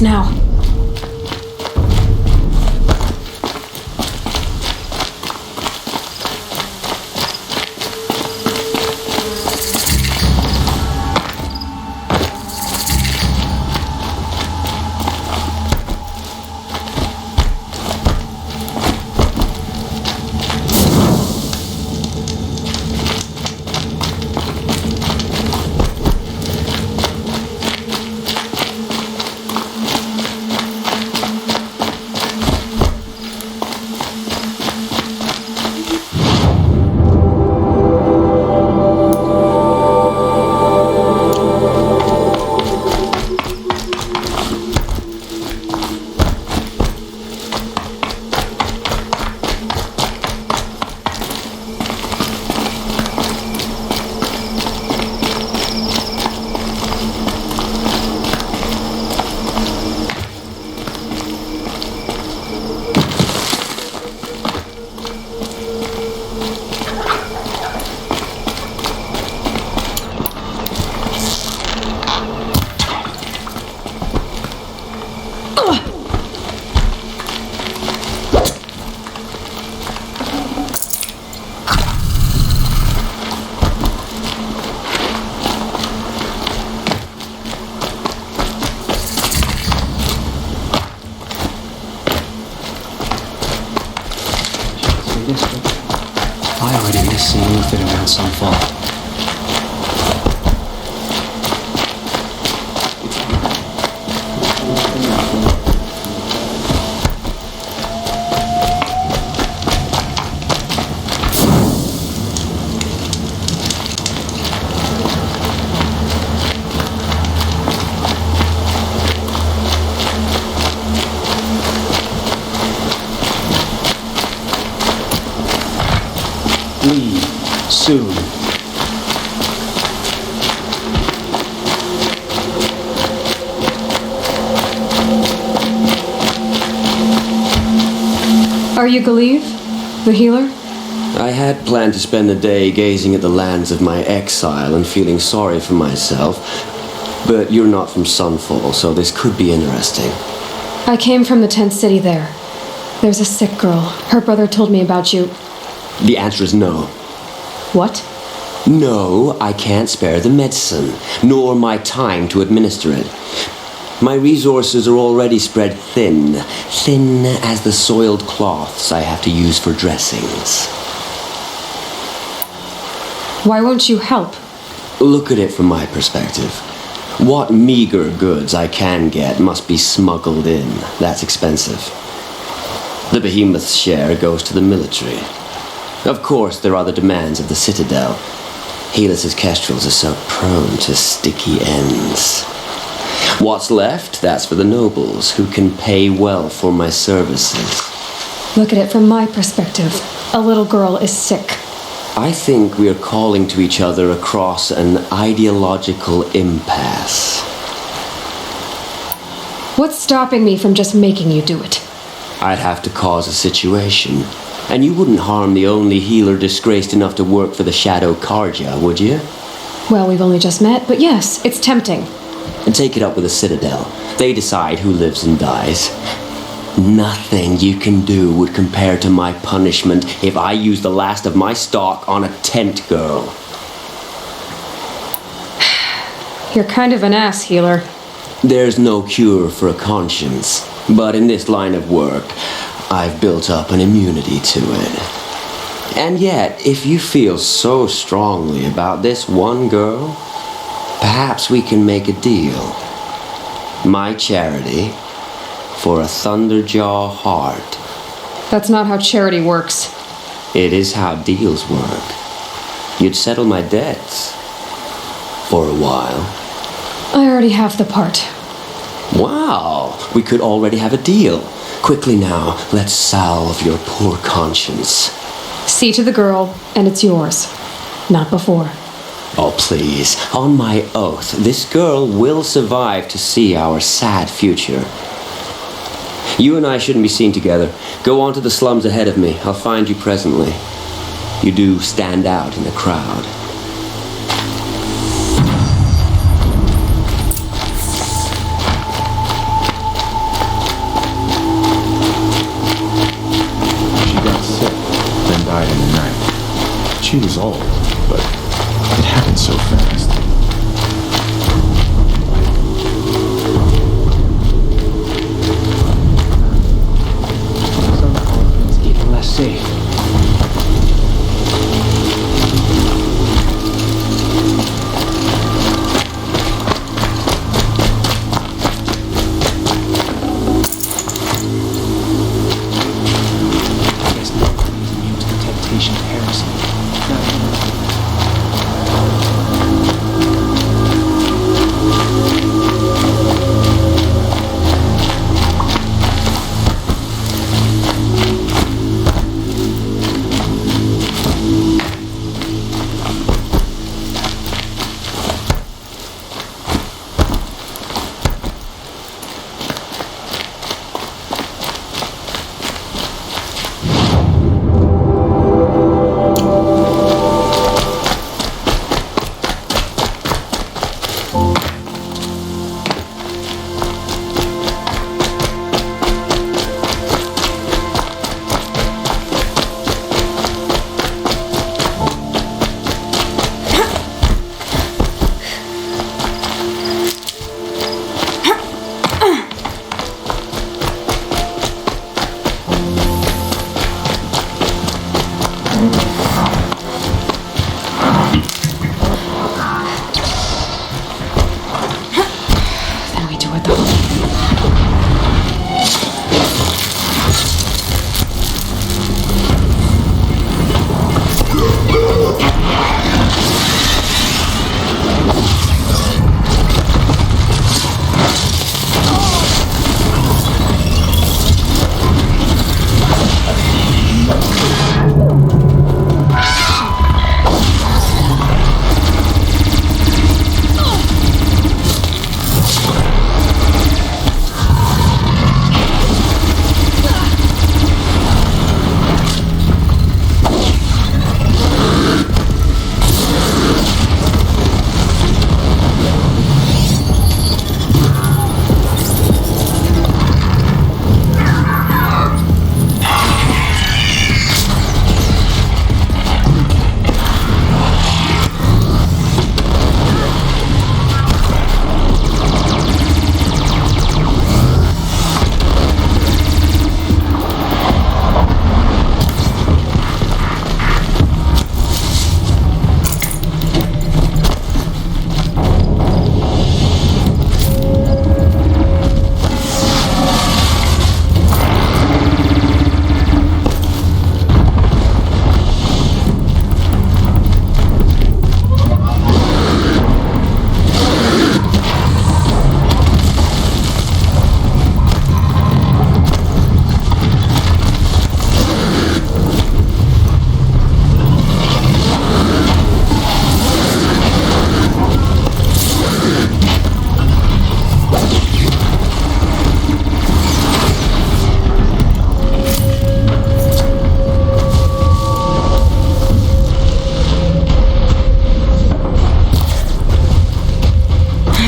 this now. I already miss seeing you fit around some fall. Leave soon. Are you Galeev, the healer? I had planned to spend the day gazing at the lands of my exile and feeling sorry for myself, but you're not from Sunfall, so this could be interesting. I came from the tent city there. There's a sick girl. Her brother told me about you. The answer is no. What? No, I can't spare the medicine, nor my time to administer it. My resources are already spread thin as the soiled cloths I have to use for dressings. Why won't you help? Look at it from my perspective. What meager goods I can get must be smuggled in. That's expensive. The behemoth's share goes to the military. Of course, there are the demands of the Citadel. Helis's kestrels are so prone to sticky ends. What's left, that's for the nobles, who can pay well for my services. Look at it from my perspective. A little girl is sick. I think we are calling to each other across an ideological impasse. What's stopping me from just making you do it? I'd have to cause a situation. And you wouldn't harm the only healer disgraced enough to work for the Shadow Karja, would you? Well, we've only just met, but yes, it's tempting. And take it up with the Citadel. They decide who lives and dies. Nothing you can do would compare to my punishment if I use the last of my stock on a tent girl. You're kind of an ass, healer. There's no cure for a conscience, but in this line of work, I've built up an immunity to it. And yet, if you feel so strongly about this one girl, perhaps we can make a deal. My charity for a Thunderjaw heart. That's not how charity works. It is how deals work. You'd settle my debts. For a while. I already have the part. Wow, we could already have a deal. Quickly now, let's salve your poor conscience. See to the girl, and it's yours. Not before. Oh, please, on my oath, this girl will survive to see our sad future. You and I shouldn't be seen together. Go on to the slums ahead of me. I'll find you presently. You do stand out in the crowd. She was old, but it happened so fast. Somehow it's even less safe. I guess nobody's immune to the temptation of heresy. Not even Then we do it the whole.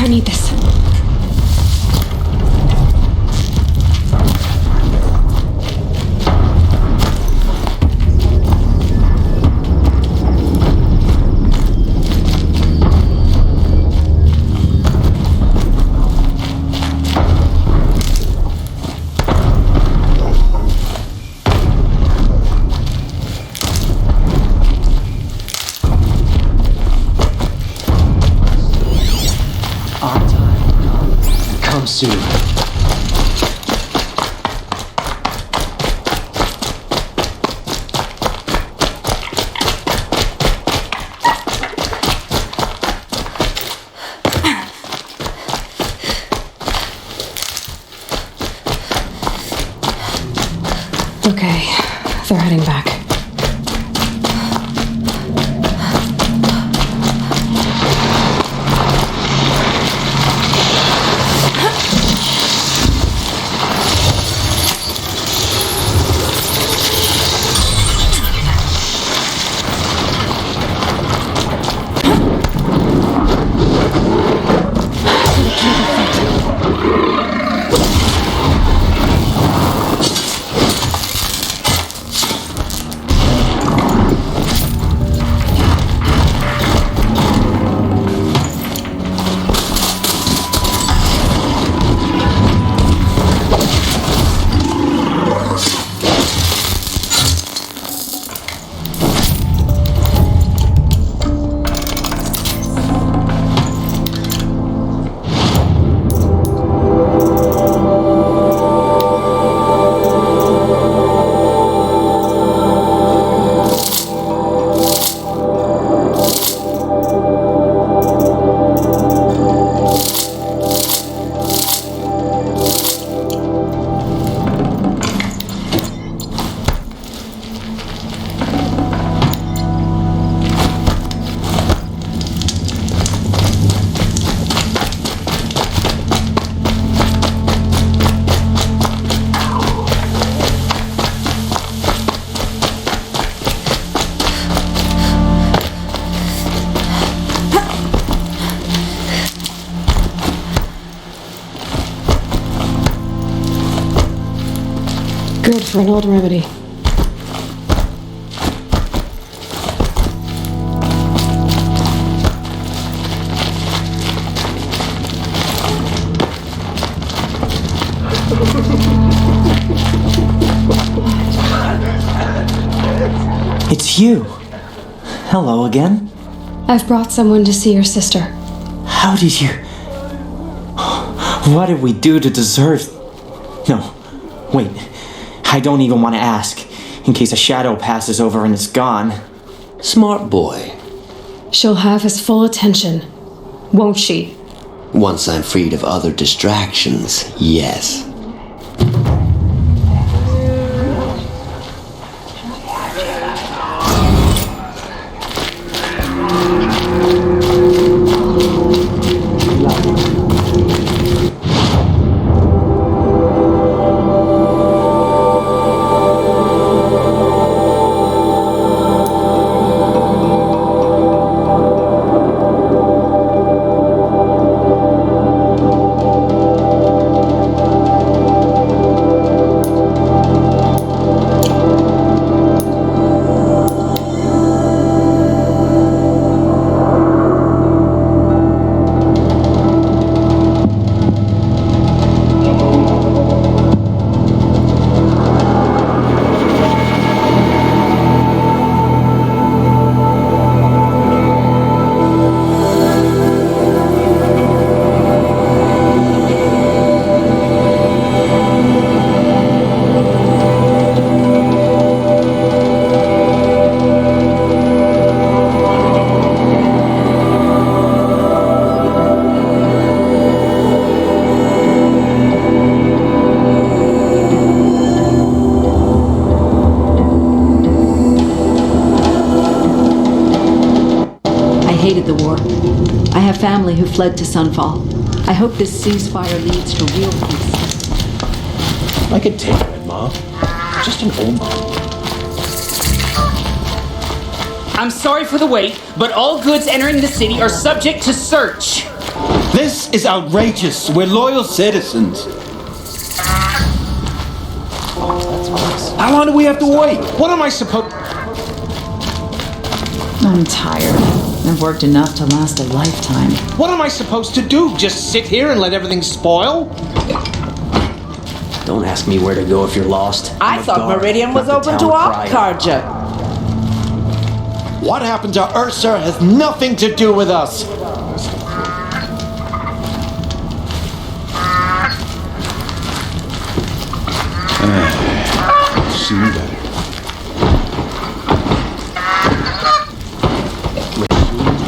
I need this. our time. Come soon. Okay, they're heading back. for an old remedy. It's you. Hello again. I've brought someone to see your sister. How did you... What did we do to deserve... No, wait. I don't even want to ask, in case a shadow passes over and it's gone. Smart boy. She'll have his full attention, won't she? Once I'm freed of other distractions, yes. hated the war. I have family who fled to Sunfall. I hope this ceasefire leads to real peace. I could take it, Mom. Just an old mom. I'm sorry for the wait, but all goods entering the city are subject to search. This is outrageous. We're loyal citizens. How long do we have to wait? What am I supposed... I'm tired. I've worked enough to last a lifetime. What am I supposed to do? Just sit here and let everything spoil? Don't ask me where to go if you're lost. I thought Meridian was open to all Karja. What happened to Ursa has nothing to do with us. See you later.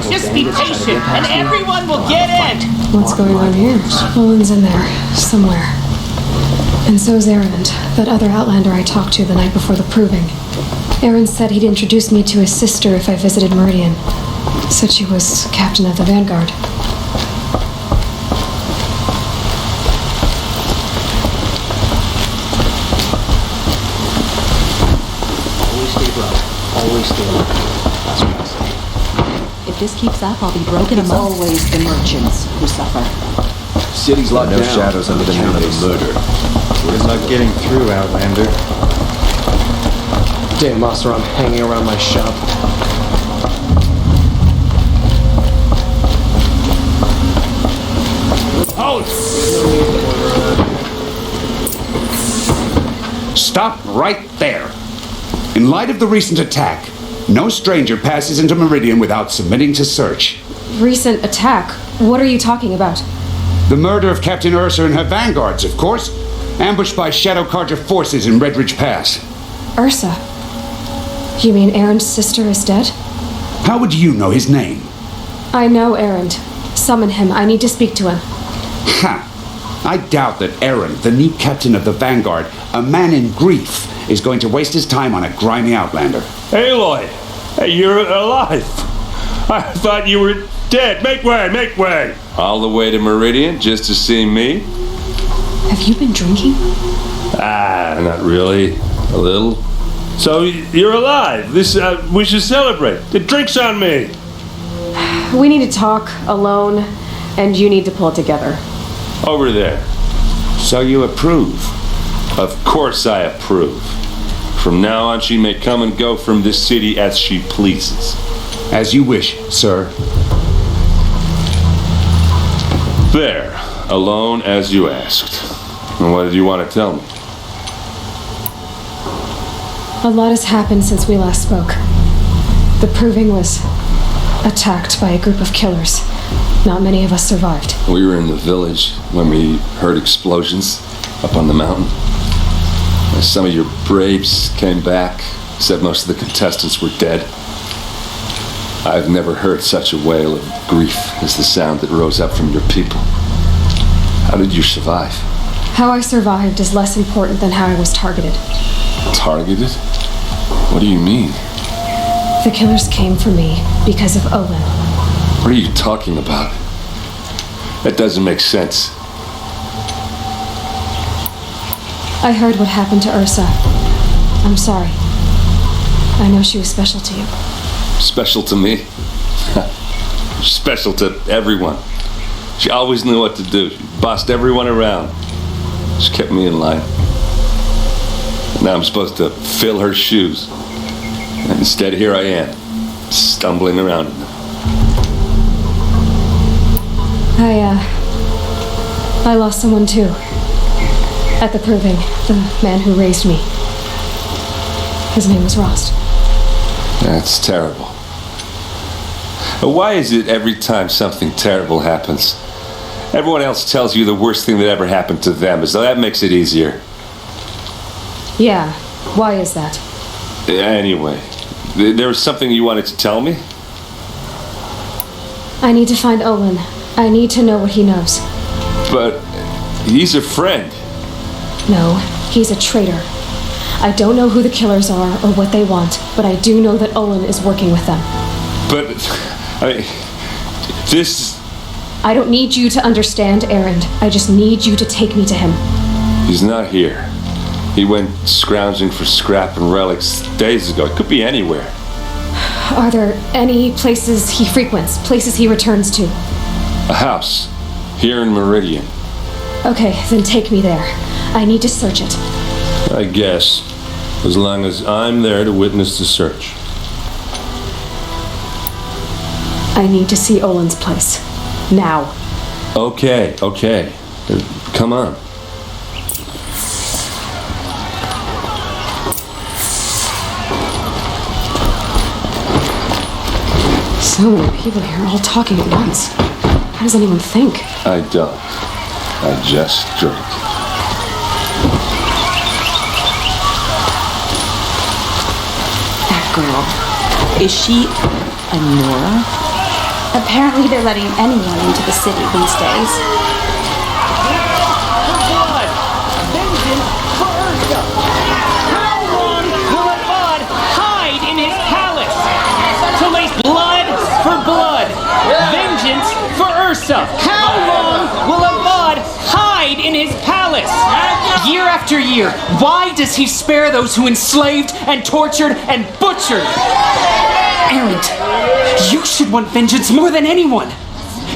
Just be patient, and everyone will get in. What's going on here? Owen's in there, somewhere. And so's Errand, that other Outlander I talked to the night before the proving. Errand said he'd introduce me to his sister if I visited Meridian. Said she was captain of the Vanguard. Always stay broke. Always stay low. That's what I say. If this keeps up, I'll be broken It's among... always the merchants who suffer. City's locked down. No shadows under the name of murder. We're not getting through, Outlander. Damn, Oseram hanging around my shop. Stop right there. In light of the recent attack, no stranger passes into Meridian without submitting to search. Recent attack? What are you talking about? The murder of Captain Ursa and her vanguards, of course. Ambushed by Shadow Karja forces in Redridge Pass. Ursa? You mean Errand's sister is dead? How would you know his name? I know Errand. Summon him. I need to speak to him. Ha! I doubt that Errand, the new captain of the Vanguard, a man in grief, is going to waste his time on a grimy Outlander. Aloy! Hey, you're alive! I thought you were dead. Make way, make way! All the way to Meridian just to see me? Have you been drinking? Ah, not really. A little. So, you're alive. We should celebrate. The drink's on me. We need to talk alone, and you need to pull it together. Over there. So you approve? Of course I approve. From now on, she may come and go from this city as she pleases. As you wish, sir. There, alone as you asked. And what did you want to tell me? A lot has happened since we last spoke. The Proving was attacked by a group of killers. Not many of us survived. We were in the village when we heard explosions up on the mountain. Some of your braves came back, said most of the contestants were dead. I've never heard such a wail of grief as the sound that rose up from your people. How did you survive? How I survived is less important than how I was targeted. Targeted? What do you mean? The killers came for me because of Olin. What are you talking about? That doesn't make sense. I heard what happened to Ursa. I'm sorry. I know she was special to you. Special to me? Special to everyone. She always knew what to do. She bossed everyone around. She kept me in line. Now I'm supposed to fill her shoes. And instead, here I am, stumbling around in them. I lost someone too. At the Proving, the man who raised me. His name was Rost. That's terrible. But why is it every time something terrible happens, everyone else tells you the worst thing that ever happened to them, as though that makes it easier? Yeah, why is that? Anyway, there was something you wanted to tell me? I need to find Olin. I need to know what he knows. But he's a friend. No, he's a traitor. I don't know who the killers are or what they want, but I do know that Olin is working with them. But, this... I don't need you to understand, Errand. I just need you to take me to him. He's not here. He went scrounging for scrap and relics days ago. It could be anywhere. Are there any places he frequents, places he returns to? A house, here in Meridian. Okay, then take me there. I need to search it. I guess, as long as I'm there to witness the search. I need to see Olin's place. Now. Okay. Come on. So many people here all talking at once. How does anyone think? I don't. I just drink. That girl. Is she a Nora? Apparently they're letting anyone into the city these days. Blood! Vengeance for Ursa! How long will Abad hide in his palace? To lace blood for blood! Vengeance for Ursa! How long will Abad hide in his palace? Year after year, why does he spare those who enslaved and tortured and butchered? Errand, you should want vengeance more than anyone.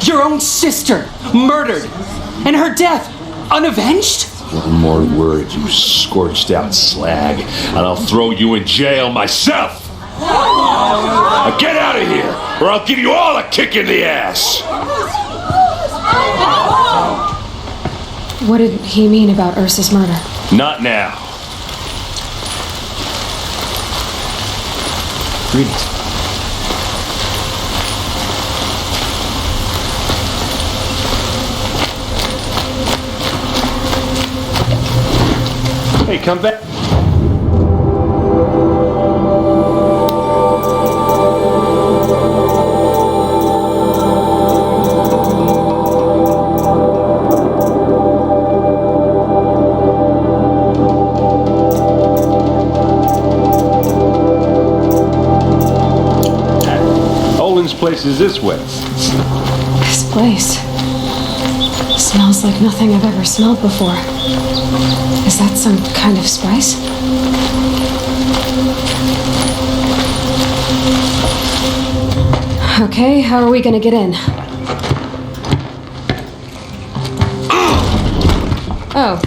Your own sister, murdered, and her death, unavenged? One more word, you scorched out slag, and I'll throw you in jail myself! Now get out of here, or I'll give you all a kick in the ass! What did he mean about Ursa's murder? Not now. Greetings. Hey, come back. Olin's place is this way. This place smells like nothing I've ever smelled before. Is that some kind of spice? Okay, how are we gonna get in? Oh,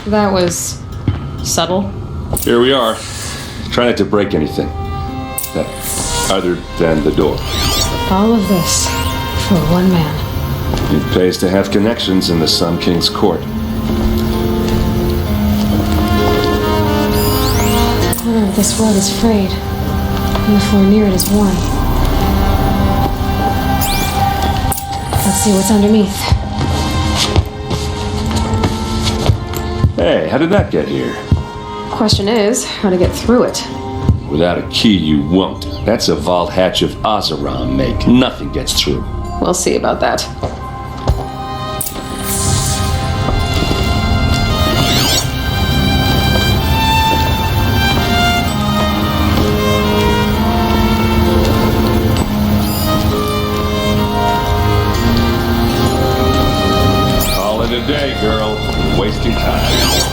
that was Subtle? Here we are. Try not to break anything. Other than the door. All of this for one man. It pays to have connections in the Sun King's court. The corner of this world is frayed, and the floor near it is worn. Let's see what's underneath. Hey, how did that get here? Question is, how to get through it. Without a key, you won't. That's a vault hatch of Oseram make. Nothing gets through. We'll see about that. Call it a day, girl. Wasting time.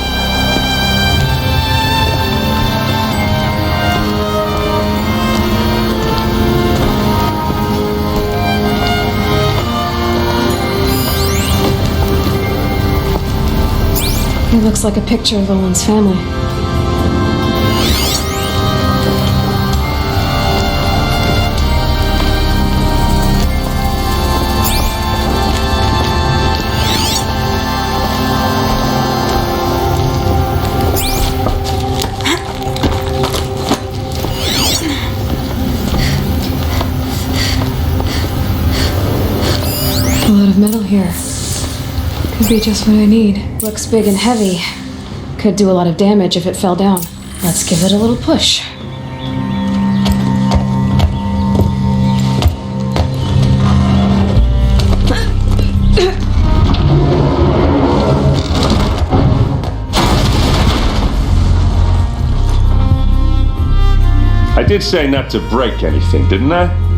It looks like a picture of Owen's family. A lot of metal here. Could be just what I need. Looks big and heavy. Could do a lot of damage if it fell down. Let's give it a little push. I did say not to break anything, didn't I?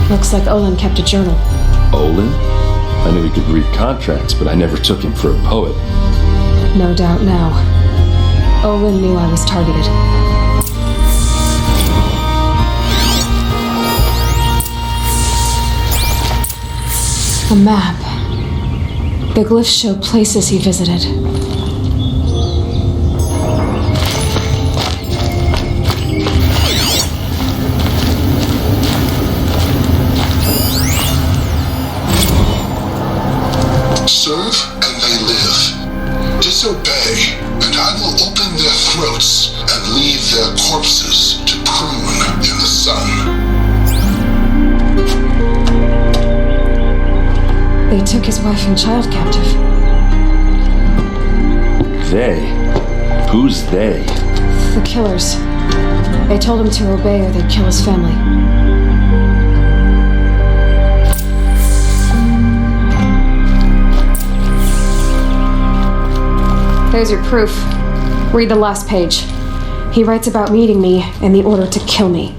Looks like Olin kept a journal. Olin? I knew he could read contracts, but I never took him for a poet. No doubt now. Olin knew I was targeted. A map. The glyphs show places he visited. Serve and they live. Disobey, and I will open their throats and leave their corpses to prune in the sun. They took his wife and child captive. They? Who's they? The killers. They told him to obey or they'd kill his family. There's your proof. Read the last page. He writes about meeting me and the order to kill me.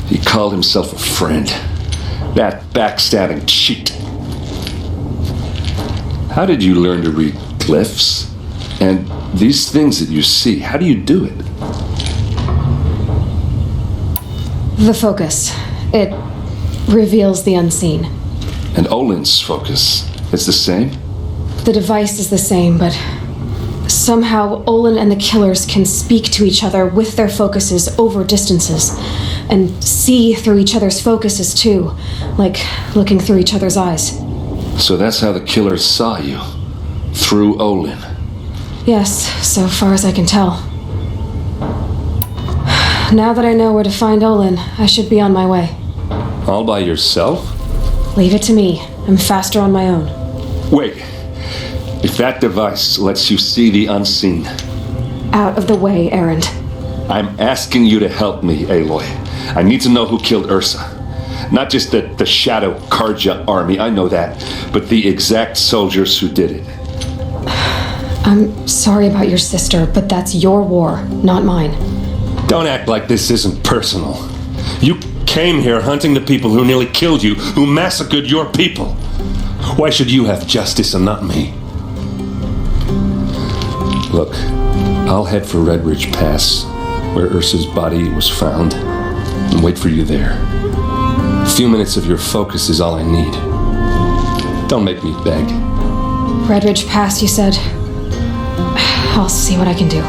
He called himself a friend. That backstabbing cheat. How did you learn to read glyphs? And these things that you see, how do you do it? The focus. It reveals the unseen. And Olin's focus, it's the same? The device is the same, but somehow Olin and the killers can speak to each other with their focuses over distances, and see through each other's focuses too, like looking through each other's eyes. So that's how the killers saw you? Through Olin? Yes, so far as I can tell. Now that I know where to find Olin, I should be on my way. All by yourself? Leave it to me. I'm faster on my own. Wait. If that device lets you see the unseen... Out of the way, errand. I'm asking you to help me, Aloy. I need to know who killed Ursa. Not just the Shadow Karja army, I know that, but the exact soldiers who did it. I'm sorry about your sister, but that's your war, not mine. Don't act like this isn't personal. You came here hunting the people who nearly killed you, who massacred your people. Why should you have justice and not me? Look, I'll head for Red Ridge Pass, where Ursa's body was found, and wait for you there. A few minutes of your focus is all I need. Don't make me beg. Red Ridge Pass, you said. I'll see what I can do.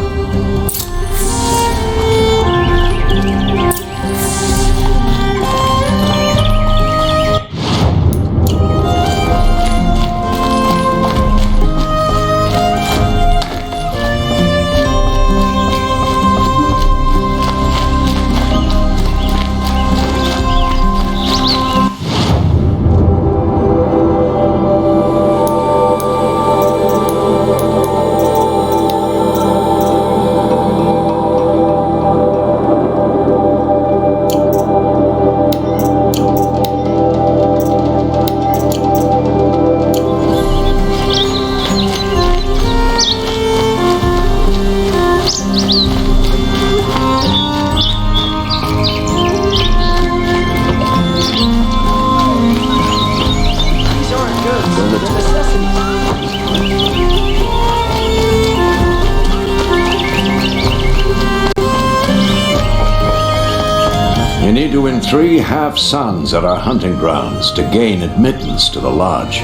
You need to win 3 half-suns at our hunting grounds to gain admittance to the lodge.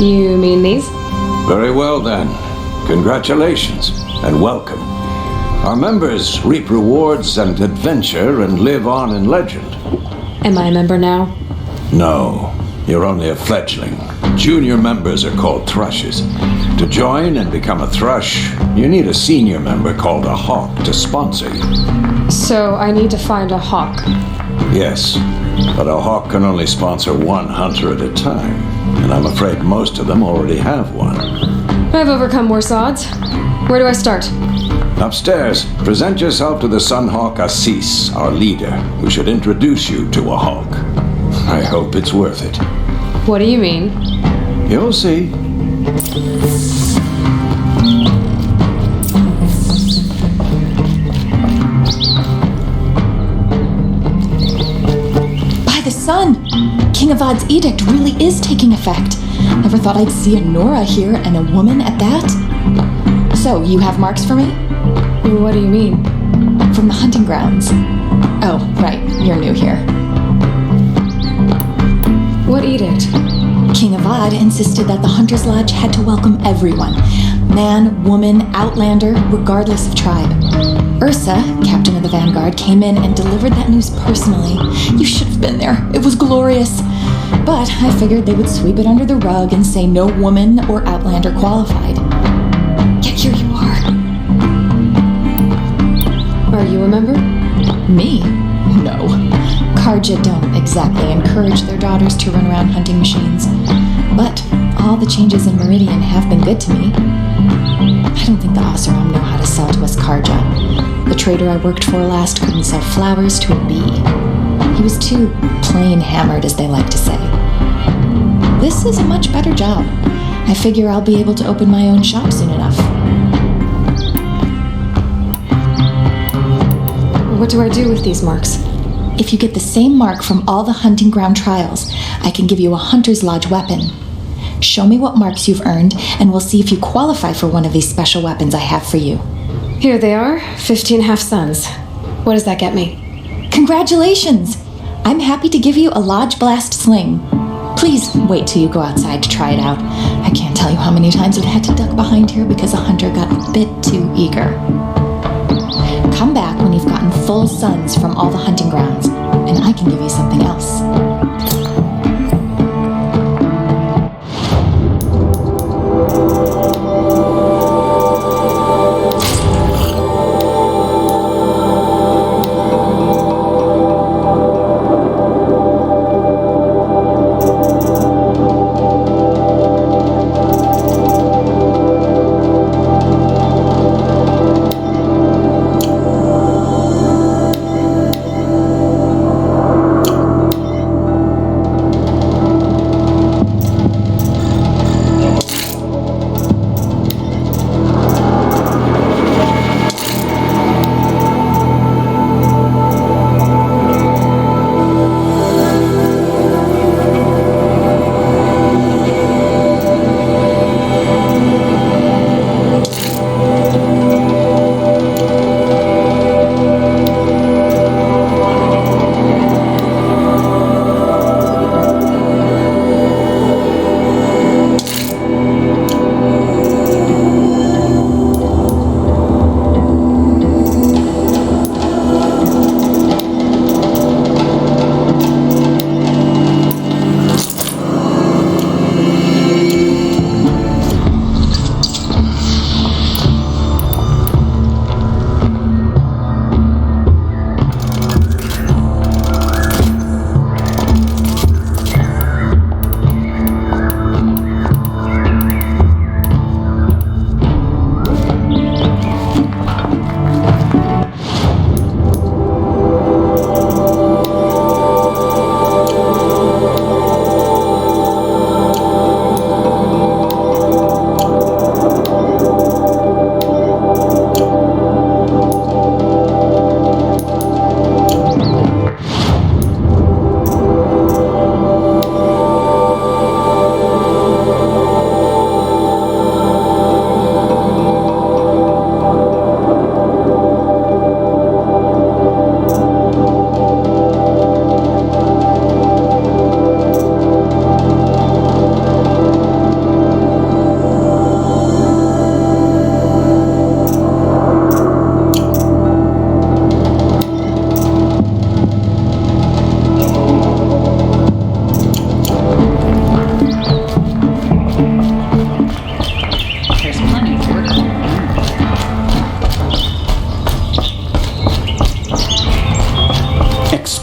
You mean these? Very well then. Congratulations and welcome. Our members reap rewards and adventure and live on in legend. Am I a member now? No, you're only a fledgling. Junior members are called thrushes. To join and become a thrush, you need a senior member called a hawk to sponsor you. So I need to find a hawk. Yes, but a hawk can only sponsor 1 hunter at a time, and I'm afraid most of them already have one. I've overcome worse odds. Where do I start? Upstairs, present yourself to the Sunhawk Assis, our leader, who should introduce you to a hawk. I hope it's worth it. What do you mean? You'll see. By the sun! King Avad's edict really is taking effect. Never thought I'd see a Nora here, and a woman at that. So, you have marks for me? What do you mean? From the hunting grounds. Oh, right, you're new here. What edict? King Avad insisted that the Hunter's Lodge had to welcome everyone. Man, woman, outlander, regardless of tribe. Ursa, captain of the Vanguard, came in and delivered that news personally. You should have been there. It was glorious. But I figured they would sweep it under the rug and say no woman or outlander qualified. Yet here you are. Are you a member? Me? No. Karja don't exactly encourage their daughters to run around hunting machines. But all the changes in Meridian have been good to me. I don't think the Oseram know how to sell to us Karja. The trader I worked for last couldn't sell flowers to a bee. He was too plain hammered, as they like to say. This is a much better job. I figure I'll be able to open my own shop soon enough. What do I do with these marks? If you get the same mark from all the hunting ground trials, I can give you a Hunter's Lodge weapon. Show me what marks you've earned, and we'll see if you qualify for one of these special weapons I have for you. Here they are, 15 half-suns. What does that get me? Congratulations! I'm happy to give you a Lodge Blast sling. Please wait till you go outside to try it out. I can't tell you how many times I've had to duck behind here because a hunter got a bit too eager. Come back when you've gotten full suns from all the hunting grounds, and I can give you something else.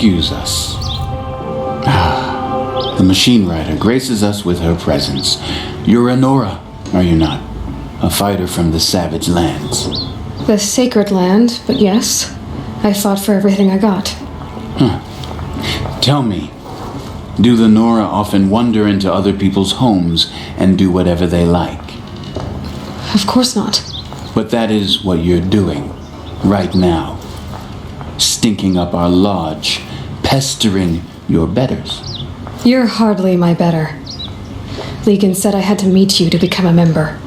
excuse us. The machine rider graces us with her presence. You're a Nora, are you not? A fighter from the savage lands. The sacred land, but yes. I fought for everything I got. Tell me, do the Nora often wander into other people's homes and do whatever they like? Of course not. But that is what you're doing, right now. Stinking up our lodge, pestering your betters. You're hardly my better. Legan said I had to meet you to become a member.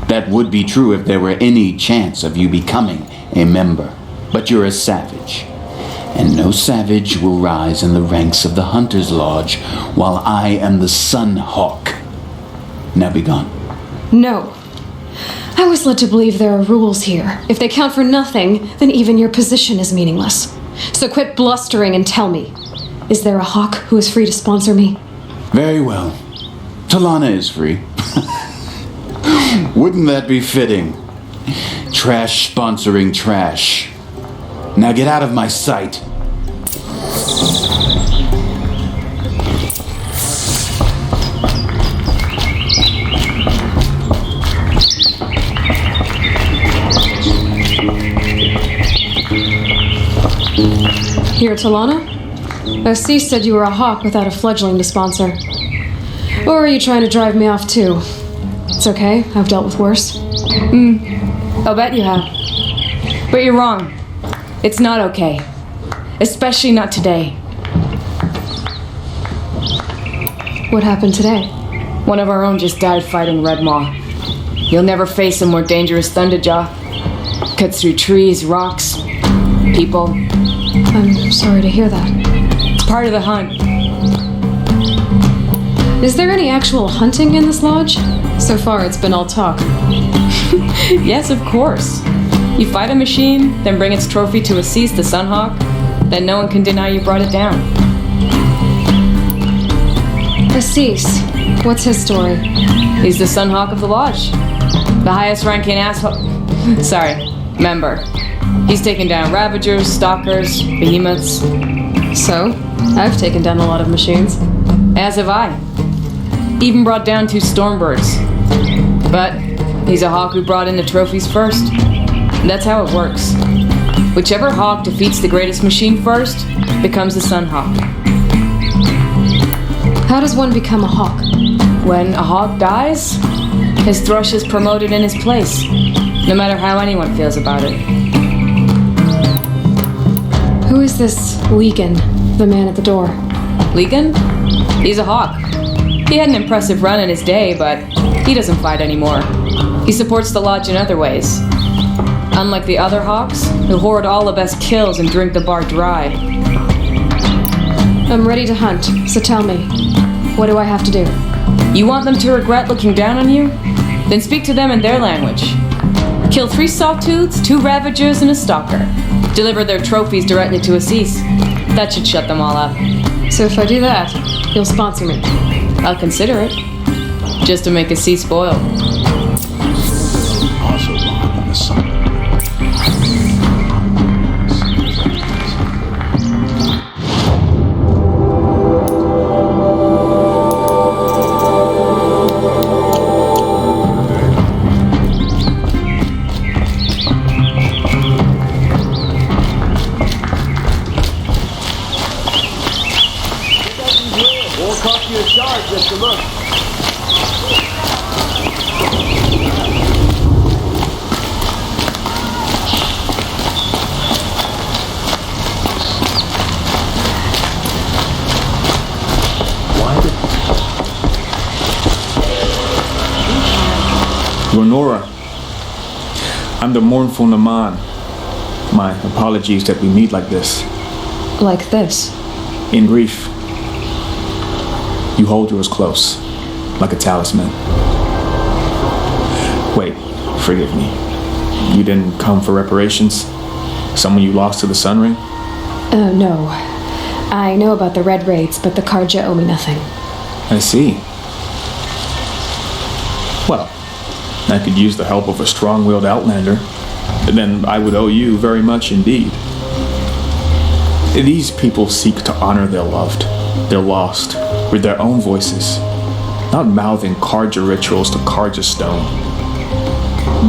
That would be true if there were any chance of you becoming a member. But you're a savage. And no savage will rise in the ranks of the Hunter's Lodge while I am the Sun Hawk. Now be gone. No. I was led to believe there are rules here. If they count for nothing, then even your position is meaningless. So quit blustering and tell me, is there a hawk who is free to sponsor me? Very well. Talana is free. Wouldn't that be fitting? Trash sponsoring trash. Now get out of my sight. Here, Talana? Assis said you were a hawk without a fledgling to sponsor. Or are you trying to drive me off too? It's okay, I've dealt with worse. I'll bet you have. But you're wrong. It's not okay. Especially not today. What happened today? One of our own just died fighting Red Maw. You'll never face a more dangerous Thunderjaw. Cuts through trees, rocks, people. I'm sorry to hear that. It's part of the hunt. Is there any actual hunting in this lodge? So far, it's been all talk. Yes, of course. You fight a machine, then bring its trophy to Assis the Sunhawk, then no one can deny you brought it down. Assis, what's his story? He's the Sunhawk of the lodge. The highest ranking member. He's taken down Ravagers, Stalkers, Behemoths. So, I've taken down a lot of machines. As have I. Even brought down 2 Stormbirds. But he's a hawk who brought in the trophies first. That's how it works. Whichever hawk defeats the greatest machine first becomes the Sunhawk. How does one become a hawk? When a hawk dies, his thrush is promoted in his place, no matter how anyone feels about it. Who is this Legan, the man at the door? Legan? He's a hawk. He had an impressive run in his day, but he doesn't fight anymore. He supports the lodge in other ways. Unlike the other hawks, who hoard all the best kills and drink the bar dry. I'm ready to hunt, so tell me, what do I have to do? You want them to regret looking down on you? Then speak to them in their language. Kill 3 Sawtooths, 2 Ravagers, and a Stalker. Deliver their trophies directly to Assis. That should shut them all up. So if I do that, you'll sponsor me? I'll consider it. Just to make Assis spoiled. Also wrong in the sun. Just a look. Lenora, I'm the mournful Naman. My apologies that we meet like this. Like this? In grief. You hold yours close, like a talisman. Wait, forgive me. You didn't come for reparations? Someone you lost to the Sun Ring? No. I know about the Red Raids, but the Karja owe me nothing. I see. Well, I could use the help of a strong-willed outlander. Then I would owe you very much indeed. These people seek to honor their loved, their lost, with their own voices, not mouthing Karja rituals to Karja stone.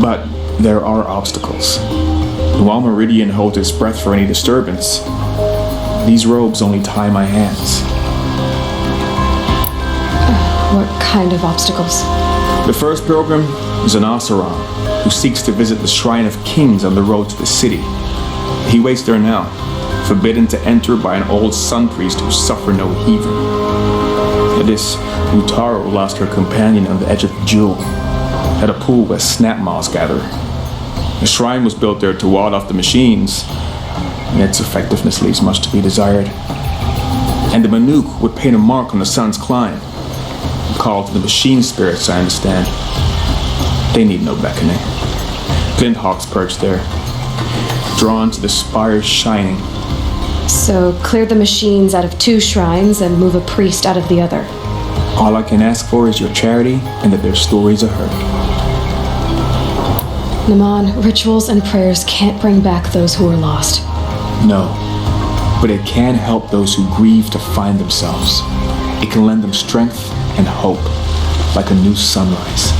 But there are obstacles. And while Meridian holds its breath for any disturbance, these robes only tie my hands. What kind of obstacles? The first pilgrim is an Oseram who seeks to visit the Shrine of Kings on the road to the city. He waits there now, forbidden to enter by an old sun priest who suffer no heathen. This Utaro lost her companion on the edge of the jewel, at a pool where snap moths gather. The shrine was built there to ward off the machines, and its effectiveness leaves much to be desired. And the Manuk would paint a mark on the sun's climb, called to the machine spirits, I understand. They need no beckoning. Glint hawks perch there, drawn to the spires shining. So clear the machines out of 2 shrines and move a priest out of the other. All I can ask for is your charity and that their stories are heard. Naman, rituals and prayers can't bring back those who are lost. No, but it can help those who grieve to find themselves. It can lend them strength and hope, like a new sunrise.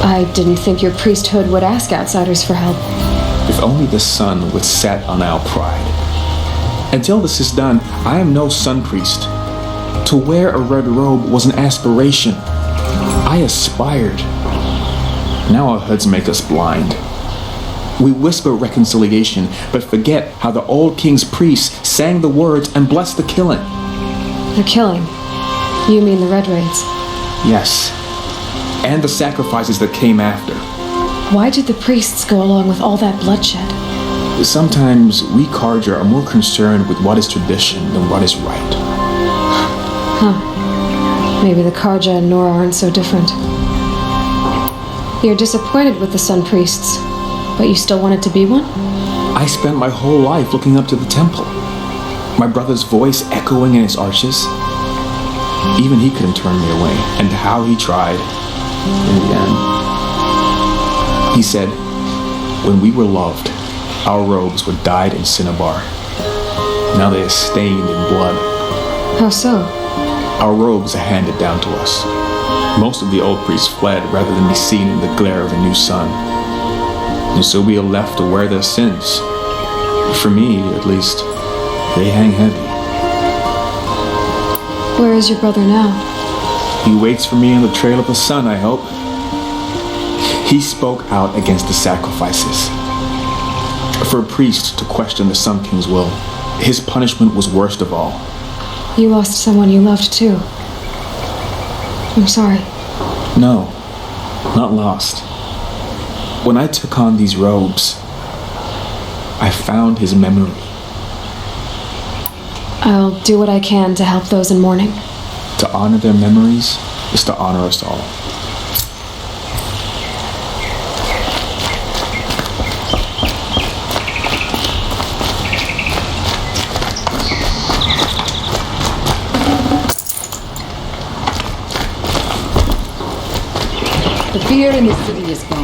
I didn't think your priesthood would ask outsiders for help. If only the sun would set on our pride. Until this is done, I am no sun priest. To wear a red robe was an aspiration. I aspired. Now our hoods make us blind. We whisper reconciliation, but forget how the old king's priests sang the words and blessed the killing. The killing? You mean the Red Raids? Yes. And the sacrifices that came after. Why did the priests go along with all that bloodshed? Sometimes we Karja are more concerned with what is tradition than what is right. Huh. Maybe the Karja and Nora aren't so different. You're disappointed with the Sun Priests, but you still wanted to be one? I spent my whole life looking up to the temple. My brother's voice echoing in its arches. Even he couldn't turn me away, and how he tried. In the end, he said, when we were loved, our robes were dyed in cinnabar. Now they are stained in blood. How so? Our robes are handed down to us. Most of the old priests fled rather than be seen in the glare of a new sun. And so we are left to wear their sins. For me, at least, they hang heavy. Where is your brother now? He waits for me on the trail of the sun, I hope. He spoke out against the sacrifices. For a priest to question the Sun King's will, his punishment was worst of all. You lost someone you loved too. I'm sorry. No, not lost. When I took on these robes, I found his memory. I'll do what I can to help those in mourning. To honor their memories is to honor us all. The fear in the city is gone.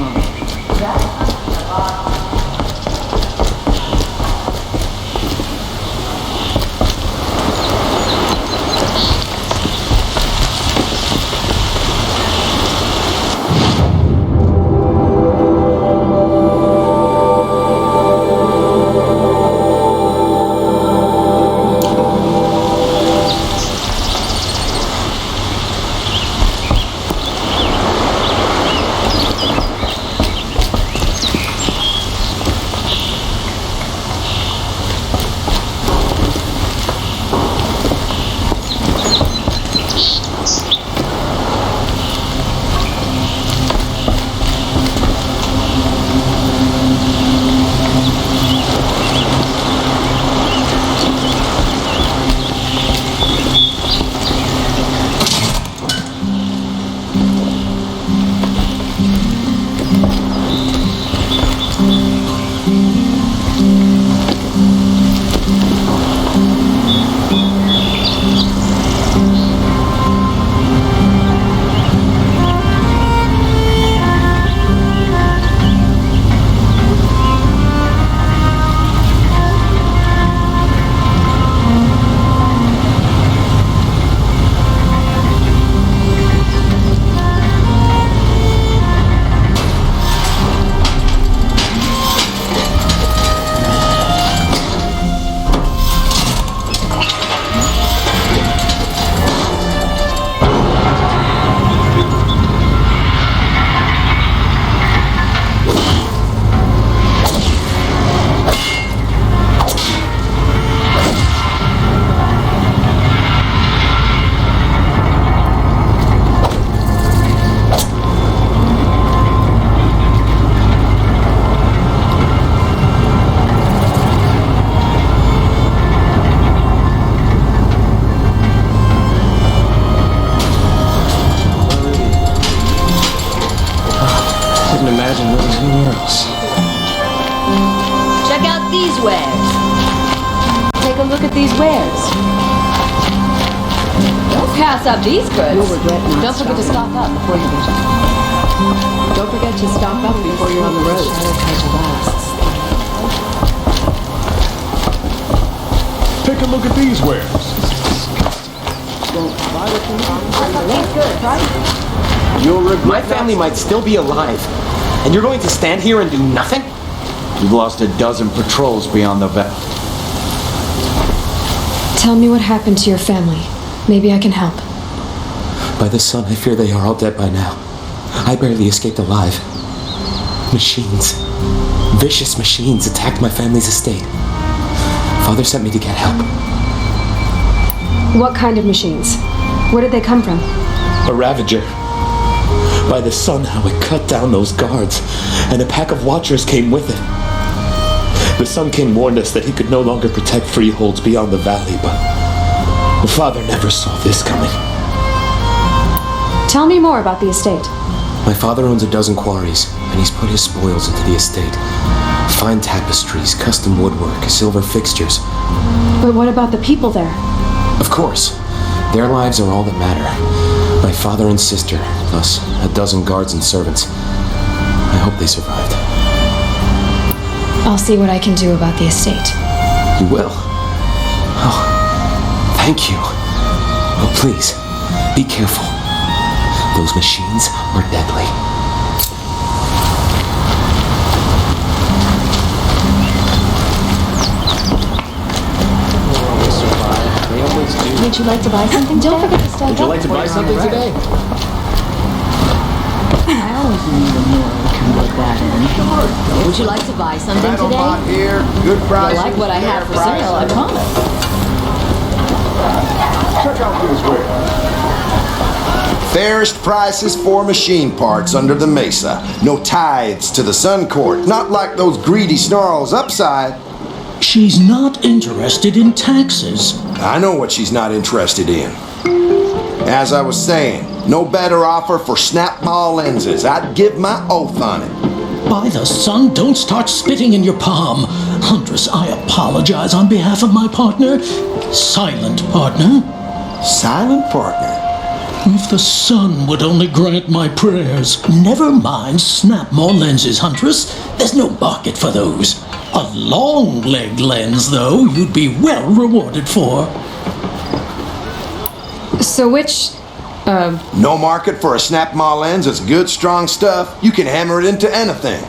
Couldn't imagine living anywhere else. Check out these wares. Take a look at these wares. Don't pass up these goods. You'll regret not. Don't forget to stock up before you get. Don't forget to stock up before you're on the road. Take a look at these wares. My family might still be alive, and you're going to stand here and do nothing? You've lost a dozen patrols beyond the valley. Tell me what happened to your family. Maybe I can help. By the sun, I fear they are all dead by now. I barely escaped alive. Machines. Vicious machines attacked my family's estate. Father sent me to get help. What kind of machines? Where did they come from? A Ravager. By the sun, how it cut down those guards, and a pack of watchers came with it. The Sun King warned us that he could no longer protect freeholds beyond the valley, but the father never saw this coming. Tell me more about the estate. My father owns a dozen quarries, and he's put his spoils into the estate. Fine tapestries, custom woodwork, silver fixtures. But what about the people there? Of course. Their lives are all that matter. My father and sister, plus a dozen guards and servants. I hope they survived. I'll see what I can do about the estate. You will? Oh, thank you. Oh, please, be careful. Those machines are deadly. Would you like to buy something? Don't forget to stock up. Would you like to buy something today? I always need a more can put that in. Would you like to buy something today? Here, good price. You like what I have for sale, I promise. Check out these wares. Fairest prices for machine parts under the mesa. No tithes to the Sun Court. Not like those greedy snarls upside. She's not interested in taxes. I know what she's not interested in. As I was saying, no better offer for snap-maw lenses. I'd give my oath on it. By the sun, don't start spitting in your palm. Huntress, I apologize on behalf of my partner. Silent partner. Silent partner? If the sun would only grant my prayers. Never mind snap-maw lenses, Huntress. There's no market for those. A long-leg lens, though, you'd be well rewarded for. So which, No market for a snap-maw lens. It's good, strong stuff. You can hammer it into anything.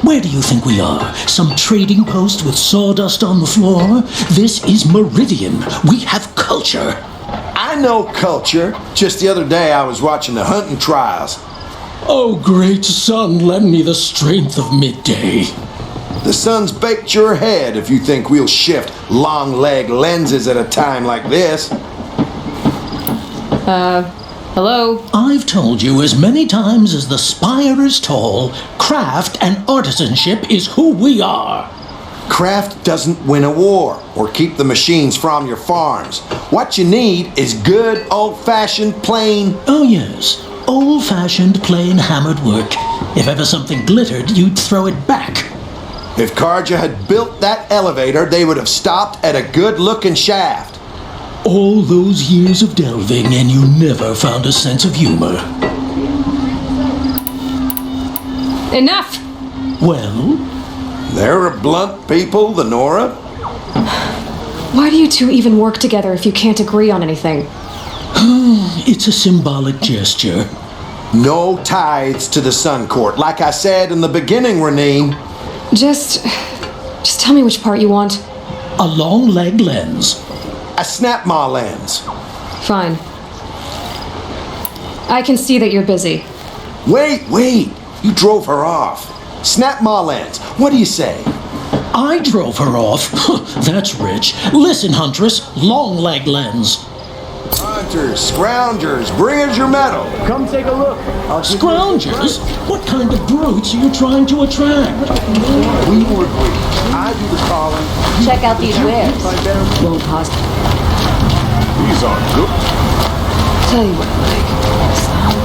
Where do you think we are? Some trading post with sawdust on the floor? This is Meridian. We have culture. I know culture. Just the other day I was watching the hunting trials. Oh, great sun, lend me the strength of midday. The sun's baked your head if you think we'll shift long-leg lenses at a time like this. Hello? I've told you as many times as the spire is tall, craft and artisanship is who we are. Craft doesn't win a war or keep the machines from your farms. What you need is good, old-fashioned, plain... Oh, yes. Old-fashioned, plain hammered work. If ever something glittered, you'd throw it back. If Karja had built that elevator, they would have stopped at a good-looking shaft. All those years of delving, and you never found a sense of humor. Enough! Well? They're a blunt people, the Nora. Why do you two even work together if you can't agree on anything? It's a symbolic gesture. No tithes to the Sun Court. Like I said in the beginning, Renine. Just tell me which part you want. A long-leg lens. A snap-maw lens. Fine. I can see that you're busy. Wait. You drove her off. Snap-maw lens. What do you say? I drove her off? That's rich. Listen, Huntress. Long-leg lens. Hunters, scroungers, bring us your metal. Come take a look. Scroungers? What kind of brutes are you trying to attract? We will agree. I do the calling. Check out these wares. Won't cost. These are good. Tell you what I like.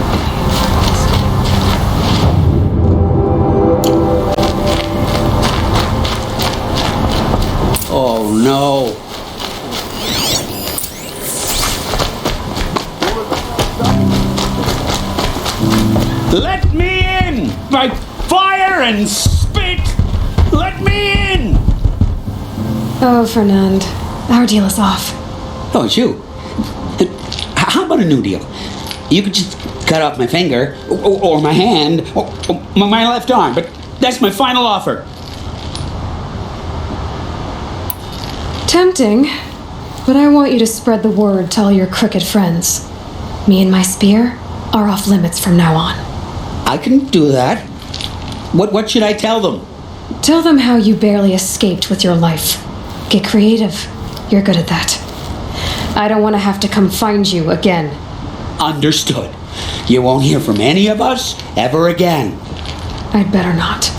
no. Let me in! By fire and spit! Let me in! Oh, Fernand. Our deal is off. Oh, it's you. How about a new deal? You could just cut off my finger, or my hand, or my left arm, but that's my final offer. Tempting, but I want you to spread the word to all your crooked friends. Me and my spear are off limits from now on. I can do that. What should I tell them? Tell them how you barely escaped with your life. Get creative. You're good at that. I don't want to have to come find you again. Understood. You won't hear from any of us ever again. I'd better not.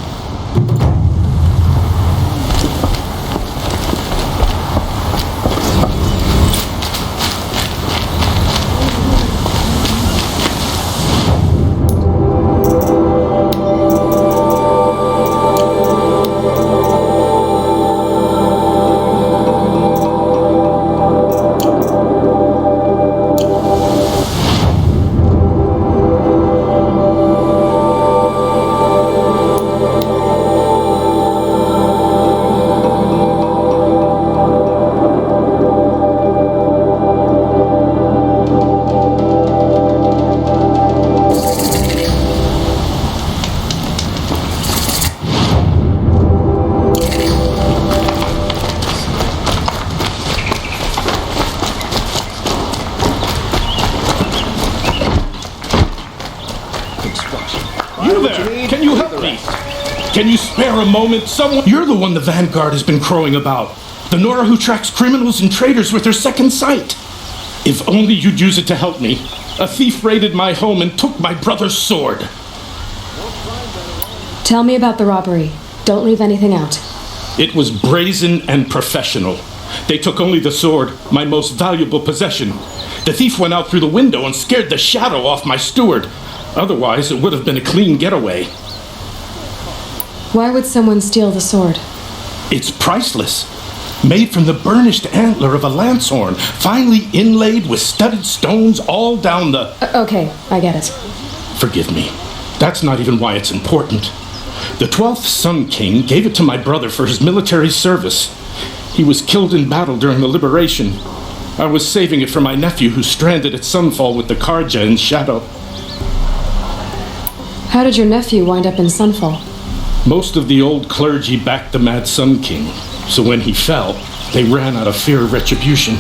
You there! Can you help me? Can you spare a moment? Someone... You're the one the Vanguard has been crowing about. The Nora who tracks criminals and traitors with her second sight. If only you'd use it to help me. A thief raided my home and took my brother's sword. Tell me about the robbery. Don't leave anything out. It was brazen and professional. They took only the sword, my most valuable possession. The thief went out through the window and scared the shadow off my steward. Otherwise, it would have been a clean getaway. Why would someone steal the sword? It's priceless. Made from the burnished antler of a lancehorn, finely inlaid with studded stones all down the... Okay, I get it. Forgive me. That's not even why it's important. The 12th Sun King gave it to my brother for his military service. He was killed in battle during the liberation. I was saving it for my nephew who's stranded at Sunfall with the Karja in Shadow. How did your nephew wind up in Sunfall? Most of the old clergy backed the Mad Sun King, so when he fell, they ran out of fear of retribution.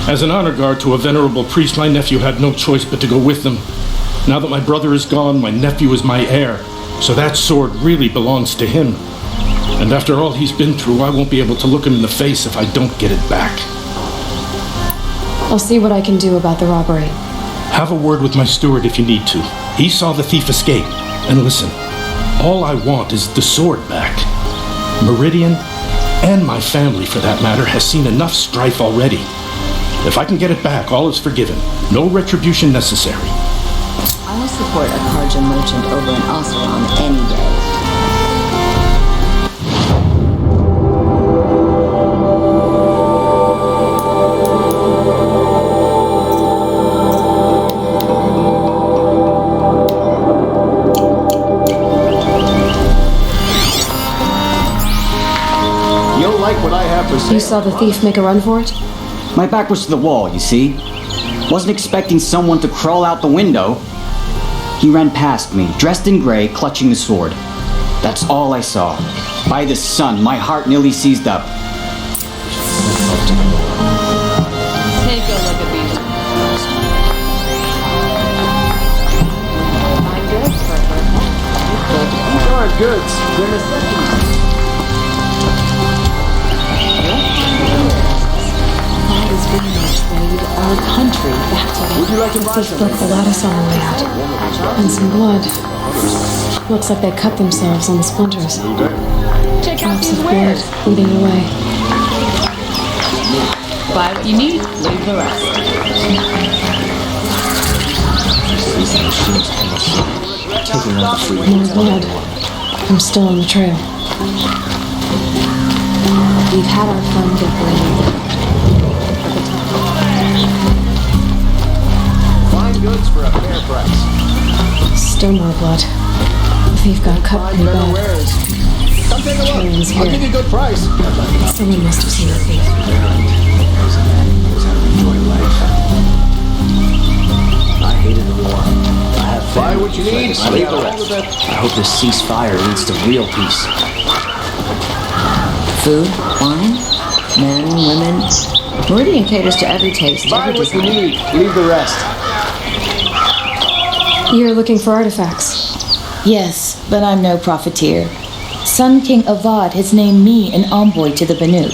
As an honor guard to a venerable priest, my nephew had no choice but to go with them. Now that my brother is gone, my nephew is my heir, so that sword really belongs to him. And after all he's been through, I won't be able to look him in the face if I don't get it back. I'll see what I can do about the robbery. Have a word with my steward if you need to. He saw the thief escape. And listen, all I want is the sword back. Meridian, and my family for that matter, has seen enough strife already. If I can get it back, all is forgiven. No retribution necessary. I'll support a Karja merchant over in Oseram any day. You saw the thief make a run for it? My back was to the wall, you see. Wasn't expecting someone to crawl out the window. He ran past me, dressed in gray, clutching the sword. That's all I saw. By the sun, my heart nearly seized up. Take a look at these. My goods, Parker. These aren't goods. They're necessities. Our country back to Would you like to buy Thief broke the lattice on the way out. And some blood. Looks like they cut themselves on the splinters. Drops of blood leading away. Buy what you need, leave the rest. More blood. I'm still on the trail. We've had our fun decorating. Fine goods for a fair price. Still more blood. The thief got cut pretty Better bad. wares. Come take a look. Errands I'll here. give you a good price. Someone must have seen the thief. I hated the war. I have Buy family what you who fled need, to leave the Sunfall. rest. I hope this ceasefire leads to real peace. Food, wine, men, women. Meridian caters to every taste, Buy every what you design. need, leave the rest. You're looking for artifacts. Yes, but I'm no profiteer. Sun King Avad has named me an envoy to the Banu.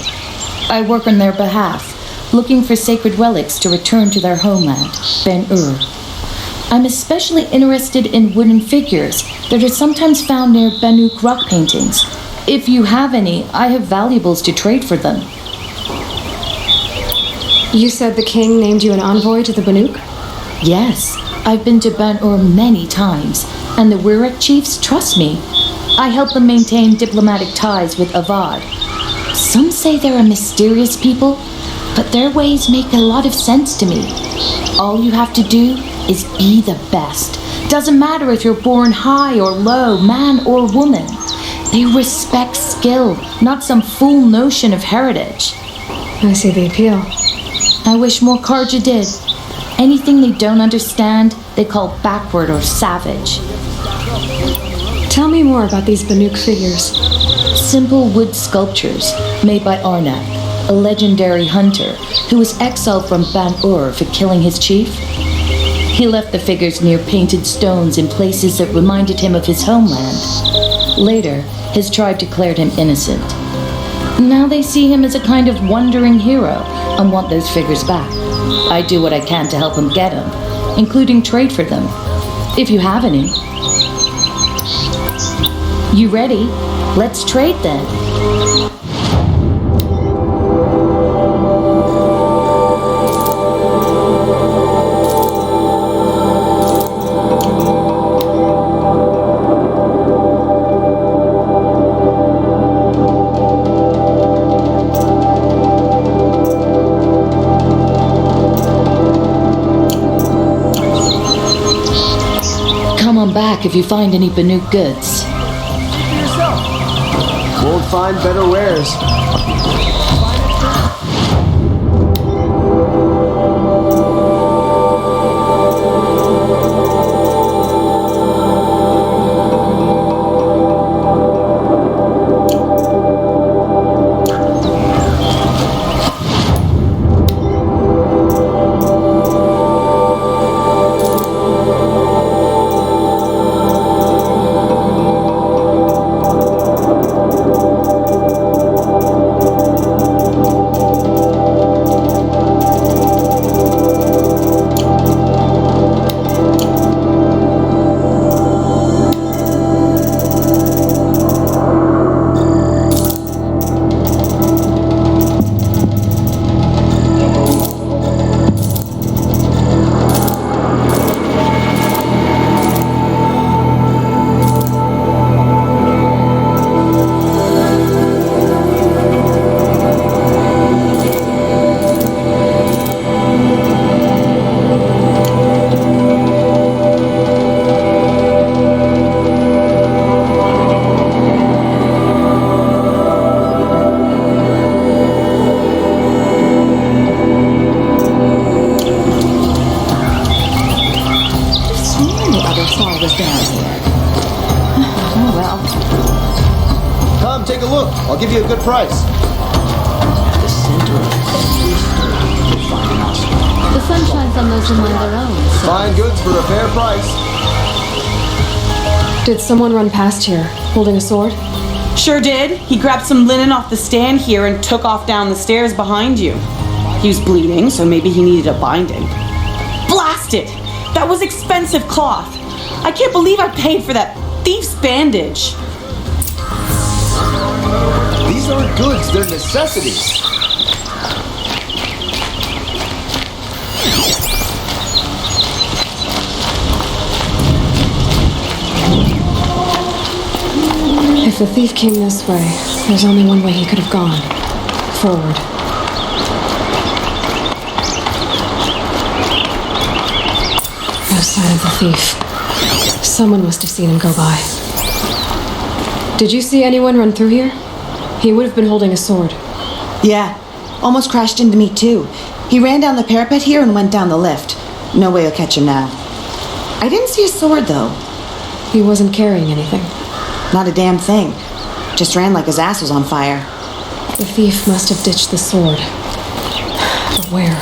I work on their behalf, looking for sacred relics to return to their homeland, Ben-Ur. I'm especially interested in wooden figures that are sometimes found near Banuk rock paintings. If you have any, I have valuables to trade for them. You said the king named you an envoy to the Banuk? Yes, I've been to Ben-Ur many times, and the Wirak chiefs trust me. I help them maintain diplomatic ties with Avad. Some say they're a mysterious people, but their ways make a lot of sense to me. All you have to do is be the best. Doesn't matter if you're born high or low, man or woman. They respect skill, not some fool notion of heritage. I see the appeal. I wish more Karja did. Anything they don't understand, they call backward or savage. Tell me more about these Banuk figures. Simple wood sculptures made by Arnak, a legendary hunter who was exiled from Ban-Ur for killing his chief. He left the figures near painted stones in places that reminded him of his homeland. Later, his tribe declared him innocent. Now they see him as a kind of wandering hero and want those figures back. I do what I can to help him get them, including trade for them, if you have any. You ready? Let's trade then. Come on back if you find any Banuk goods. Won't find better wares. Take a look. I'll give you a good price. The center of the sun shines on those who mind their own. So. Fine goods for a fair price. Did someone run past here, holding a sword? Sure did. He grabbed some linen off the stand here and took off down the stairs behind you. He was bleeding, so maybe he needed a binding. Blast it! That was expensive cloth. I can't believe I paid for that thief's bandage. These aren't goods, they're necessities. If the thief came this way, there's only one way he could have gone. Forward. No sign of the thief. Someone must have seen him go by. Did you see anyone run through here? He would have been holding a sword. Yeah, almost crashed into me too. He ran down the parapet here and went down the lift. No way I'll catch him now. I didn't see a sword though. He wasn't carrying anything. Not a damn thing. Just ran like his ass was on fire. The thief must have ditched the sword. But where?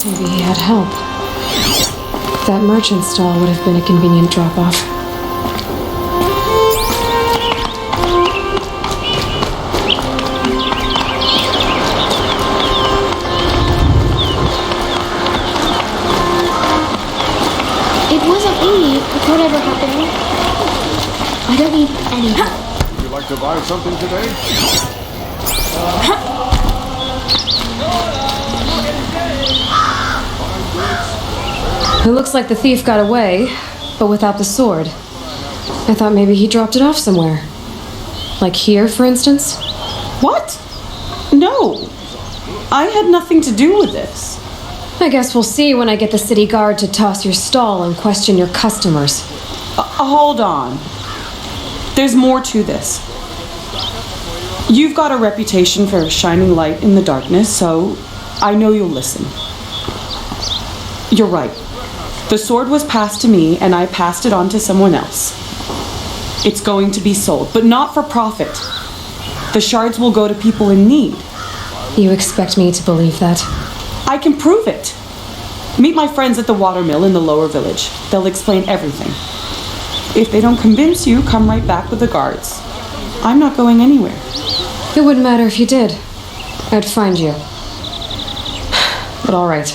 Maybe he had help. That merchant stall would have been a convenient drop-off. It wasn't me, whatever happened. I don't need any help. Would you like to buy something today? It looks like the thief got away, but without the sword. I thought maybe he dropped it off somewhere. Like here, for instance? What? No. I had nothing to do with this. I guess we'll see when I get the city guard to toss your stall and question your customers. Hold on. There's more to this. You've got a reputation for shining light in the darkness, so I know you'll listen. You're right. The sword was passed to me, and I passed it on to someone else. It's going to be sold, but not for profit. The shards will go to people in need. You expect me to believe that? I can prove it. Meet my friends at the watermill in the lower village. They'll explain everything. If they don't convince you, come right back with the guards. I'm not going anywhere. It wouldn't matter if you did. I'd find you. But all right.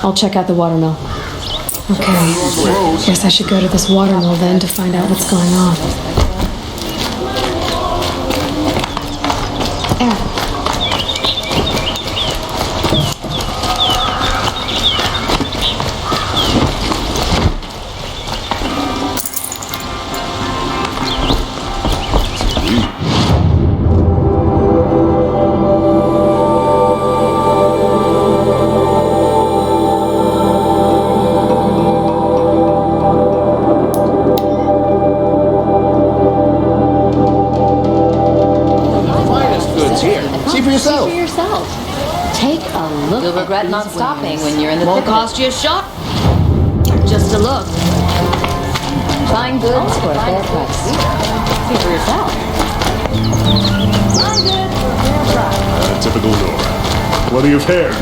I'll check out the watermill. Okay. Guess I should go to this watermill then to find out what's going on. Not stopping when you're in the won't cost you a shot. Just a look. Fine goods for a fair price. See for yourself. Fine goods for a fair price. Typical Nora. What do you fare?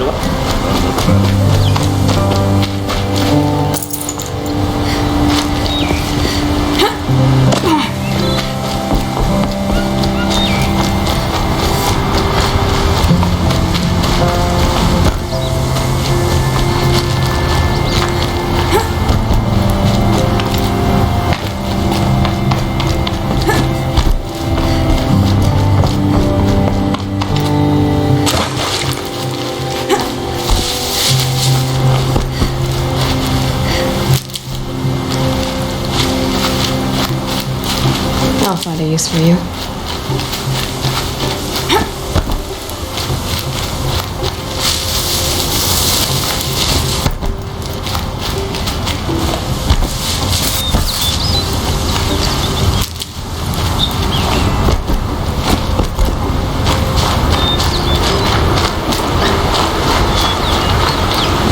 I'll find a use for you.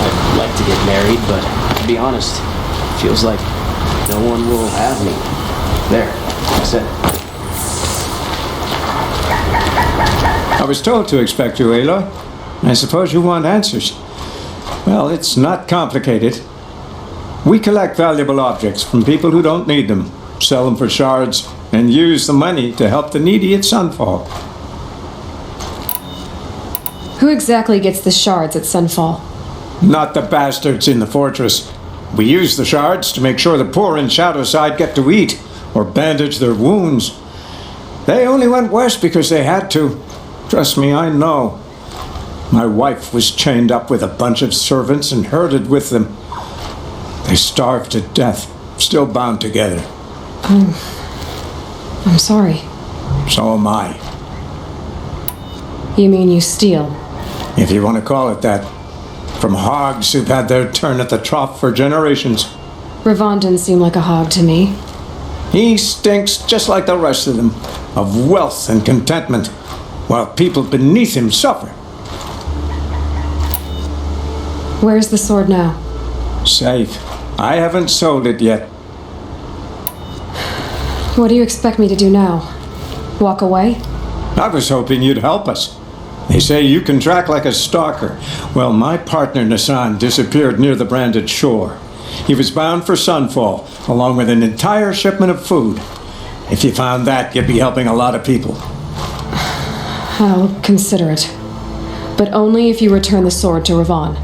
I'd like to get married, but to be honest, it feels like no one will have me. There. That's it. I was told to expect you, Aloy. I suppose you want answers. Well, it's not complicated. We collect valuable objects from people who don't need them, sell them for shards, and use the money to help the needy at Sunfall. Who exactly gets the shards at Sunfall? Not the bastards in the fortress. We use the shards to make sure the poor in Shadowside get to eat or bandage their wounds. They only went west because they had to. Trust me, I know. My wife was chained up with a bunch of servants and herded with them. They starved to death, still bound together. I'm sorry. So am I. You mean you steal? If you want to call it that. From hogs who've had their turn at the trough for generations. Ravon didn't seem like a hog to me. He stinks just like the rest of them, of wealth and contentment, while people beneath him suffer. Where's the sword now? Safe. I haven't sold it yet. What do you expect me to do now? Walk away? I was hoping you'd help us. They say you can track like a stalker. Well, my partner Nassan disappeared near the branded shore. He was bound for Sunfall, along with an entire shipment of food. If you found that, you'd be helping a lot of people. I'll consider it. But only if you return the sword to Ravon.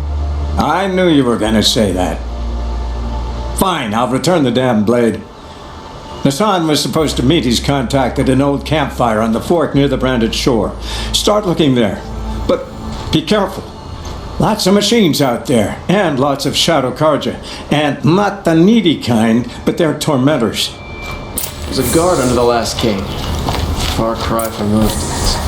I knew you were going to say that. Fine, I'll return the damn blade. Nassan was supposed to meet his contact at an old campfire on the fork near the branded shore. Start looking there. But be careful. Lots of machines out there, and lots of Shadow Karja. And not the needy kind, but they're tormentors. There's a guard under the last king. Far cry from those days.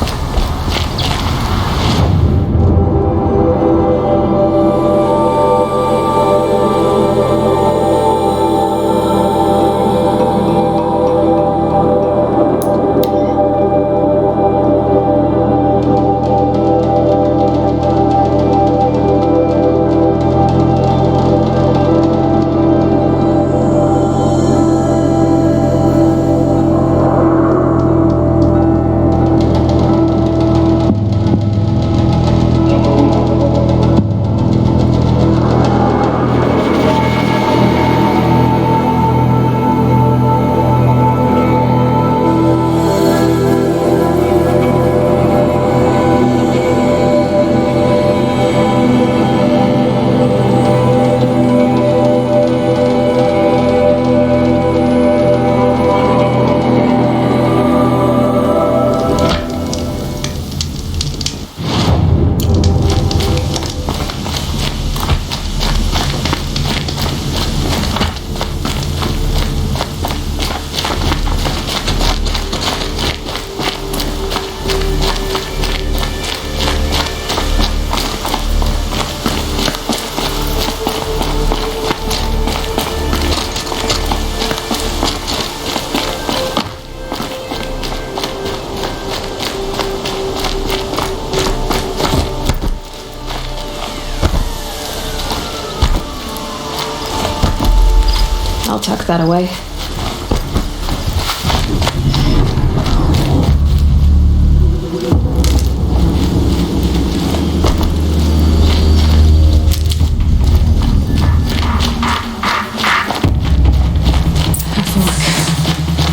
I'll tuck that away.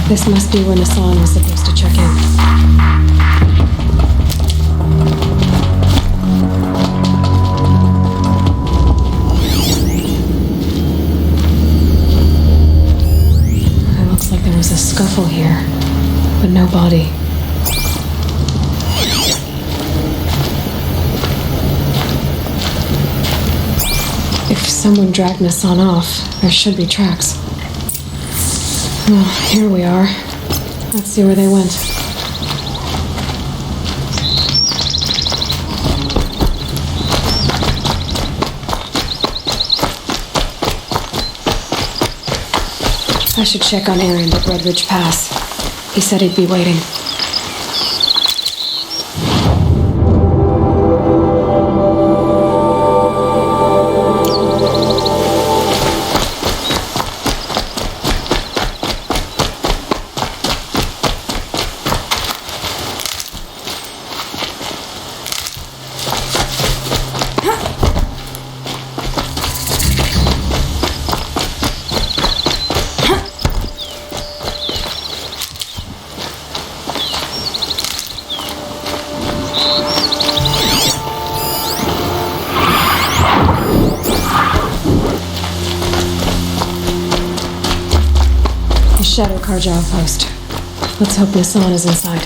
This must be where Nassan was supposed to check in. It looks like there was a scuffle here, but no body. If someone dragged Nassan off, there should be tracks. Well, here we are. Let's see where they went. I should check on Aaron at Red Ridge Pass. He said he'd be waiting. Shadow Karja outpost. Let's hope Nassan is inside.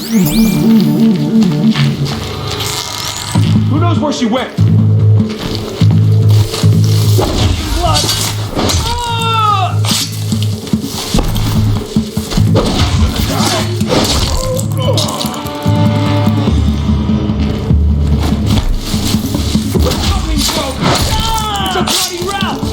Who knows where she went? Blood! Ah! Something's broken! It's a bloody route!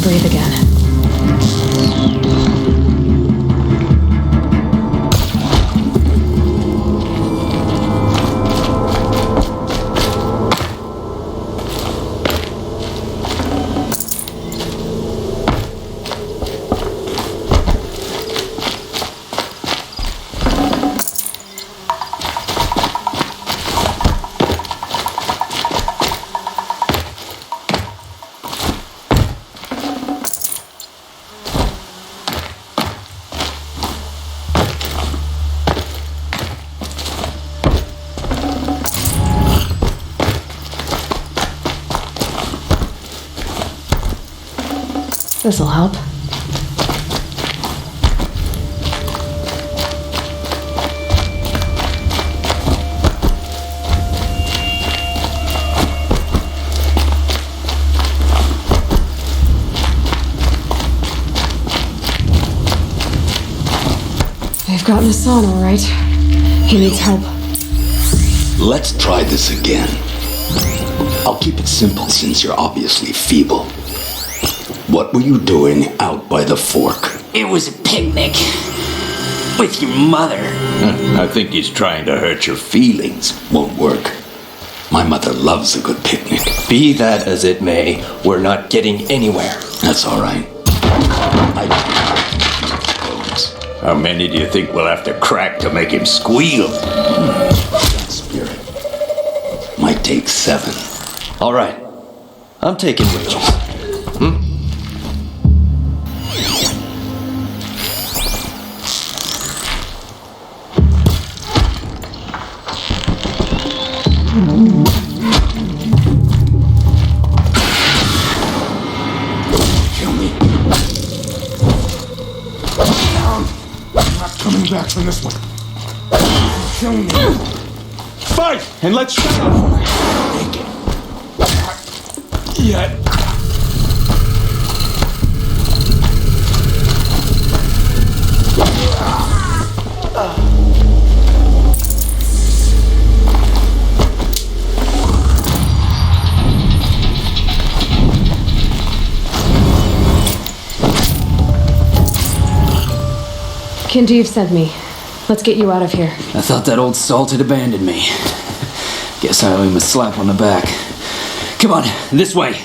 Breathe again. This'll help. They've gotten his son, all right. He needs help. Let's try this again. I'll keep it simple since you're obviously feeble. What were you doing out by the fork? It was a picnic. With your mother. I think he's trying to hurt your feelings. Won't work. My mother loves a good picnic. Be that as it may, we're not getting anywhere. That's all right. How many do you think we'll have to crack to make him squeal? That spirit. Might take 7. All right. I'm taking witches. Kill me. Down. I'm not coming back from this one. Kill me. Fight! And let's shut up! Yet. Kindeev sent me. Let's get you out of here. I thought that old salt had abandoned me. Guess I owe him a slap on the back. Come on, this way.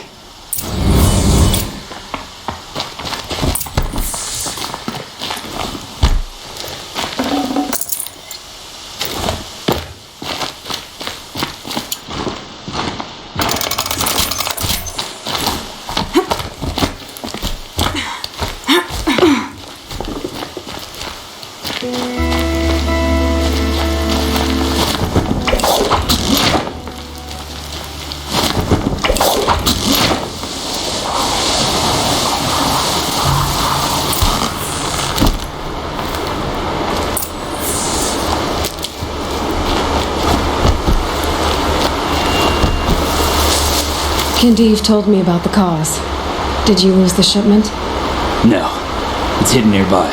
Kindeev told me about the cause. Did you lose the shipment? No, it's hidden nearby.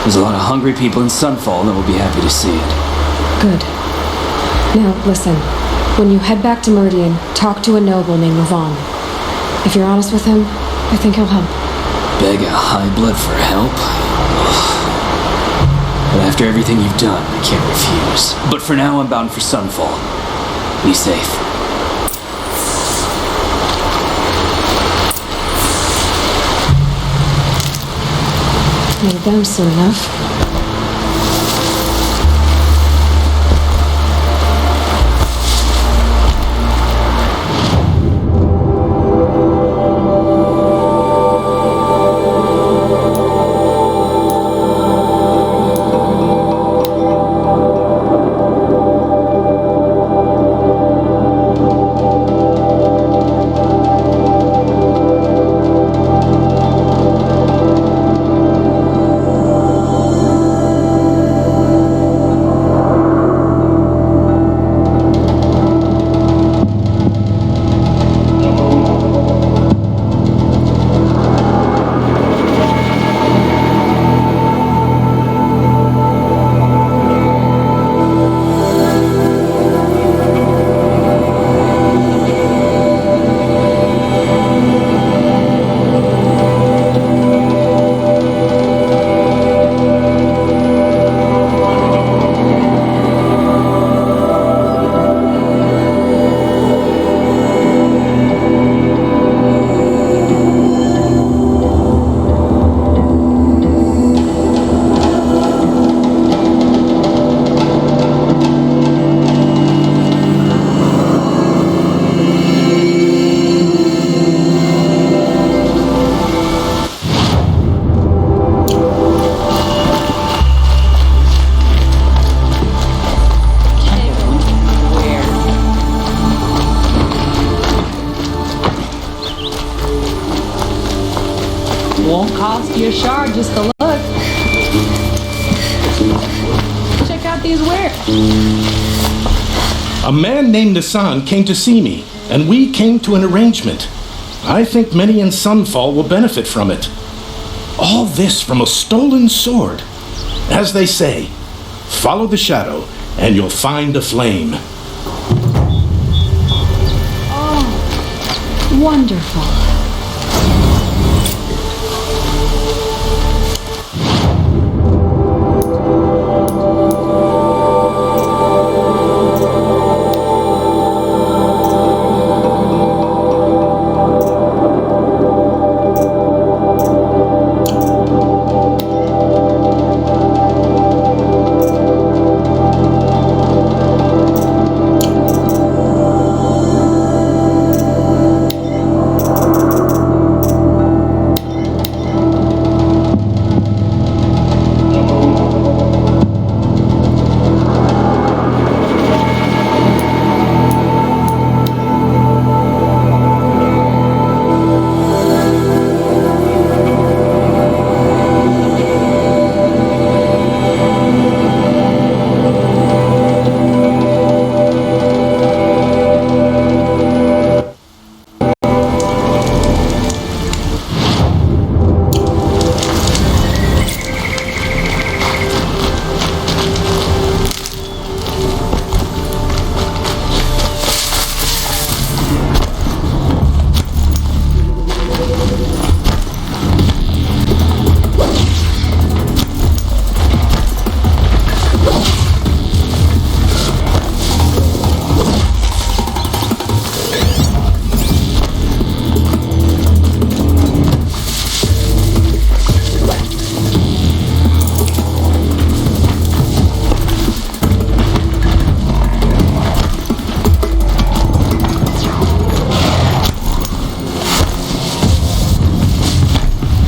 There's a lot of hungry people in Sunfall that will be happy to see it. Good. Now, listen. When you head back to Meridian, talk to a noble named Levon. If you're honest with him, I think he'll help. Beg a high blood for help? But after everything you've done, I can't refuse. But for now, I'm bound for Sunfall. Be safe. Made them soon enough. Won't cost you a shard just to look. Check out these wares. A man named Hassan came to see me, and we came to an arrangement. I think many in Sunfall will benefit from it. All this from a stolen sword. As they say, follow the shadow, and you'll find a flame. Oh, wonderful.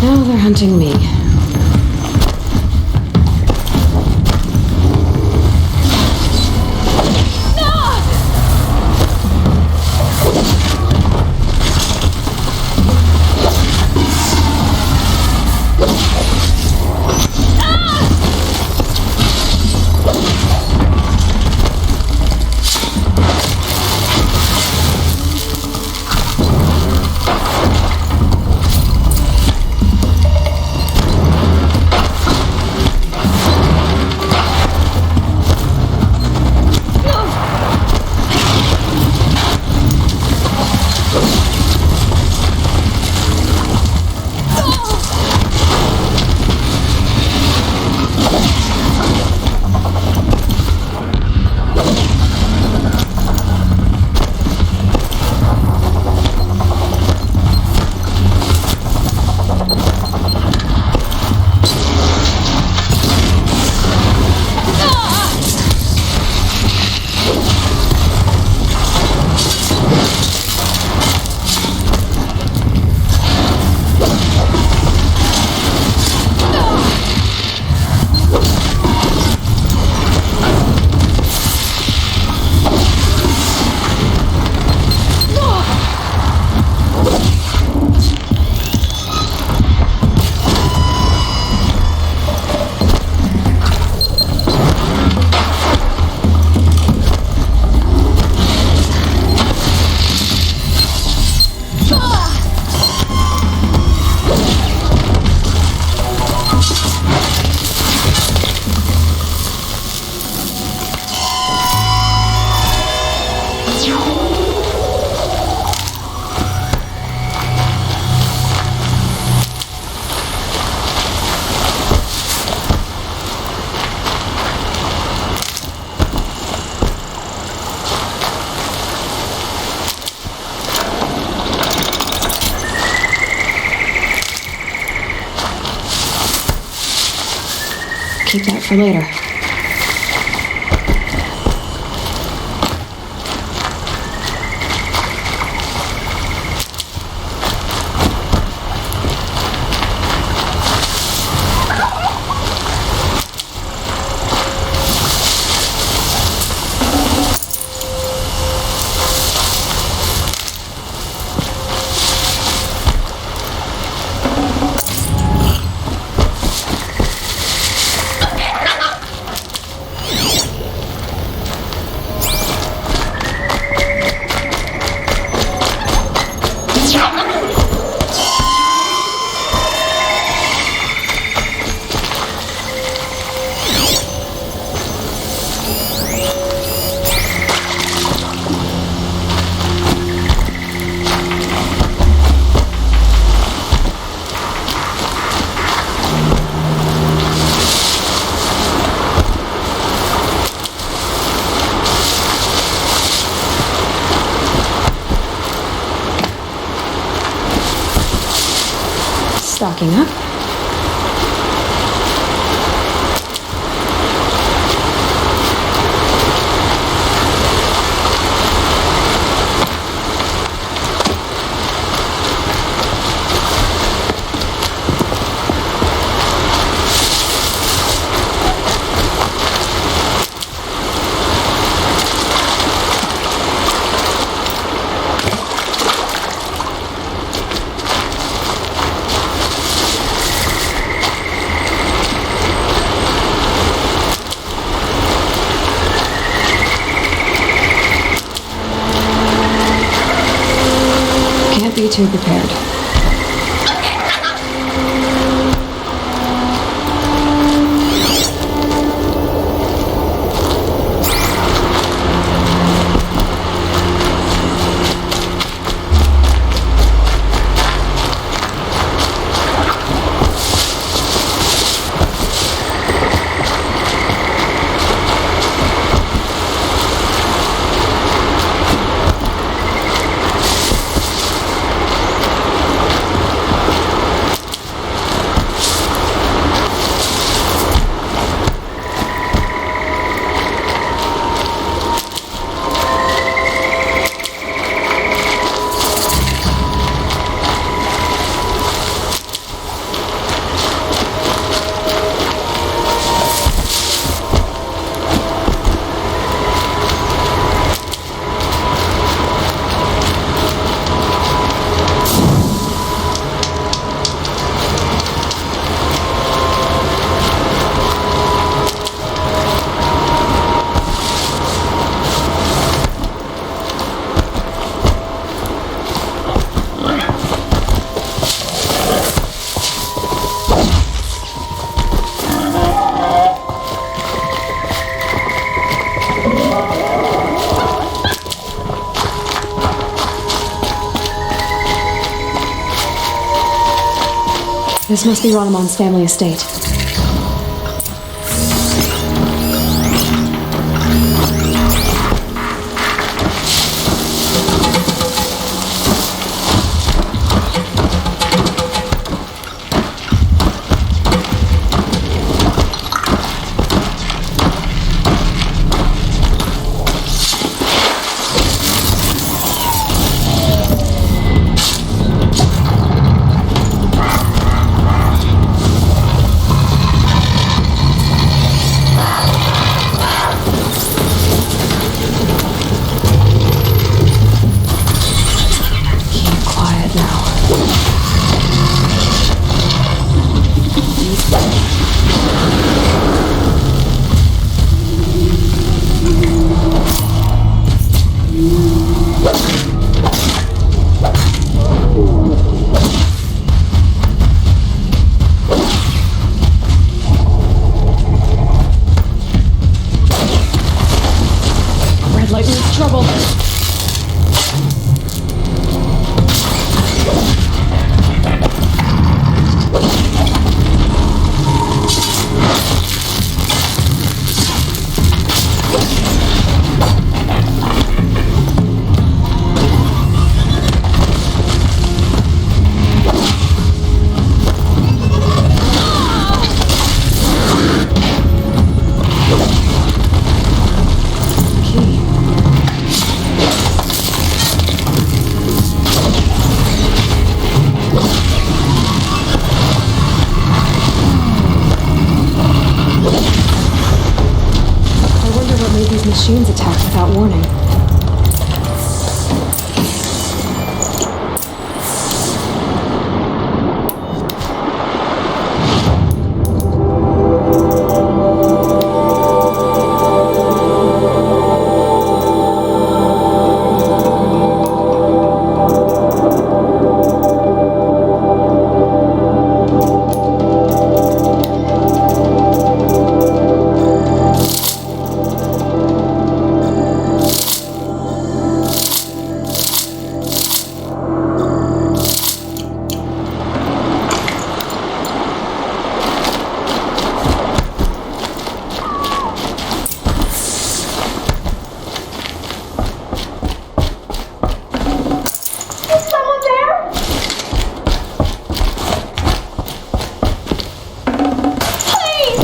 Now they're hunting me. keep that for later. Stocking up. Can't be too prepared. This must be Ronamon's family estate. these machines attacked without warning.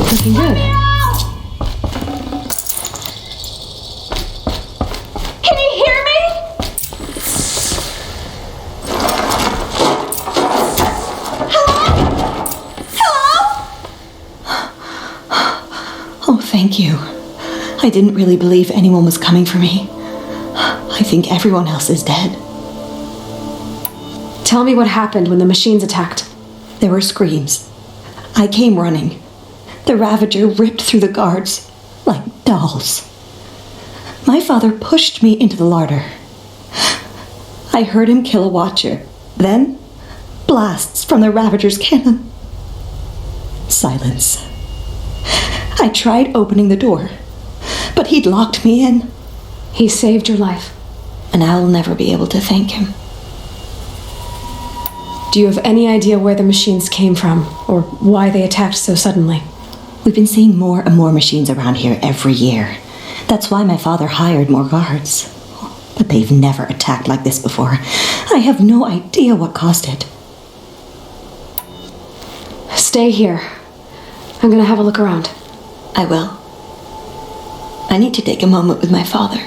Looking good. Can you hear me? Oh, thank you. I didn't really believe anyone was coming for me. I think everyone else is dead. Tell me what happened when the machines attacked. There were screams. I came running. The Ravager ripped through the guards like dolls. My father pushed me into the larder. I heard him kill a watcher. Then, blasts from the Ravager's cannon. Silence. I tried opening the door, but he'd locked me in. He saved your life. And I'll never be able to thank him. Do you have any idea where the machines came from, or why they attacked so suddenly? We've been seeing more and more machines around here every year. That's why my father hired more guards. But they've never attacked like this before. I have no idea what caused it. Stay here. I'm gonna have a look around. I will. I need to take a moment with my father.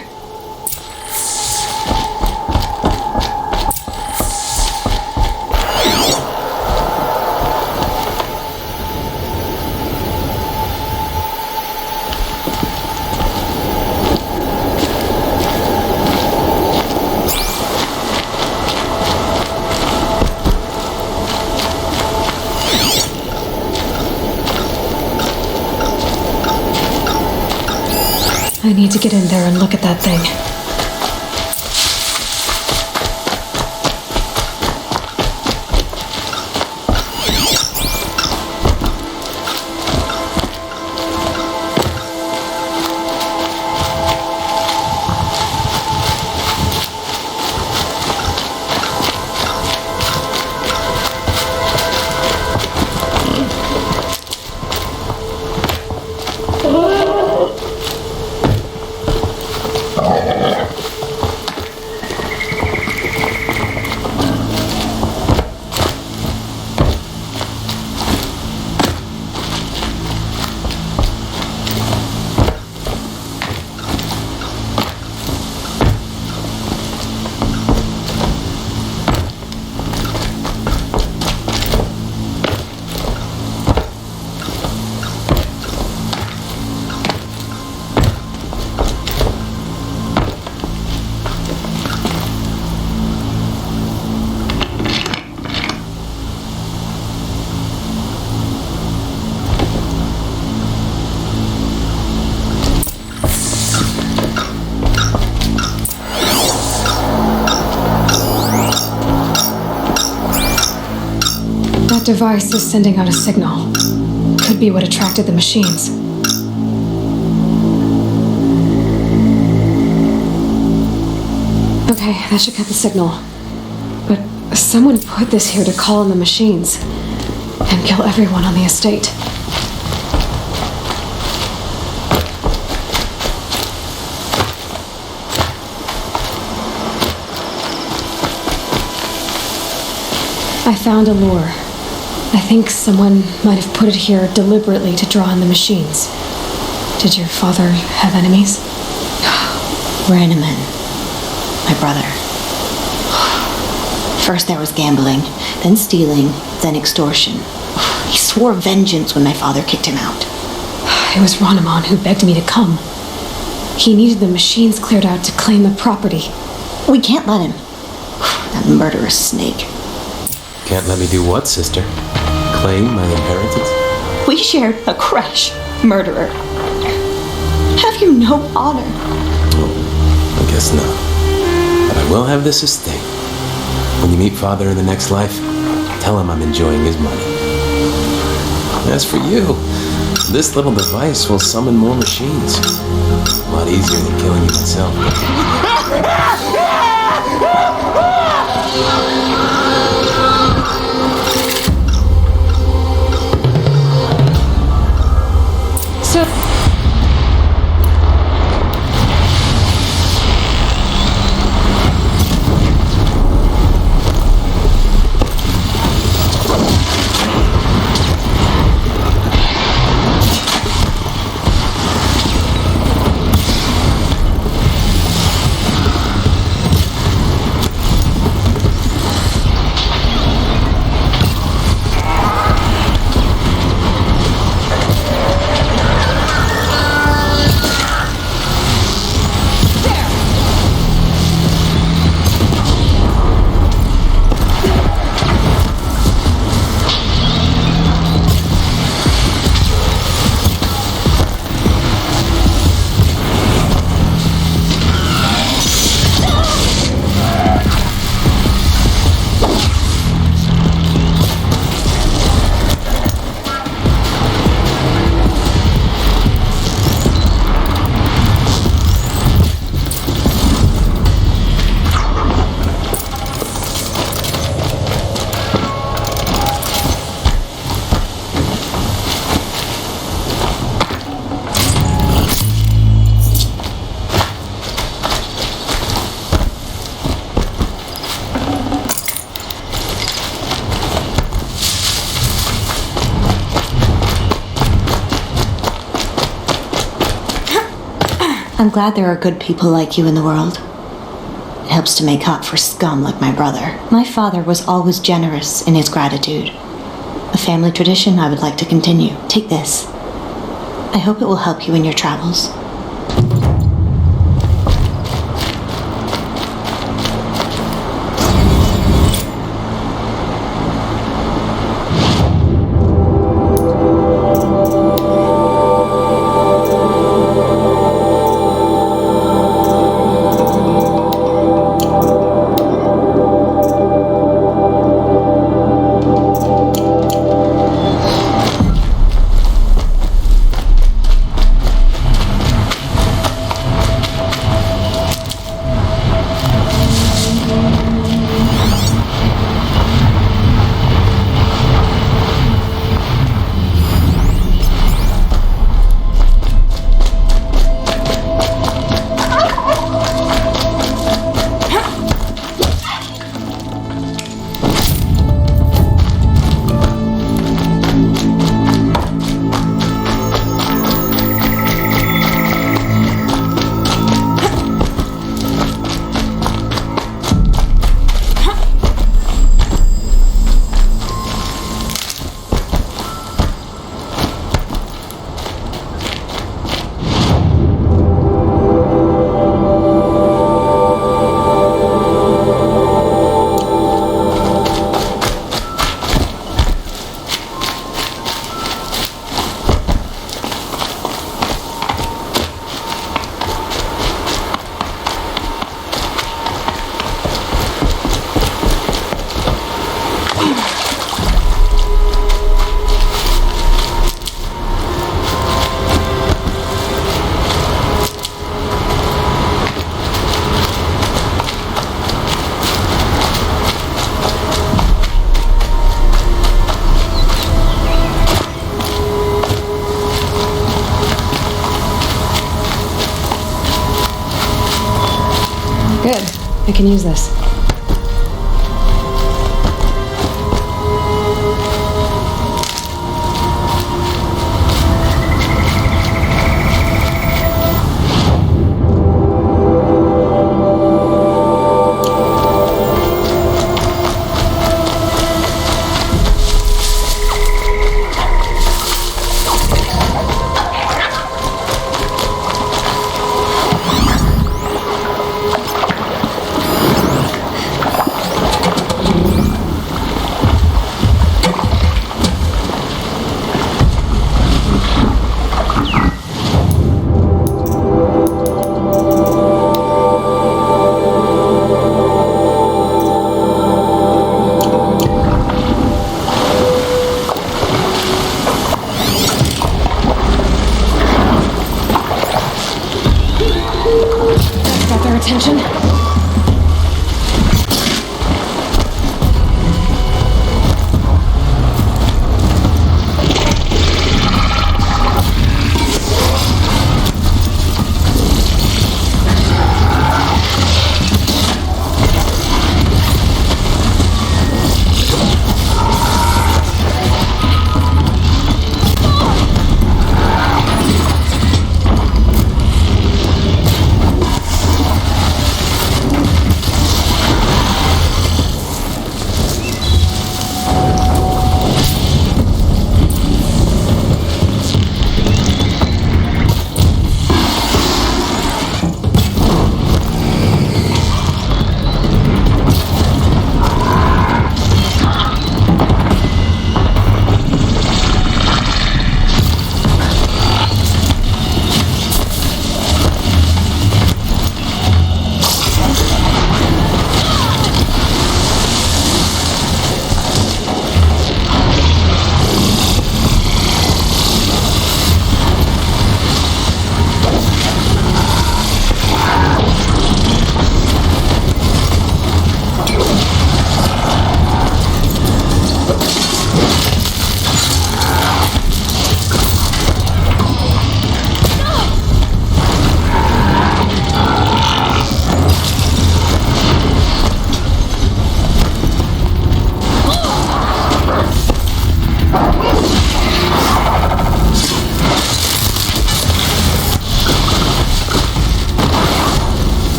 I need to get in there and look at that thing. That device is sending out a signal. Could be what attracted the machines. Okay, that should cut the signal. But someone put this here to call in the machines and kill everyone on the estate. I found a lure. I think someone might have put it here deliberately to draw in the machines. Did your father have enemies? Ranneman. My brother. First there was gambling, then stealing, then extortion. He swore vengeance when my father kicked him out. It was Ranneman who begged me to come. He needed the machines cleared out to claim the property. We can't let him. That murderous snake. Can't let me do what, sister? Claim my inheritance? We shared a crash, murderer. Have you no honor? I guess not. But I will have this estate. When you meet Father in the next life, tell him I'm enjoying his money. As for you, this little device will summon more machines. A lot easier than killing you myself. I'm glad there are good people like you in the world. It helps to make up for scum like my brother. My father was always generous in his gratitude. A family tradition I would like to continue. Take this. I hope it will help you in your travels. Good. I can use this. attention.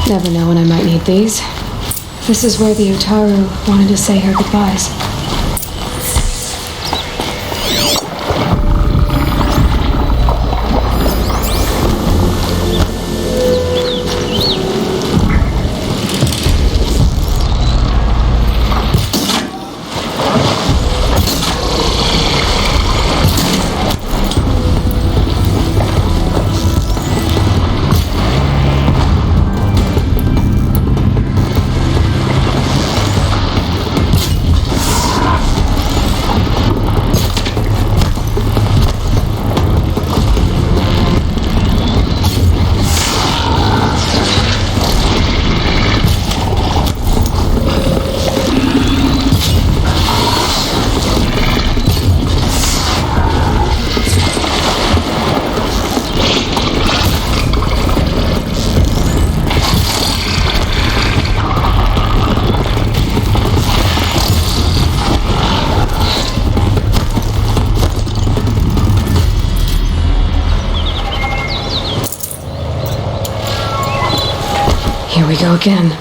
Never know when I might need these. This is where the Utaru wanted to say her goodbyes. Here we go again.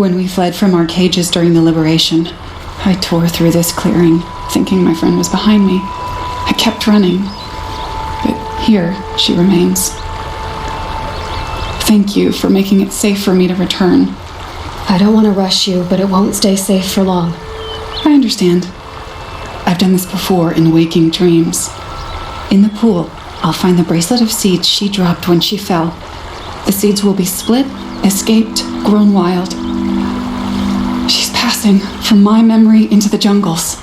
When we fled from our cages during the liberation, I tore through this clearing, thinking my friend was behind me. I kept running, but here she remains. Thank you for making it safe for me to return. I don't want to rush you, but it won't stay safe for long. I understand. I've done this before in waking dreams. In the pool, I'll find the bracelet of seeds she dropped when she fell. The seeds will be split, escaped, grown wild. She's passing from my memory into the jungles.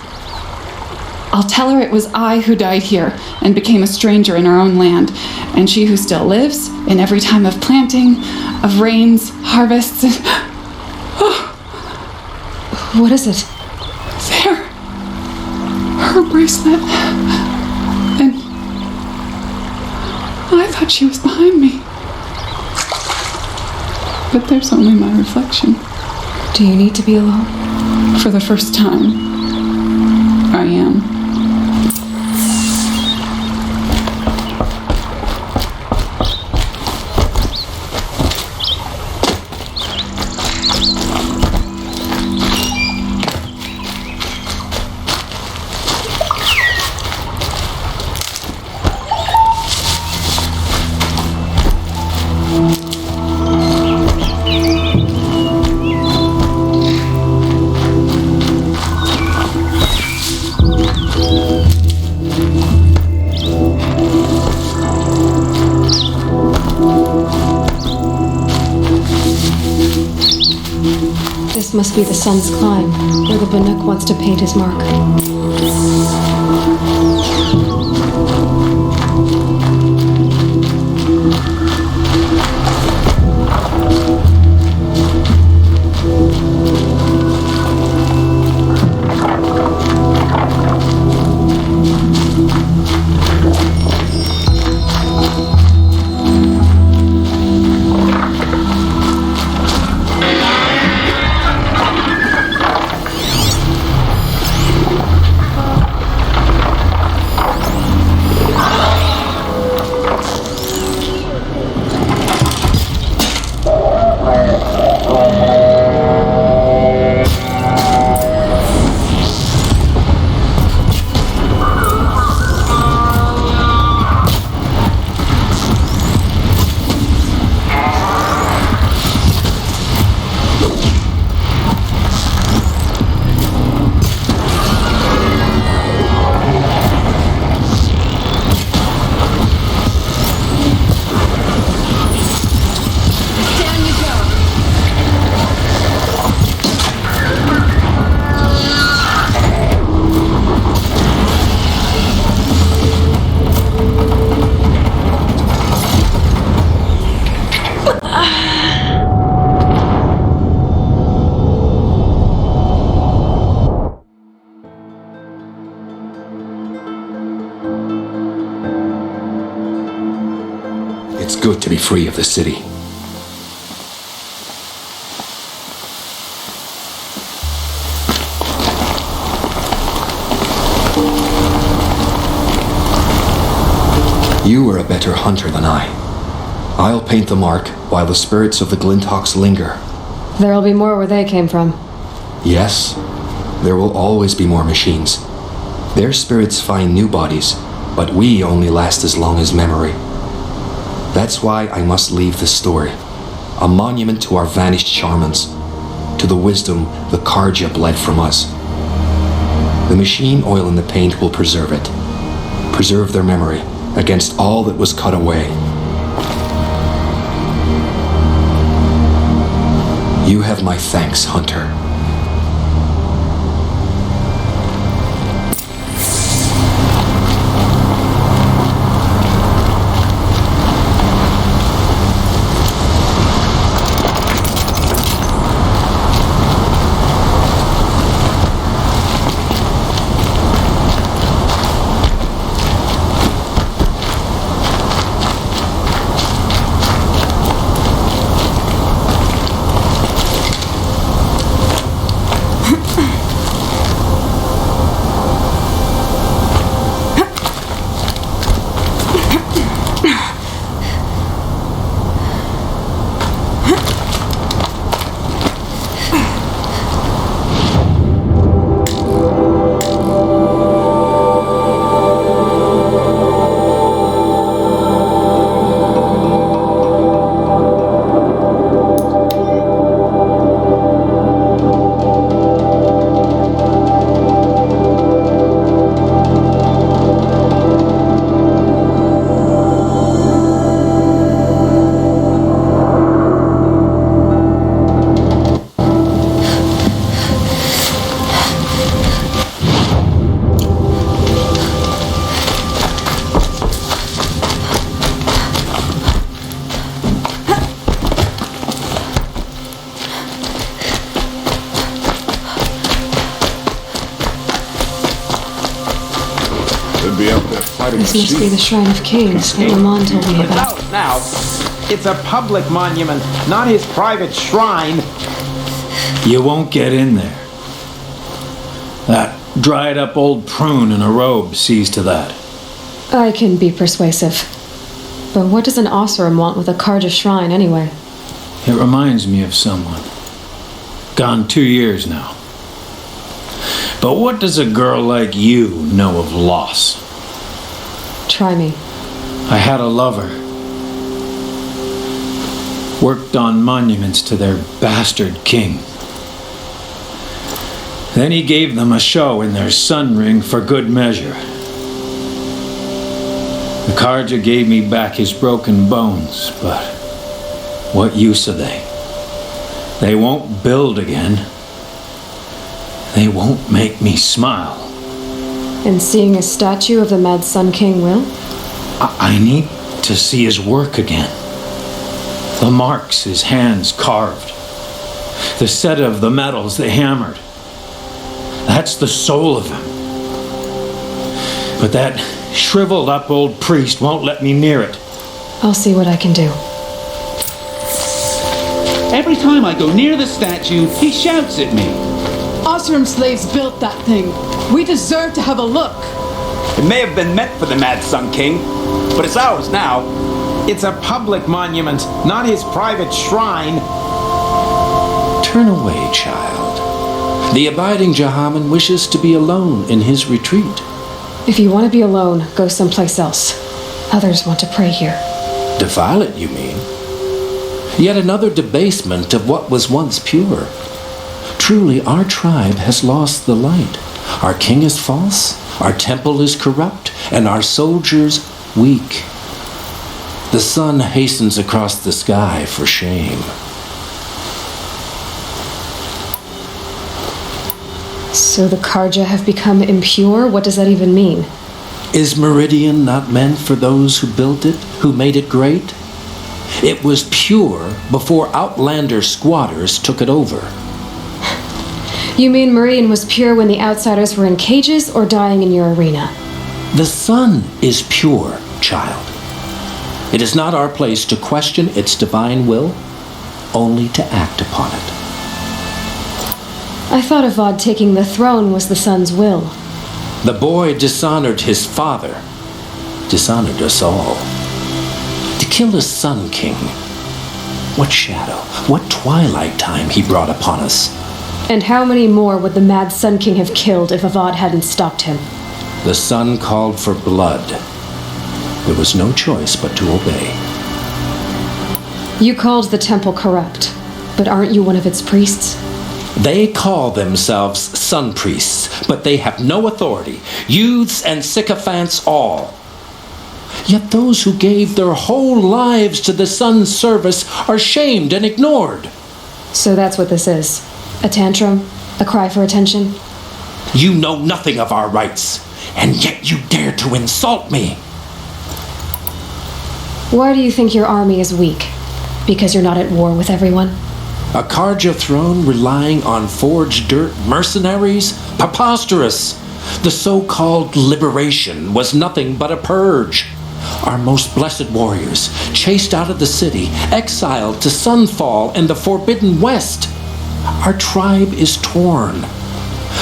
I'll tell her it was I who died here and became a stranger in our own land, and she who still lives in every time of planting, of rains, harvests, and... What is it? There. Her bracelet. And I thought she was behind me. But there's only my reflection. Do you need to be alone? For the first time, I am. This must be the sun's climb, where the Banuk wants to paint his mark. It's good to be free of the city. You are a better hunter than I. I'll paint the mark while the spirits of the Glinthawks linger. There'll be more where they came from. Yes, there will always be more machines. Their spirits find new bodies, but we only last as long as memory. That's why I must leave this story. A monument to our vanished shamans, to the wisdom the Karja bled from us. The machine oil in the paint will preserve it. Preserve their memory against all that was cut away. You have my thanks, Hunter. They'd be out there fighting This must be the Shrine of Kings that Lamont told me about. Now, it's a public monument, not his private shrine. You won't get in there. That dried up old prune in a robe sees to that. I can be persuasive. But what does an Osram want with a Karja shrine anyway? It reminds me of someone. Gone 2 years now. But what does a girl like you know of loss? Try me. I had a lover. Worked on monuments to their bastard king. Then he gave them a show in their sun ring for good measure. The Karja gave me back his broken bones, but what use are they? They won't build again. They won't make me smile. And seeing a statue of the Mad Sun King will? I need to see his work again. The marks his hands carved. The set of the metals they hammered. That's the soul of him. But that shriveled up old priest won't let me near it. I'll see what I can do. Every time I go near the statue, he shouts at me. Osram slaves built that thing. We deserve to have a look. It may have been meant for the Mad Sun King, but it's ours now. It's a public monument, not his private shrine. Turn away, child. The abiding Jahaman wishes to be alone in his retreat. If you want to be alone, go someplace else. Others want to pray here. Defile it, you mean? Yet another debasement of what was once pure. Truly, our tribe has lost the light. Our king is false, our temple is corrupt, and our soldiers weak. The sun hastens across the sky for shame. So the Karja have become impure? What does that even mean? Is Meridian not meant for those who built it, who made it great? It was pure before outlander squatters took it over. You mean Meridian was pure when the outsiders were in cages or dying in your arena? The sun is pure, child. It is not our place to question its divine will, only to act upon it. I thought Avad taking the throne was the sun's will. The boy dishonored his father, dishonored us all. To kill the Sun King, what shadow, what twilight time he brought upon us. And how many more would the Mad Sun King have killed if Avad hadn't stopped him? The sun called for blood. There was no choice but to obey. You called the temple corrupt, but aren't you one of its priests? They call themselves sun priests, but they have no authority. Youths and sycophants all. Yet those who gave their whole lives to the sun's service are shamed and ignored. So that's what this is. A tantrum? A cry for attention? You know nothing of our rights, and yet you dare to insult me. Why do you think your army is weak? Because you're not at war with everyone? A Karja throne relying on forged dirt mercenaries? Preposterous! The so-called liberation was nothing but a purge. Our most blessed warriors, chased out of the city, exiled to Sunfall and the Forbidden West. Our tribe is torn.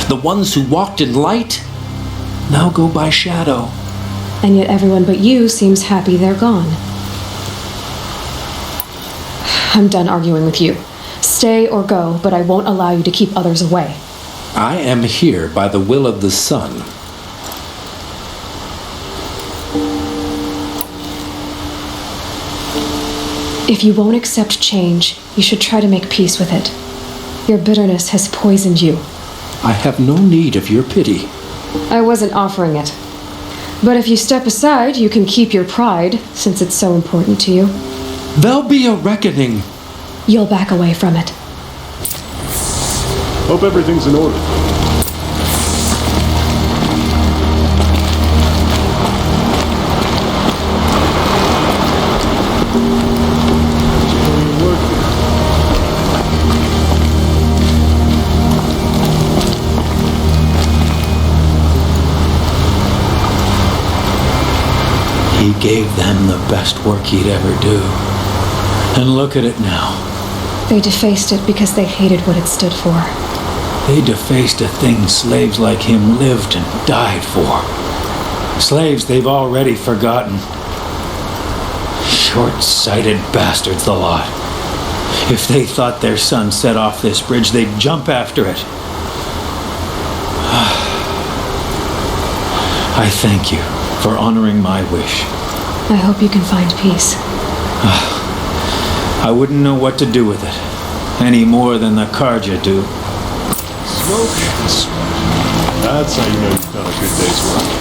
The ones who walked in light now go by shadow. And yet everyone but you seems happy they're gone. I'm done arguing with you. Stay or go, but I won't allow you to keep others away. I am here by the will of the sun. If you won't accept change, you should try to make peace with it. Your bitterness has poisoned you. I have no need of your pity. I wasn't offering it. But if you step aside, you can keep your pride, since it's so important to you. There'll be a reckoning. You'll back away from it. Hope everything's in order. He gave them the best work he'd ever do. And look at it now. They defaced it because they hated what it stood for. They defaced a thing slaves like him lived and died for. Slaves they've already forgotten. Short-sighted bastards, the lot. If they thought their son set off this bridge, they'd jump after it. I thank you for honoring my wish. I hope you can find peace. I wouldn't know what to do with it, any more than the Karja do. Smoke and sweat. That's how you know you've done a good day's work.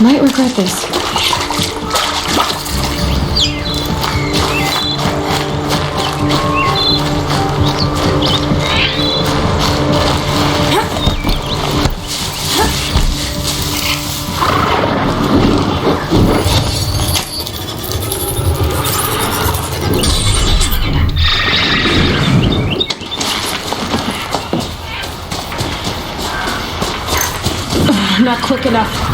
Might regret this. Not quick enough.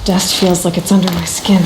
Dust feels like it's under my skin.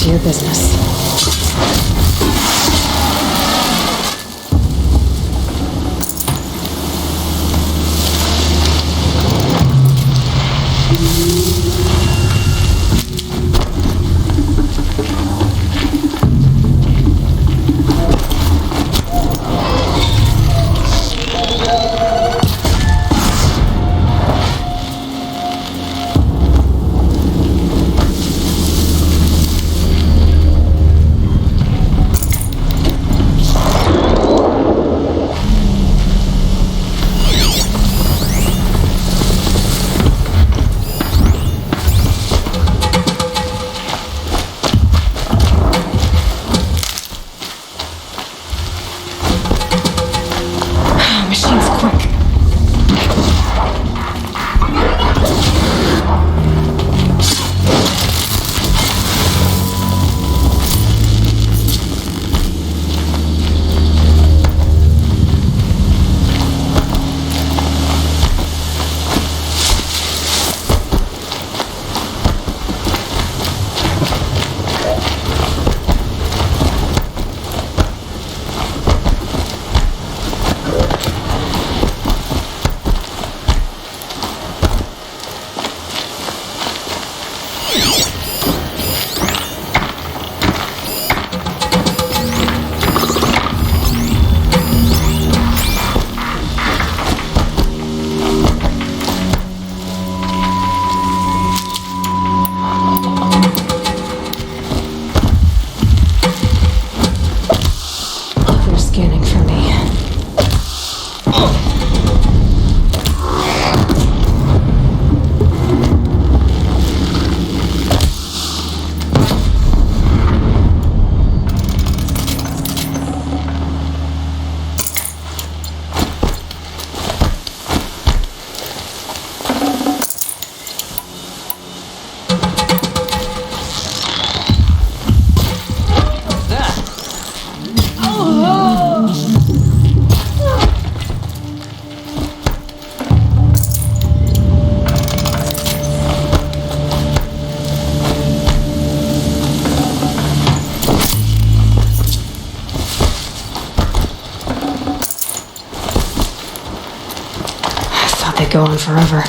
to your business. Machines, quick! They're scanning for me. They go on forever.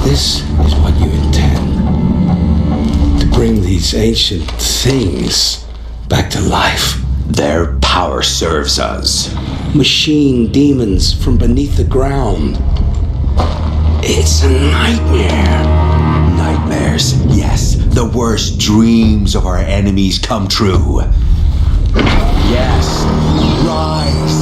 This is what you intend. To bring these ancient things back to life. Their power serves us. Machine demons from beneath the ground. It's a nightmare. Nightmares, yes. The worst dreams of our enemies come true. Yes. Rise.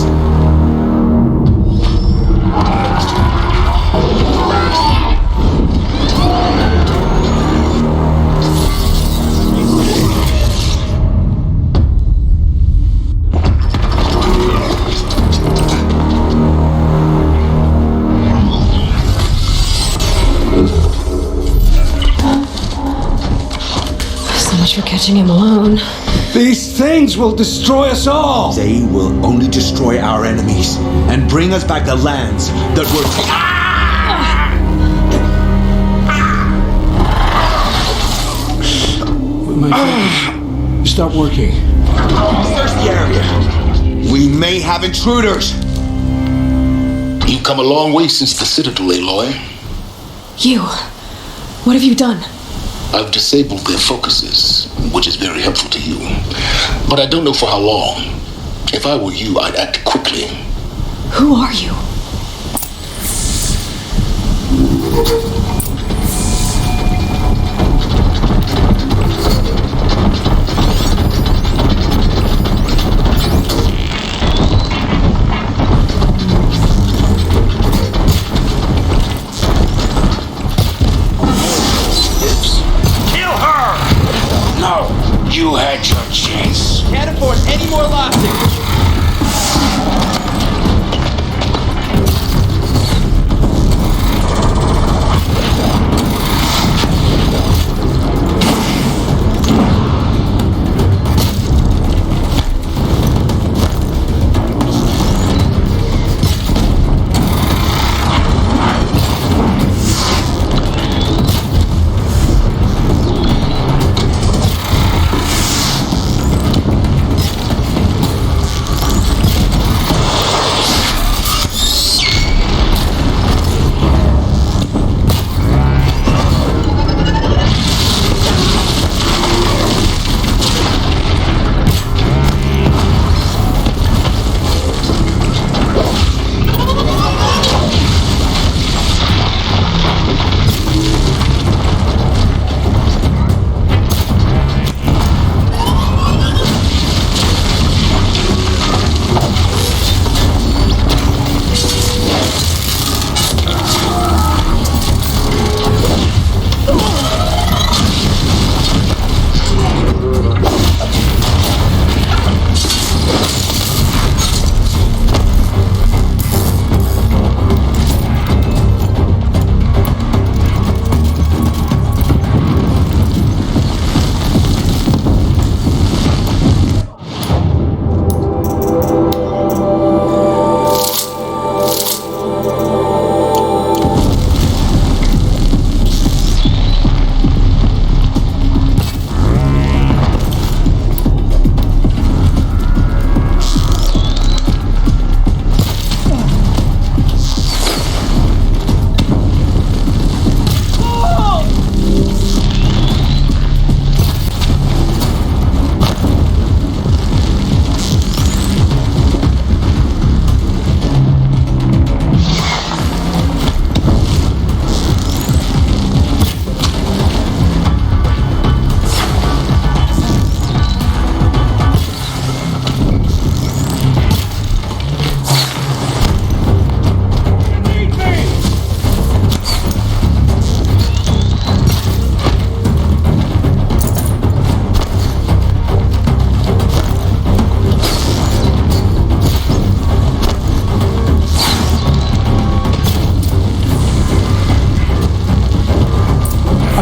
For catching him alone. These things will destroy us all! They will only destroy our enemies and bring us back the lands that were My focus stopped working. Search the area. We may have intruders. You've come a long way since the Citadel, Aloy. You. What have you done? I've disabled their focuses, which is very helpful to you. But I don't know for how long. If I were you, I'd act quickly. Who are you? You had your chance. Can't afford any more losses.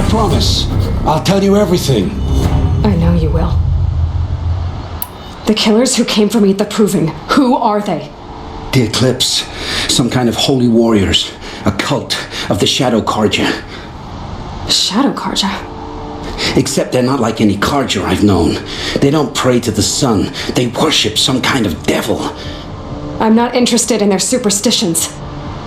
Promise. I'll tell you everything. I know you will. The killers who came for me at the Proving, who are they? The Eclipse. Some kind of holy warriors. A cult of the Shadow Karja. Shadow Karja? Except they're not like any Karja I've known. They don't pray to the sun. They worship some kind of devil. I'm not interested in their superstitions.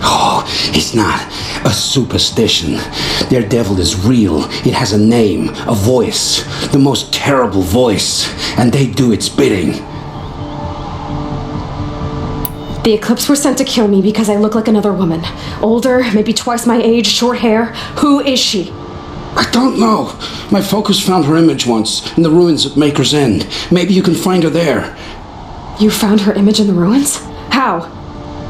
Oh, it's not a superstition. Their devil is real. It has a name, a voice, the most terrible voice, and they do its bidding. The Eclipse were sent to kill me because I look like another woman. Older, maybe twice my age, short hair. Who is she? I don't know. My focus found her image once in the ruins at Maker's End. Maybe you can find her there. You found her image in the ruins? How?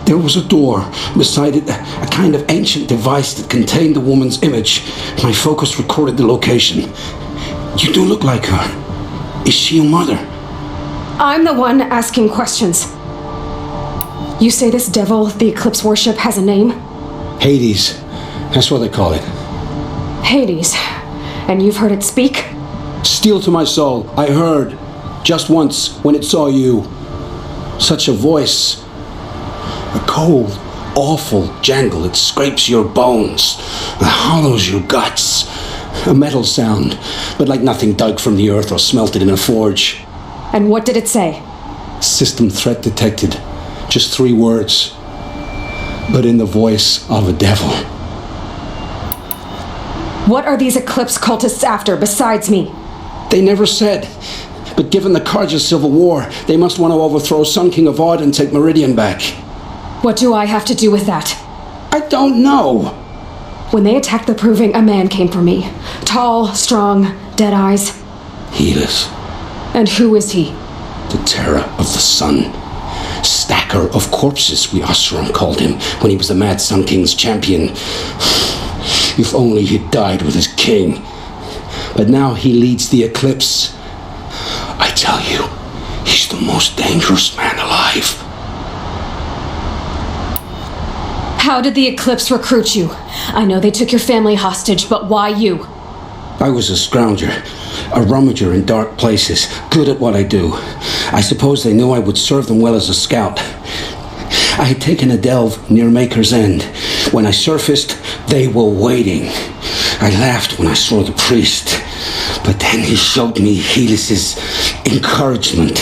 There was a door. Beside it, a kind of ancient device that contained the woman's image. My focus recorded the location. You do look like her. Is she your mother? I'm the one asking questions. You say this devil the Eclipse worship has a name? Hades. That's what they call it. Hades. And you've heard it speak? Steel to my soul. I heard. Just once, when it saw you. Such a voice. A cold, awful jangle. It scrapes your bones. It hollows your guts. A metal sound, but like nothing dug from the earth or smelted in a forge. And what did it say? System threat detected. Just 3 words. But in the voice of a devil. What are these Eclipse cultists after besides me? They never said. But given the Carja civil war, they must want to overthrow Sun King of Odd and take Meridian back. What do I have to do with that? I don't know. When they attacked the Proving, a man came for me. Tall, strong, dead eyes. Helis. And who is he? The Terror of the Sun. Stacker of corpses, we Osram called him when he was the Mad Sun King's champion. If only he'd died with his king. But now he leads the Eclipse. I tell you, he's the most dangerous man alive. How did the Eclipse recruit you? I know they took your family hostage, but why you? I was a scrounger, a rummager in dark places, good at what I do. I suppose they knew I would serve them well as a scout. I had taken a delve near Maker's End. When I surfaced, they were waiting. I laughed when I saw the priest, but then he showed me Helis's encouragement.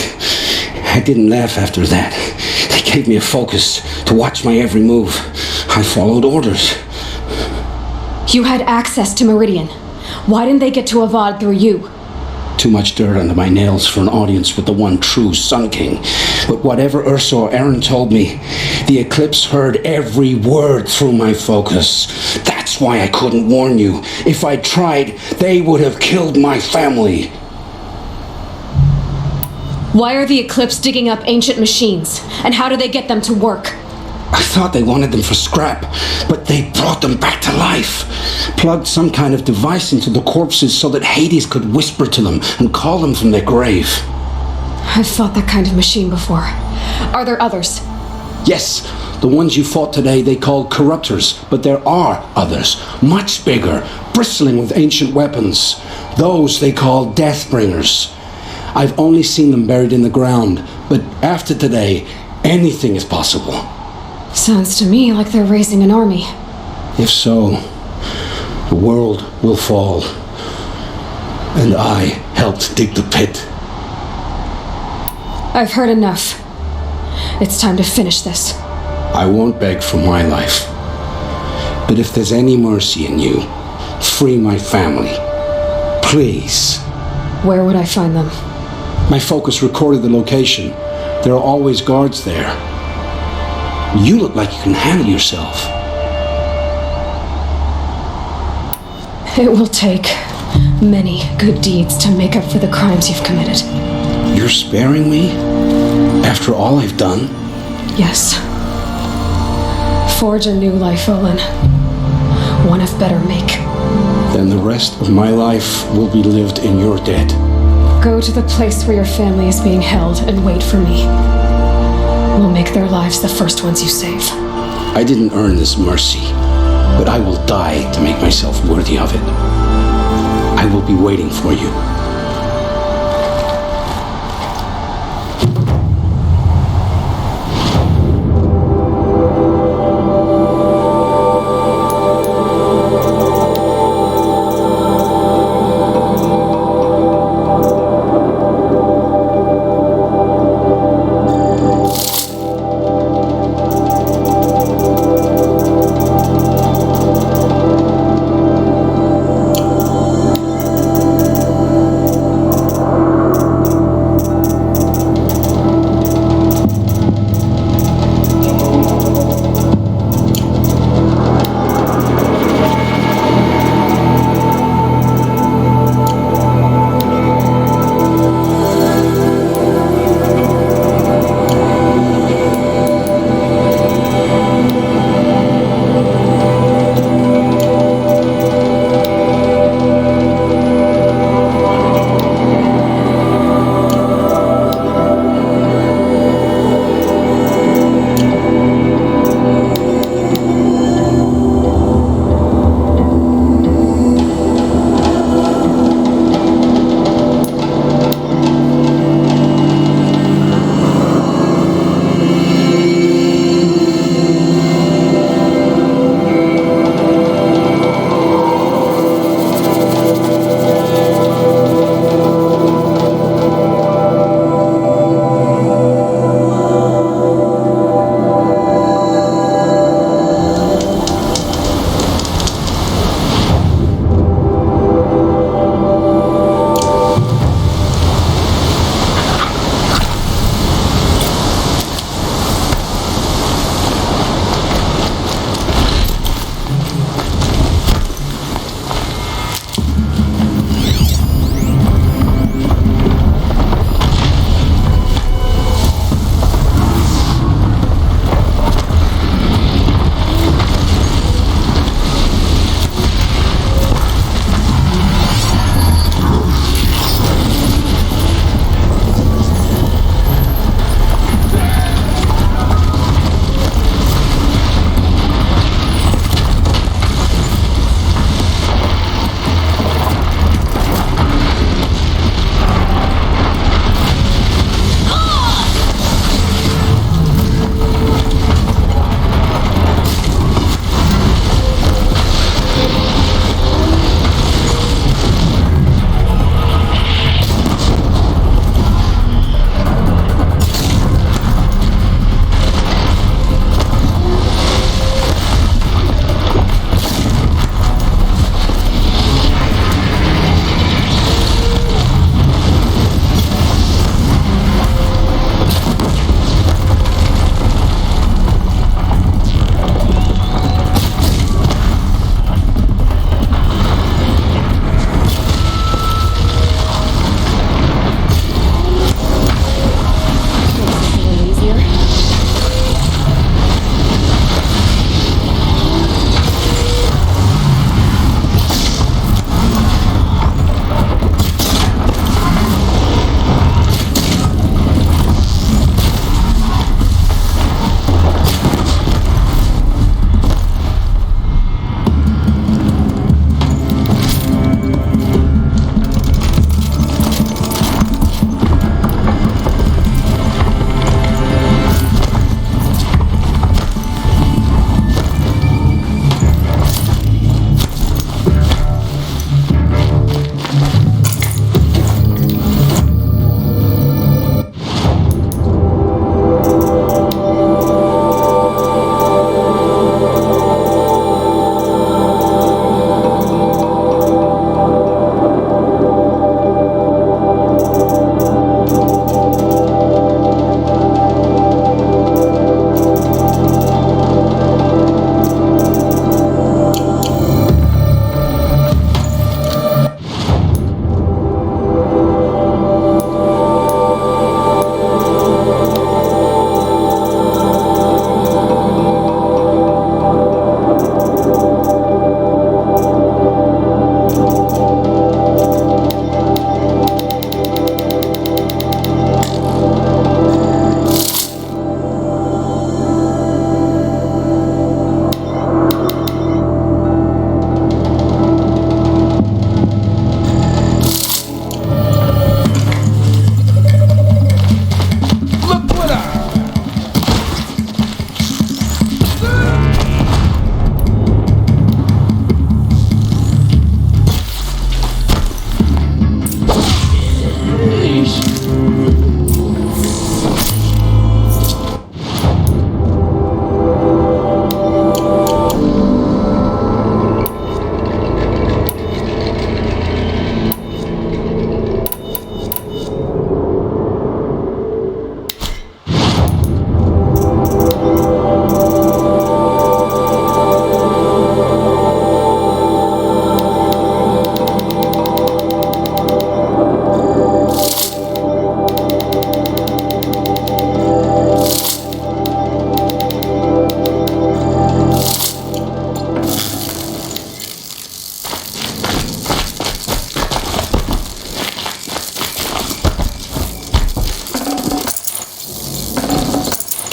I didn't laugh after that. They gave me a focus to watch my every move. I followed orders. You had access to Meridian. Why didn't they get to Avad through you? Too much dirt under my nails for an audience with the one true Sun King. But whatever Ursa or Aaron told me, the Eclipse heard every word through my focus. That's why I couldn't warn you. If I tried, they would have killed my family. Why are the Eclipse digging up ancient machines? And how do they get them to work? I thought they wanted them for scrap, but they brought them back to life. Plugged some kind of device into the corpses so that Hades could whisper to them and call them from their grave. I've fought that kind of machine before. Are there others? Yes, the ones you fought today they called corruptors, but there are others, much bigger, bristling with ancient weapons. Those they call Deathbringers. I've only seen them buried in the ground, but after today, anything is possible. Sounds to me like they're raising an army. If so, the world will fall. And I helped dig the pit. I've heard enough. It's time to finish this. I won't beg for my life. But if there's any mercy in you, free my family. Please. Where would I find them? My focus recorded the location. There are always guards there. You look like you can handle yourself. It will take many good deeds to make up for the crimes you've committed. You're sparing me? After all I've done? Yes. Forge a new life, Olin. One of better make. Then the rest of my life will be lived in your debt. Go to the place where your family is being held and wait for me. We'll make their lives the first ones you save. I didn't earn this mercy, but I will die to make myself worthy of it. I will be waiting for you.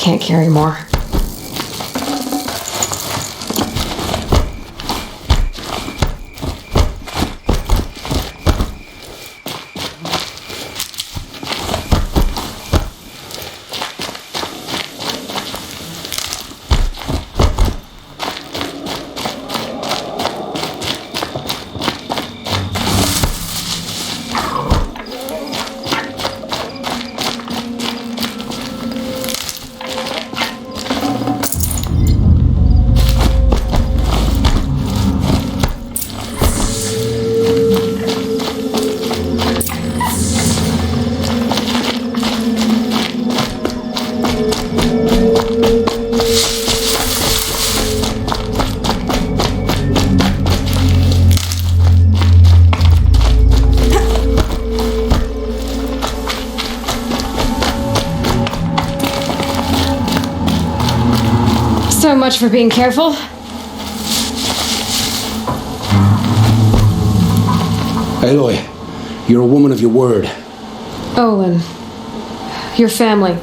can't carry more. So much for being careful. Aloy, you're a woman of your word. Olin, your family.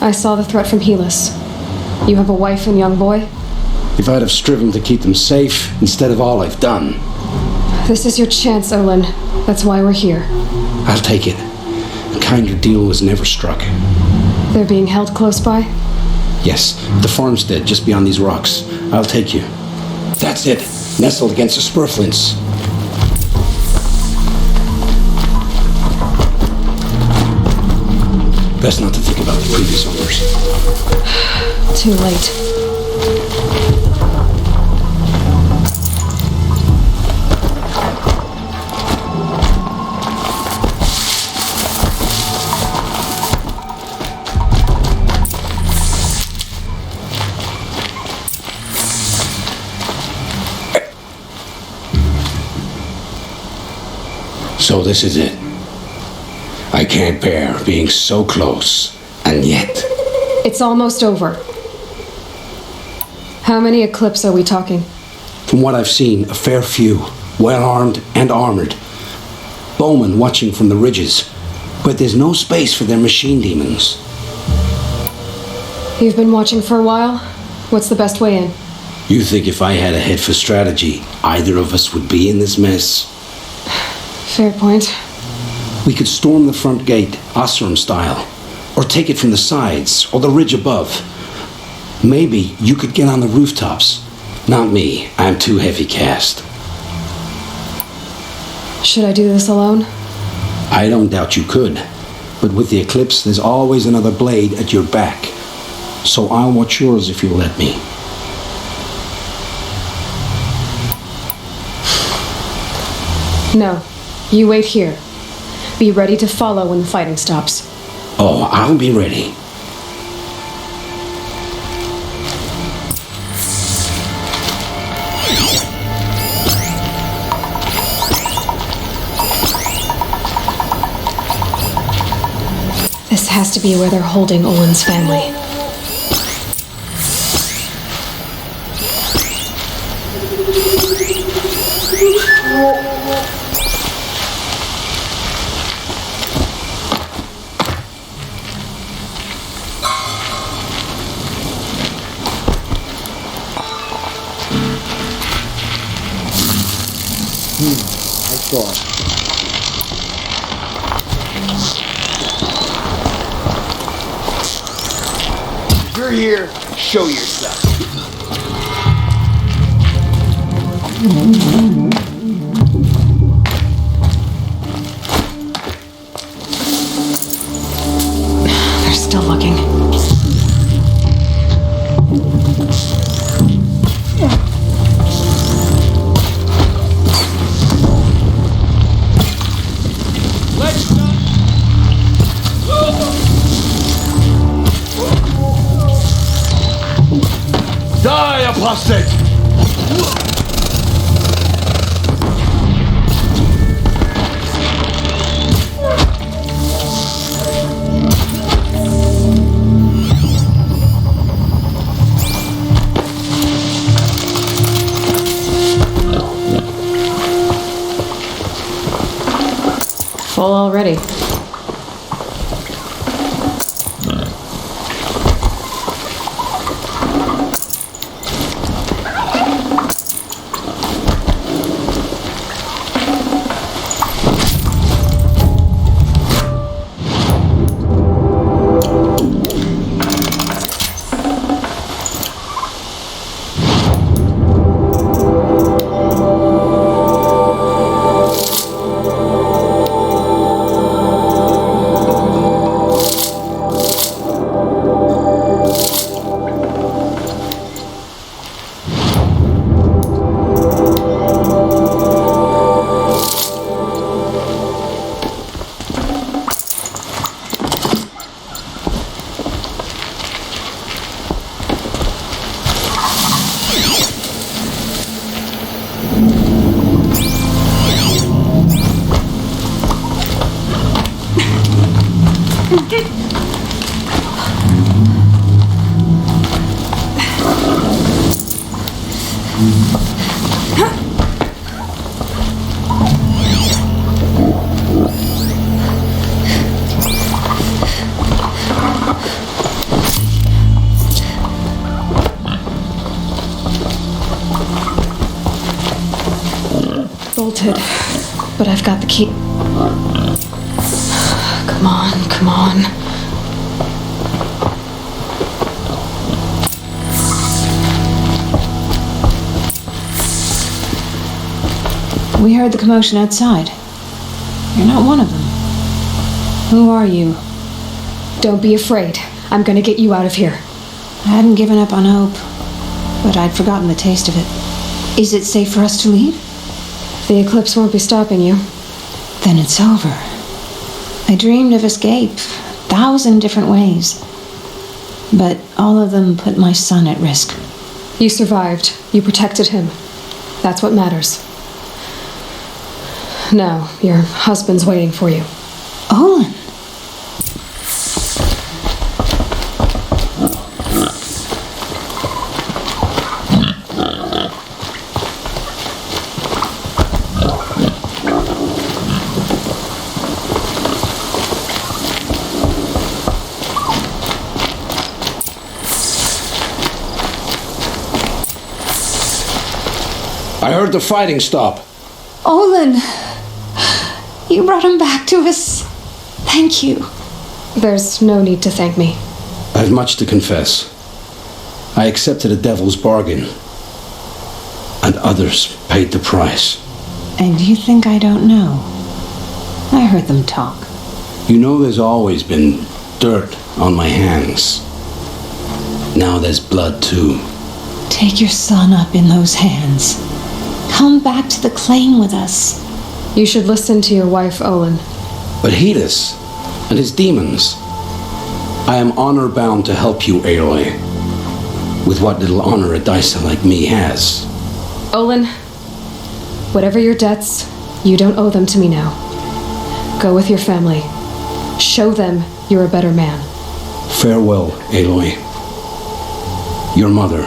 I saw the threat from Helis. You have a wife and young boy? If I'd have striven to keep them safe instead of all I've done. This is your chance, Olin. That's why we're here. I'll take it. A kinder deal was never struck. They're being held close by? Yes, the farmstead just beyond these rocks. I'll take you. That's it. Nestled against the spurflints. Best not to think about the previous owners. Too late. So this is it. I can't bear being so close, and yet... It's almost over. How many Eclipse are we talking? From what I've seen, a fair few. Well-armed and armored. Bowmen watching from the ridges. But there's no space for their machine demons. You've been watching for a while? What's the best way in? You think if I had a head for strategy, either of us would be in this mess? Fair point. We could storm the front gate, Osram style, or take it from the sides, or the ridge above. Maybe you could get on the rooftops. Not me, I'm too heavy cast. Should I do this alone? I don't doubt you could, but with the Eclipse, there's always another blade at your back. So I'll watch yours if you'll let me. No. You wait here. Be ready to follow when the fighting stops. Oh, I'll be ready. This has to be where they're holding Olin's family. I saw it. You're here, show yourself. They're still looking. Die, apostate! Full already. bolted, but I've got the key. Come on, come on. We heard the commotion outside. You're not one of them. Who are you? Don't be afraid. I'm gonna get you out of here. I hadn't given up on hope, but I'd forgotten the taste of it. Is it safe for us to leave? The eclipse won't be stopping you. Then it's over. I dreamed of escape, 1,000 different ways. But all of them put my son at risk. You survived. You protected him. That's what matters. Now, your husband's waiting for you. Olin! I heard the fighting stop. Olin! You brought him back to us. Thank you. There's no need to thank me. I have much to confess. I accepted a devil's bargain. And others paid the price. And you think I don't know? I heard them talk. You know there's always been dirt on my hands. Now there's blood too. Take your son up in those hands. Come back to the claim with us. You should listen to your wife, Olin. But Hedis and his demons. I am honor-bound to help you, Aloy. With what little honor a dicer like me has. Olin, whatever your debts, you don't owe them to me now. Go with your family. Show them you're a better man. Farewell, Aloy. Your mother.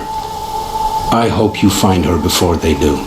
I hope you find her before they do.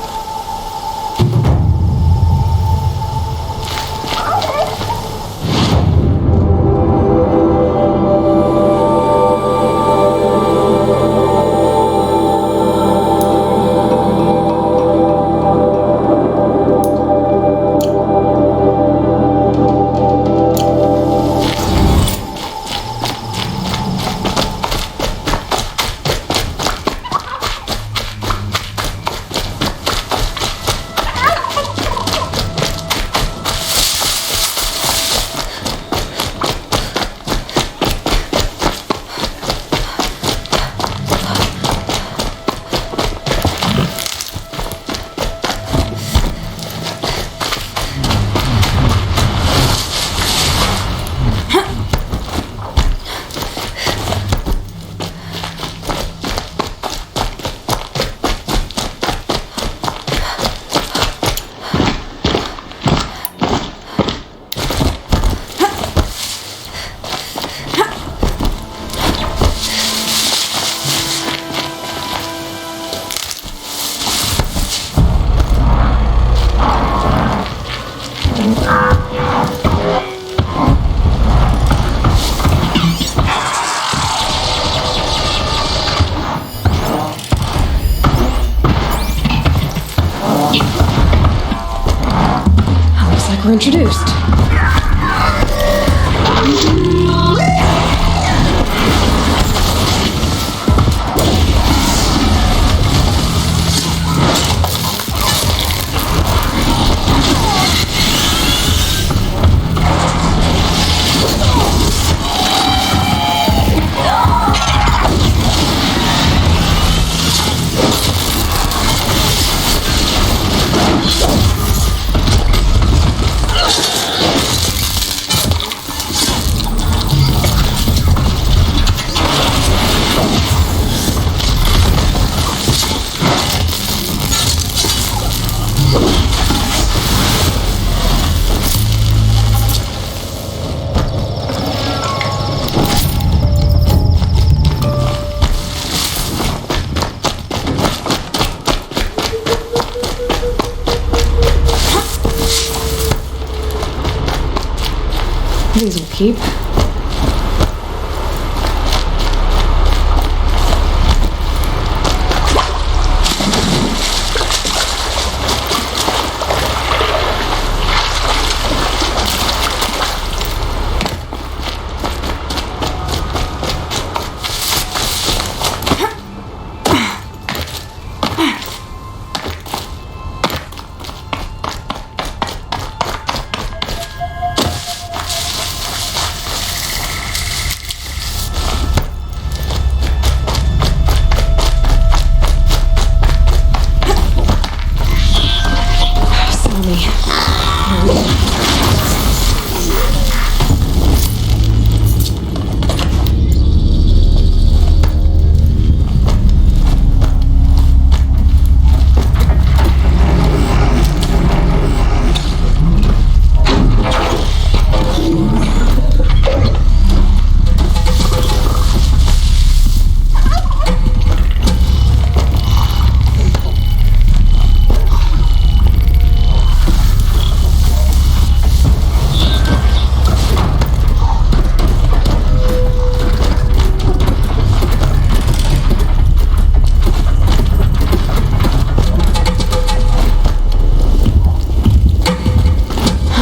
We're introduced. These will keep.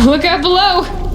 Look out below!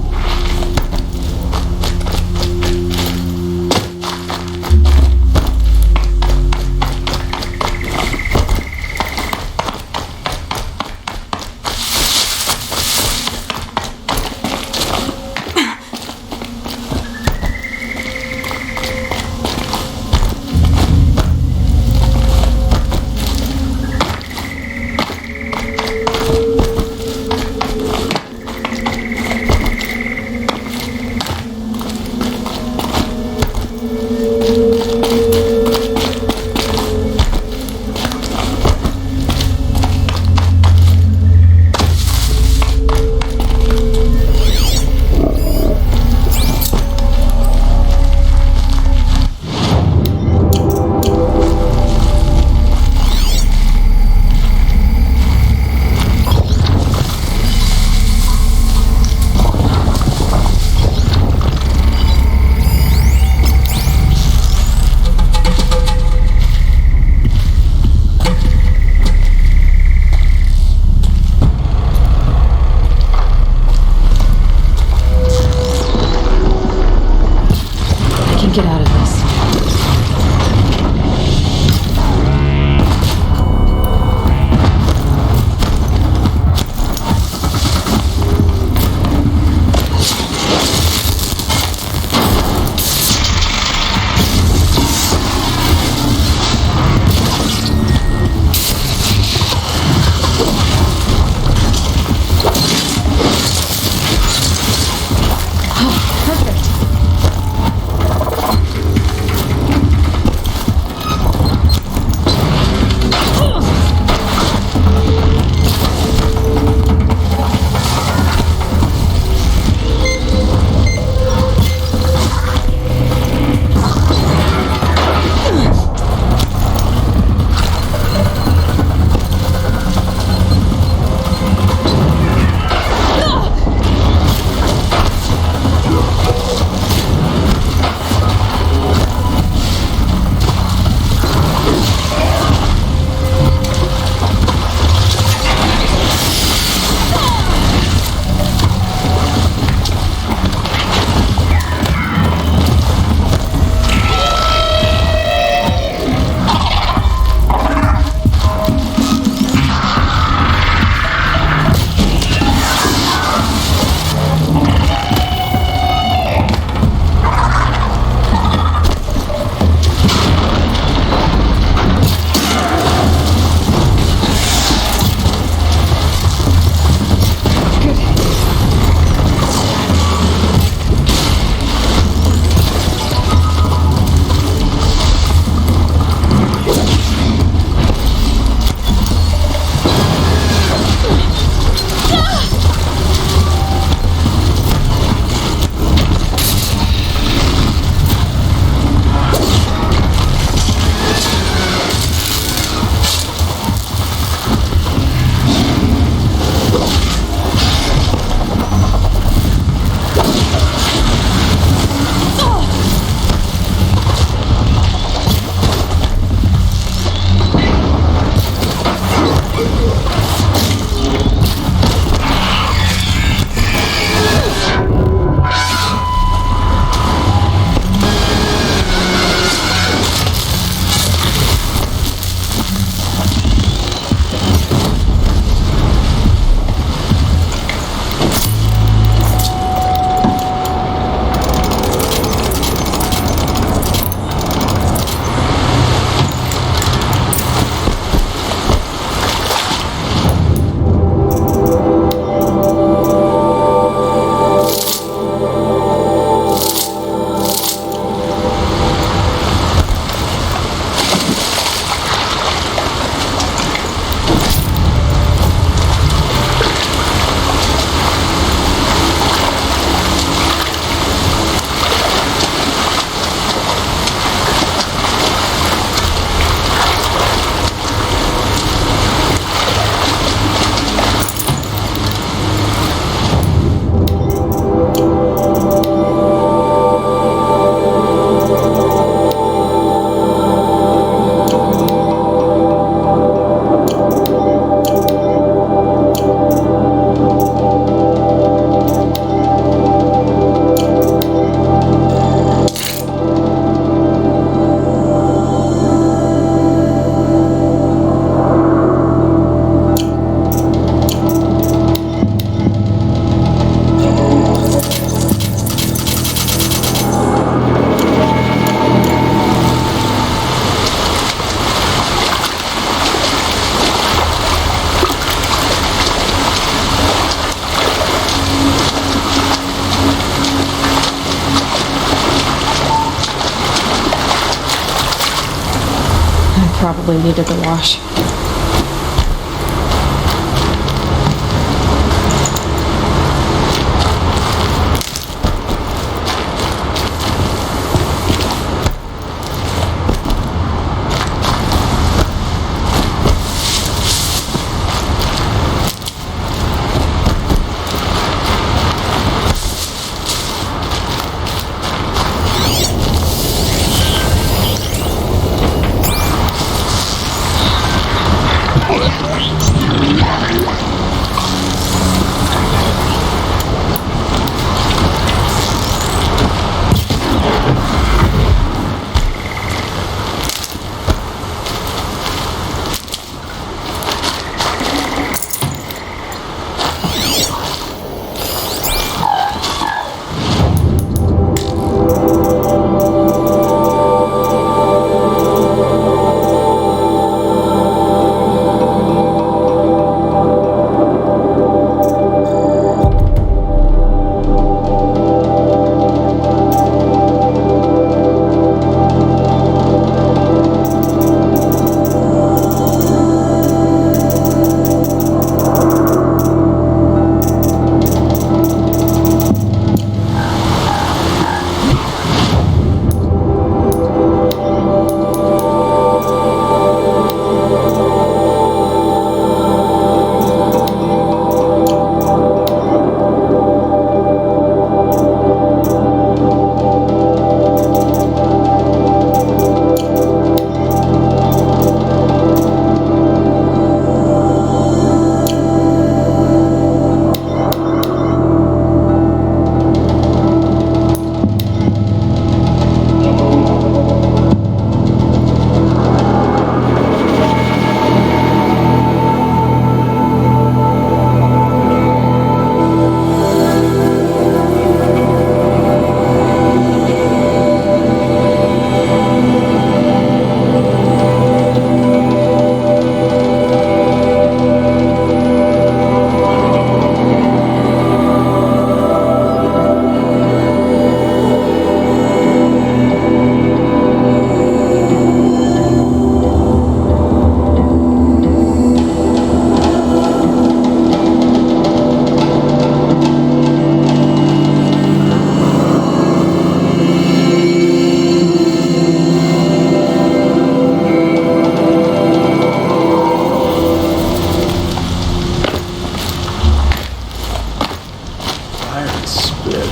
probably needed the wash.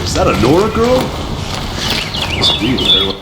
Is that a Nora girl? Must be very well.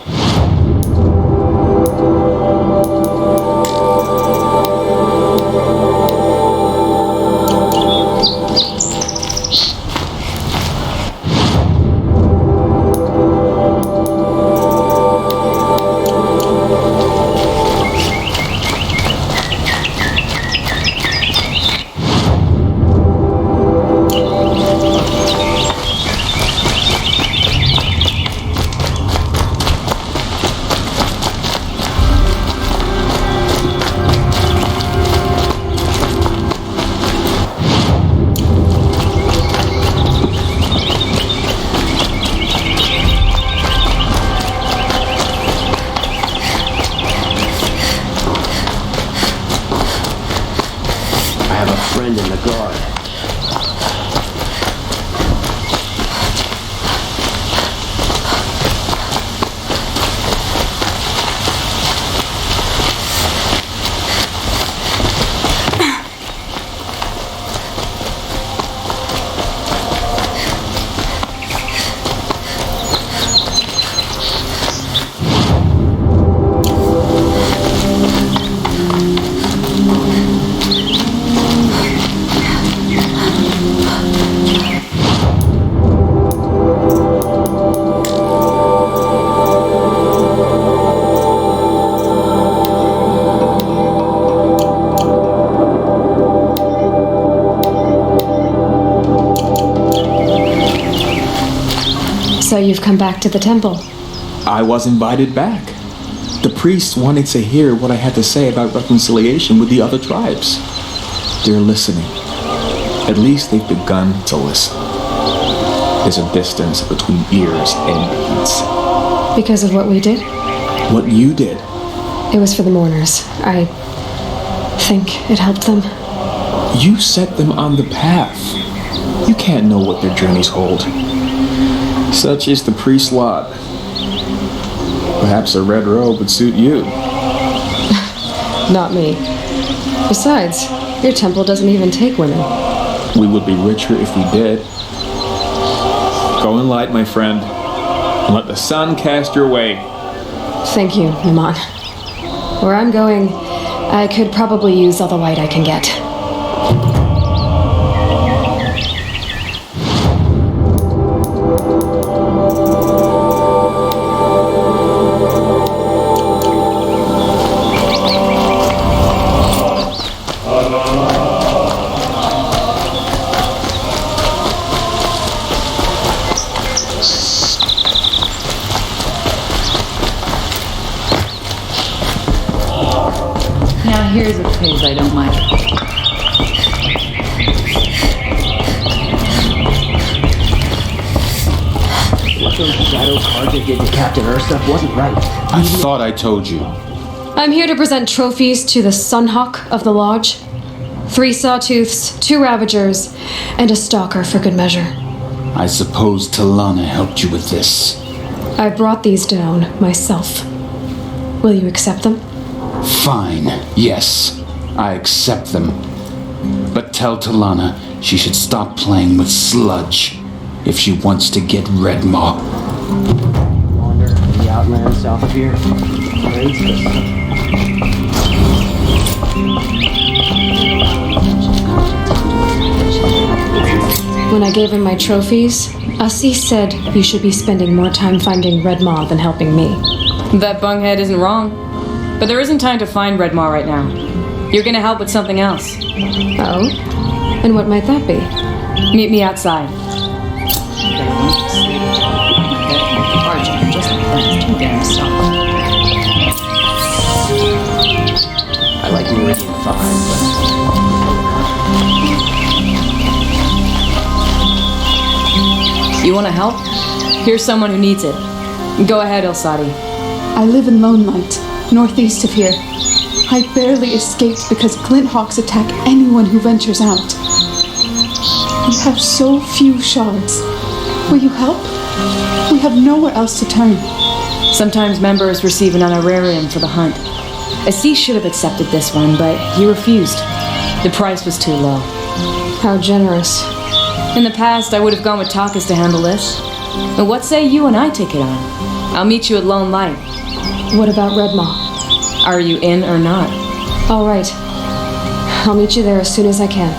In the guard. So you've come back to the temple. I was invited back. The priests wanted to hear what I had to say about reconciliation with the other tribes. They're listening. At least they've begun to listen. There's a distance between ears and heads. Because of what we did? What you did. It was for the mourners. I think it helped them. You set them on the path. You can't know what their journeys hold. Such is the priest's lot. Perhaps a red robe would suit you. Not me. Besides, your temple doesn't even take women. We would be richer if we did. Go in light, my friend, and let the sun cast your way. Thank you, Yaman. Where I'm going, I could probably use all the light I can get. Now here's a page I don't like. Those shadow cards they did to Captain Ursa wasn't right. I thought I told you. I'm here to present trophies to the Sunhawk of the Lodge. 3 sawtooths, 2 ravagers, and a stalker for good measure. I suppose Talana helped you with this. I brought these down myself. Will you accept them? Fine, yes, I accept them. But tell Talana she should stop playing with sludge if she wants to get Redmaw. Wander in the outlands south of here. When I gave him my trophies, Asi said you should be spending more time finding Redmaw than helping me. That bunghead isn't wrong. But there isn't time to find Redmaw right now. You're gonna help with something else. Oh? And what might that be? Meet me outside. I like Meridian 5, You wanna help? Here's someone who needs it. Go ahead, Ilsati. I live in Lone Light, northeast of here. I barely escaped because glint hawks attack anyone who ventures out. We have so few shards. Will you help? We have nowhere else to turn. Sometimes members receive an honorarium for the hunt. Asi should have accepted this one, but he refused. The price was too low. How generous. In the past, I would have gone with Takas to handle this. But what say you and I take it on? I'll meet you at Lone Light. What about Redmaw? Are you in or not? All right. I'll meet you there as soon as I can.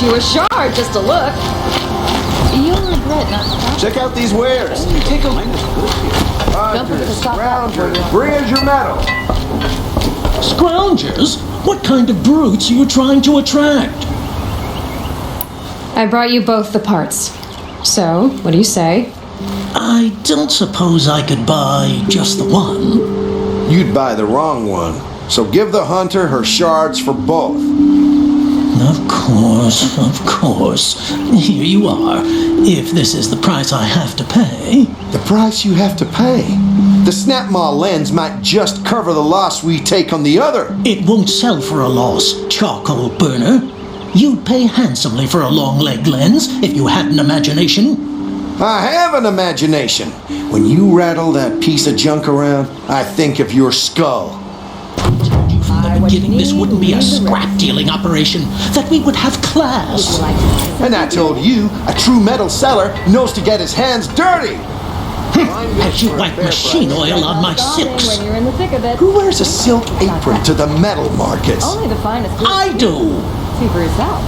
You a shard just to look. You'll regret not stopping. Check out these wares. Take a look. Scroungers, where's your medal? Scroungers? What kind of brutes are you trying to attract? I brought you both the parts. So, what do you say? I don't suppose I could buy just the one. You'd buy the wrong one. So give the hunter her shards for both. Of course. Here you are. If this is the price I have to pay. The price you have to pay? The Snapmaw lens might just cover the loss we take on the other. It won't sell for a loss, charcoal burner. You'd pay handsomely for a long-leg lens if you had an imagination. I have an imagination. When you rattle that piece of junk around, I think of your skull. From the beginning, this wouldn't be a scrap-dealing operation, that we would have class. And I told you, a true metal seller knows to get his hands dirty. As you wipe machine oil on my silks. When you're in the thick of it. Who wears a silk apron to the metal markets? Only the finest. I do. See for yourself.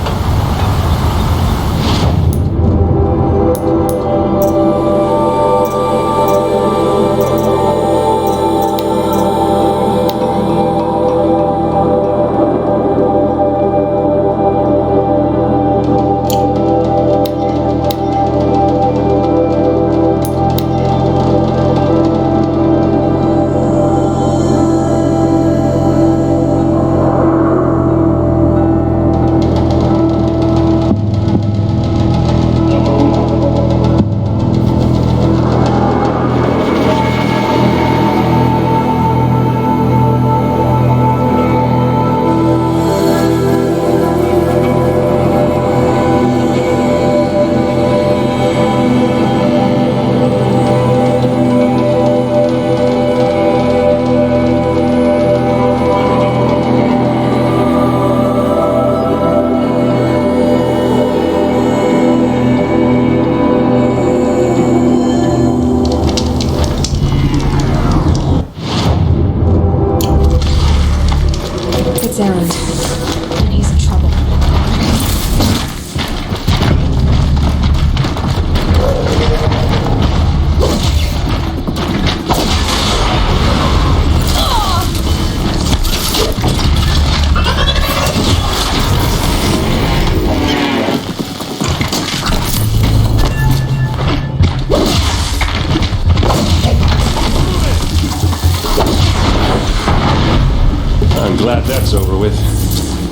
Glad that's over with.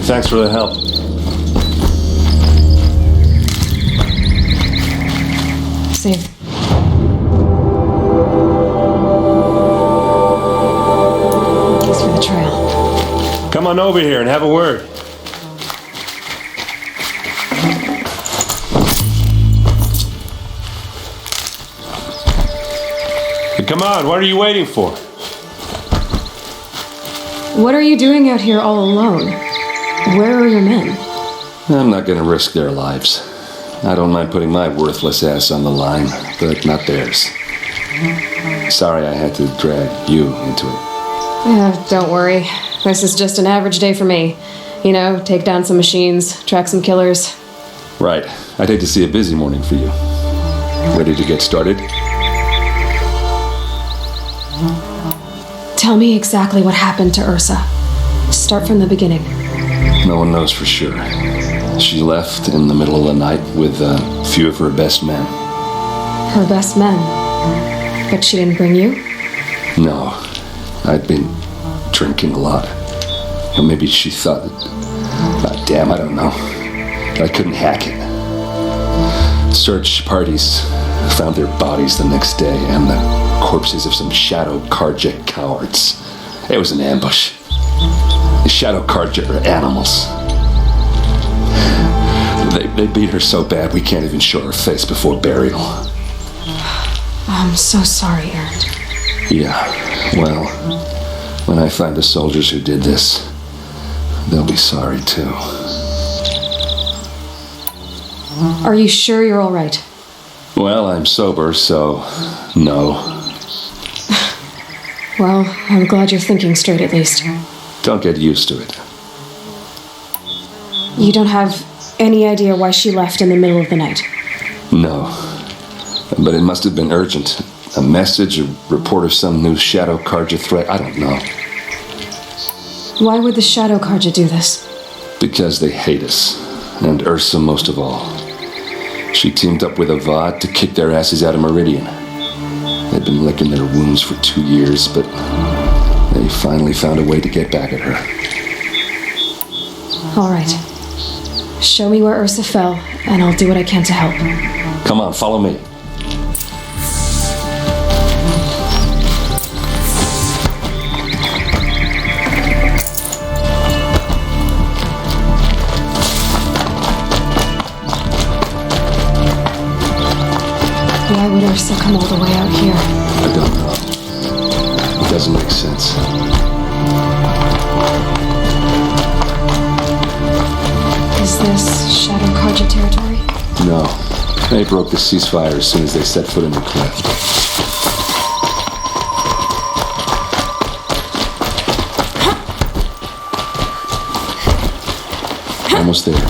Thanks for the help. Save. Thanks for the trail. Come on over here and have a word. Come on, what are you waiting for? What are you doing out here all alone? Where are your men? I'm not gonna risk their lives. I don't mind putting my worthless ass on the line, but not theirs. Sorry I had to drag you into it. Don't worry. This is just an average day for me. You know, take down some machines, track some killers. Right. I'd hate to see a busy morning for you. Ready to get started? Tell me exactly what happened to Ursa. Start from the beginning. No one knows for sure. She left in the middle of the night with a few of her best men. Her best men? But she didn't bring you? No. I'd been drinking a lot. Or maybe she thought that... damn, I don't know. I couldn't hack it. Search parties found their bodies the next day and the corpses of some Shadow Karja cowards. It was an ambush. The Shadow Karja are animals. They beat her so bad we can't even show her face before burial. I'm so sorry, Errand. Yeah, well, when I find the soldiers who did this, they'll be sorry too. Are you sure you're all right? Well, I'm sober, so no. Well, I'm glad you're thinking straight at least. Don't get used to it. You don't have any idea why she left in the middle of the night? No. But it must have been urgent. A message, a report of some new Shadow Karja threat, I don't know. Why would the Shadow Karja do this? Because they hate us. And Ursa most of all. She teamed up with Avad to kick their asses out of Meridian. They'd been licking their wounds for 2 years, but they finally found a way to get back at her. All right. Show me where Ursa fell, and I'll do what I can to help. Come on, follow me. Why would Ursa come all the way out here? I don't know. It doesn't make sense. Is this Shadow Karja territory? No. They broke the ceasefire as soon as they set foot in the cleft. Almost there.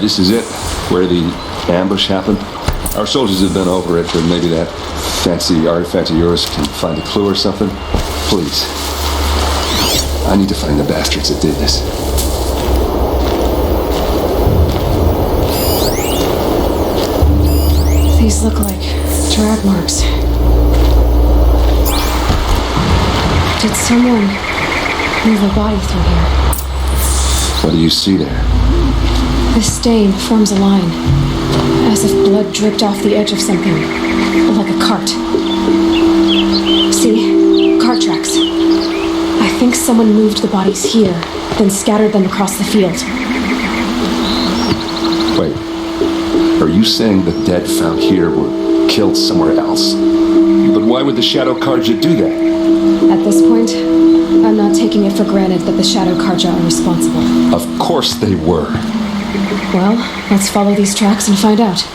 This is it, where the ambush happened. Our soldiers have been over it, but maybe that fancy artifact of yours can find a clue or something. Please. I need to find the bastards that did this. These look like drag marks. Did someone move a body through here? What do you see there? This stain forms a line, as if blood dripped off the edge of something, like a cart. See? Cart tracks. I think someone moved the bodies here, then scattered them across the field. Wait. Are you saying the dead found here were killed somewhere else? But why would the Shadow Karja do that? At this point, I'm not taking it for granted that the Shadow Karja are responsible. Of course they were. Well, let's follow these tracks and find out.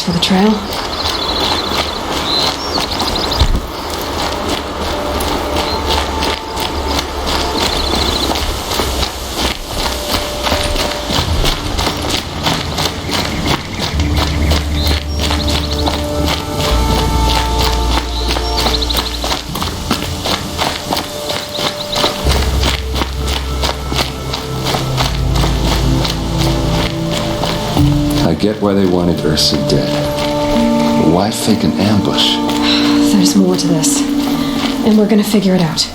for the trail. I get why they wanted Ursa dead. But why fake an ambush? There's more to this, and we're gonna figure it out.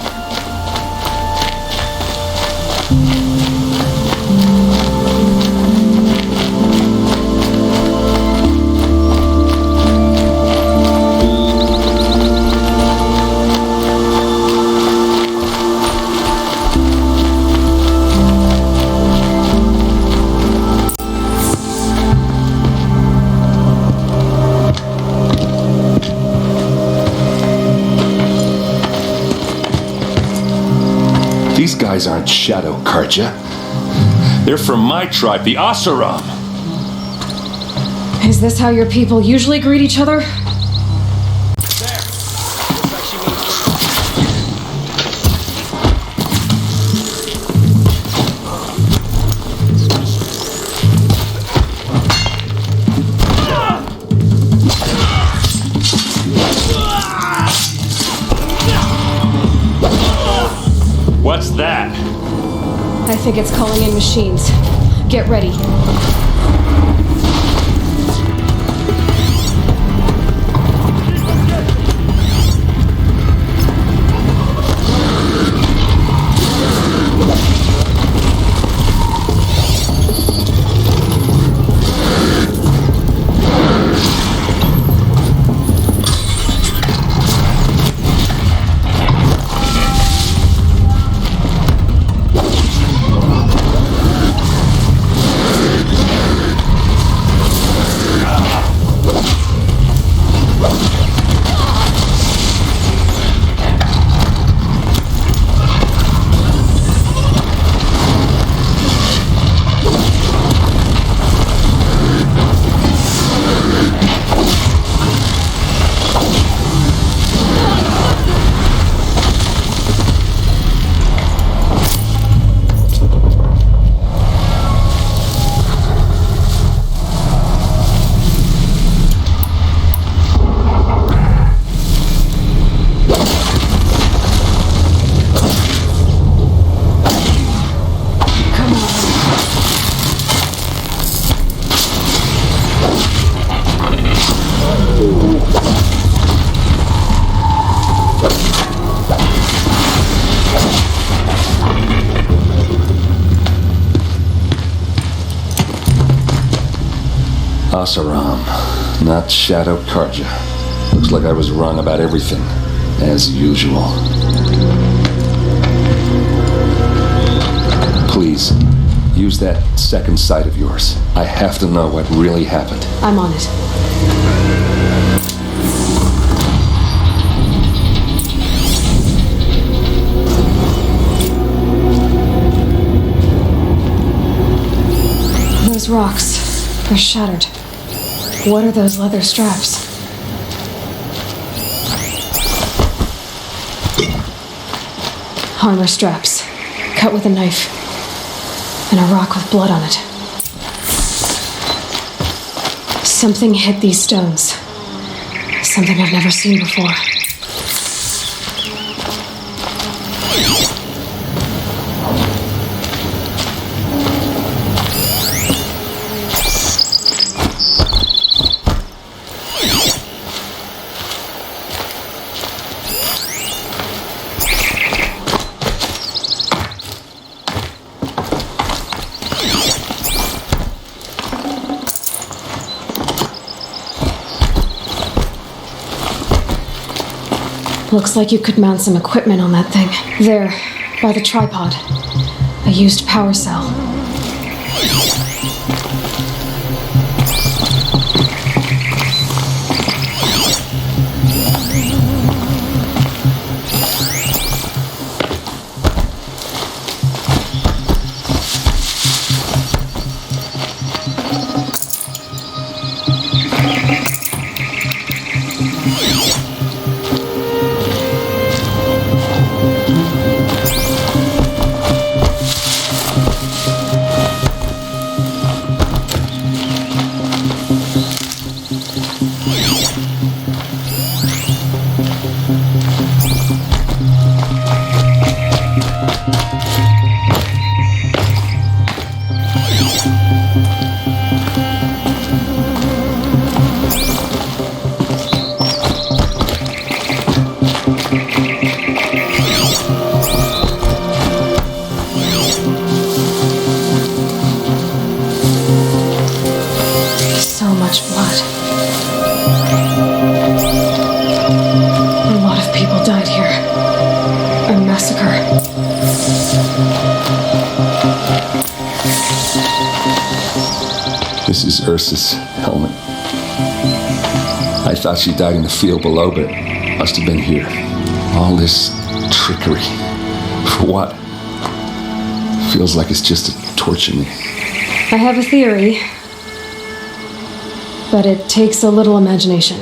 These guys aren't Shadow Karja. They're from my tribe, the Asaram. Is this how your people usually greet each other? What's that? I think it's calling in machines. Get ready. Asaram, not Shadow Karja. Looks like I was wrong about everything, as usual. Please, use that second sight of yours. I have to know what really happened. I'm on it. Those rocks, they're shattered. What are those leather straps? Armor straps, cut with a knife, and a rock with blood on it. Something hit these stones. Something I've never seen before. Looks like you could mount some equipment on that thing. There, by the tripod. A used power cell. So much blood. A lot of people died here. A massacre. This is Ursa's helmet. I thought she died in the field below, but must have been here. All this trickery. For what? Feels like it's just to torture me. I have a theory, but it takes a little imagination.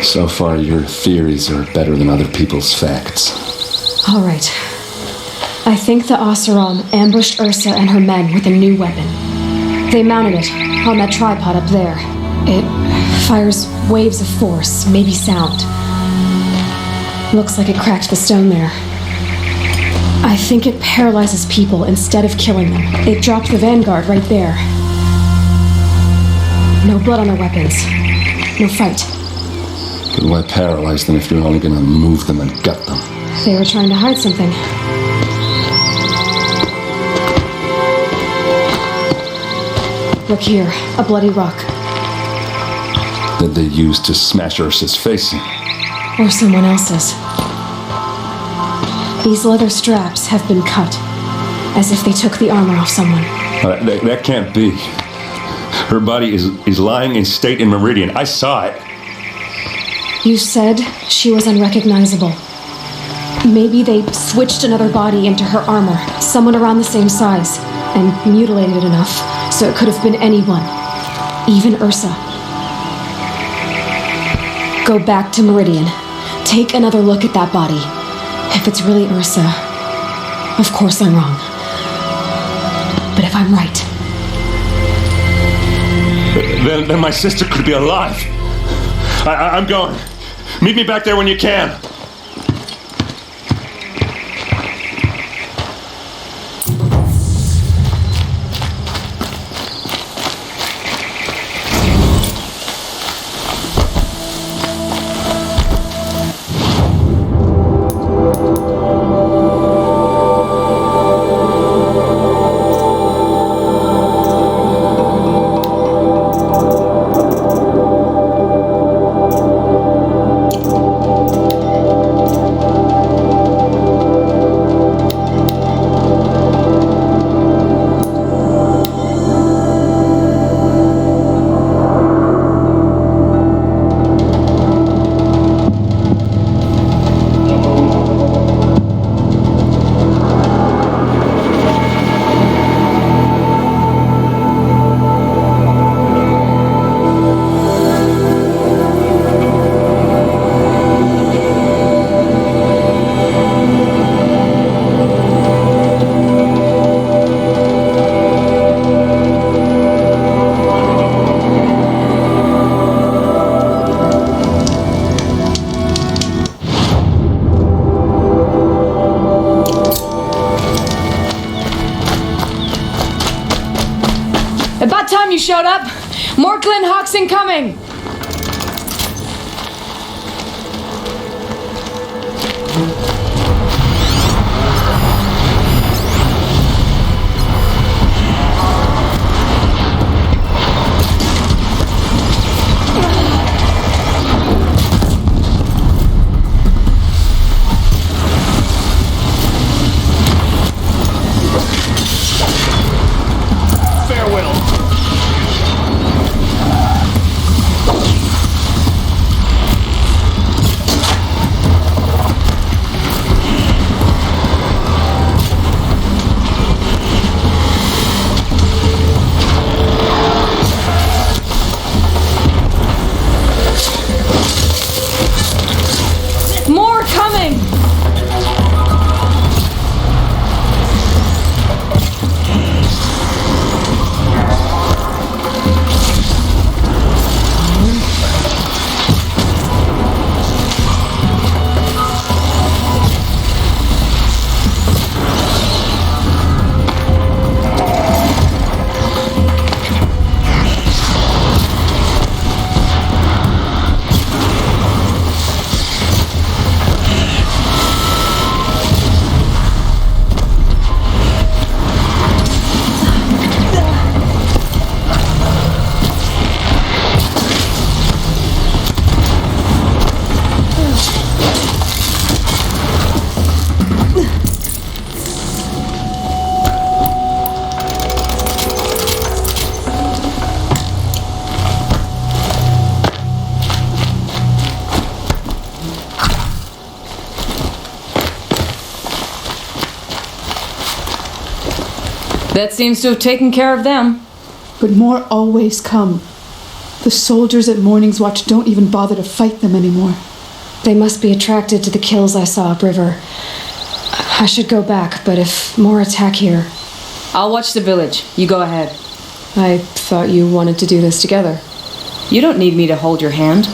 So far, your theories are better than other people's facts. All right. I think the Oseram ambushed Ursa and her men with a new weapon. They mounted it on that tripod up there. It fires waves of force, maybe sound. Looks like it cracked the stone there. I think it paralyzes people instead of killing them. It dropped the vanguard right there. No blood on their weapons. No fight. But why paralyze them if you're only gonna move them and gut them? They were trying to hide something. Look here, a bloody rock. That they used to smash Ursa's face in. Or someone else's. These leather straps have been cut, as if they took the armor off someone. That can't be. Her body is lying in state in Meridian. I saw it. You said she was unrecognizable. Maybe they switched another body into her armor, someone around the same size, and mutilated it enough so it could have been anyone, even Ursa. Go back to Meridian. Take another look at that body. If it's really Ursa, of course I'm wrong. But if I'm right... Then my sister could be alive. I'm going. Meet me back there when you can. About time you showed up! More Glen Hawks incoming! That seems to have taken care of them. But more always come. The soldiers at Morning's Watch don't even bother to fight them anymore. They must be attracted to the kills I saw upriver. I should go back, but if more attack here... I'll watch the village. You go ahead. I thought you wanted to do this together. You don't need me to hold your hand.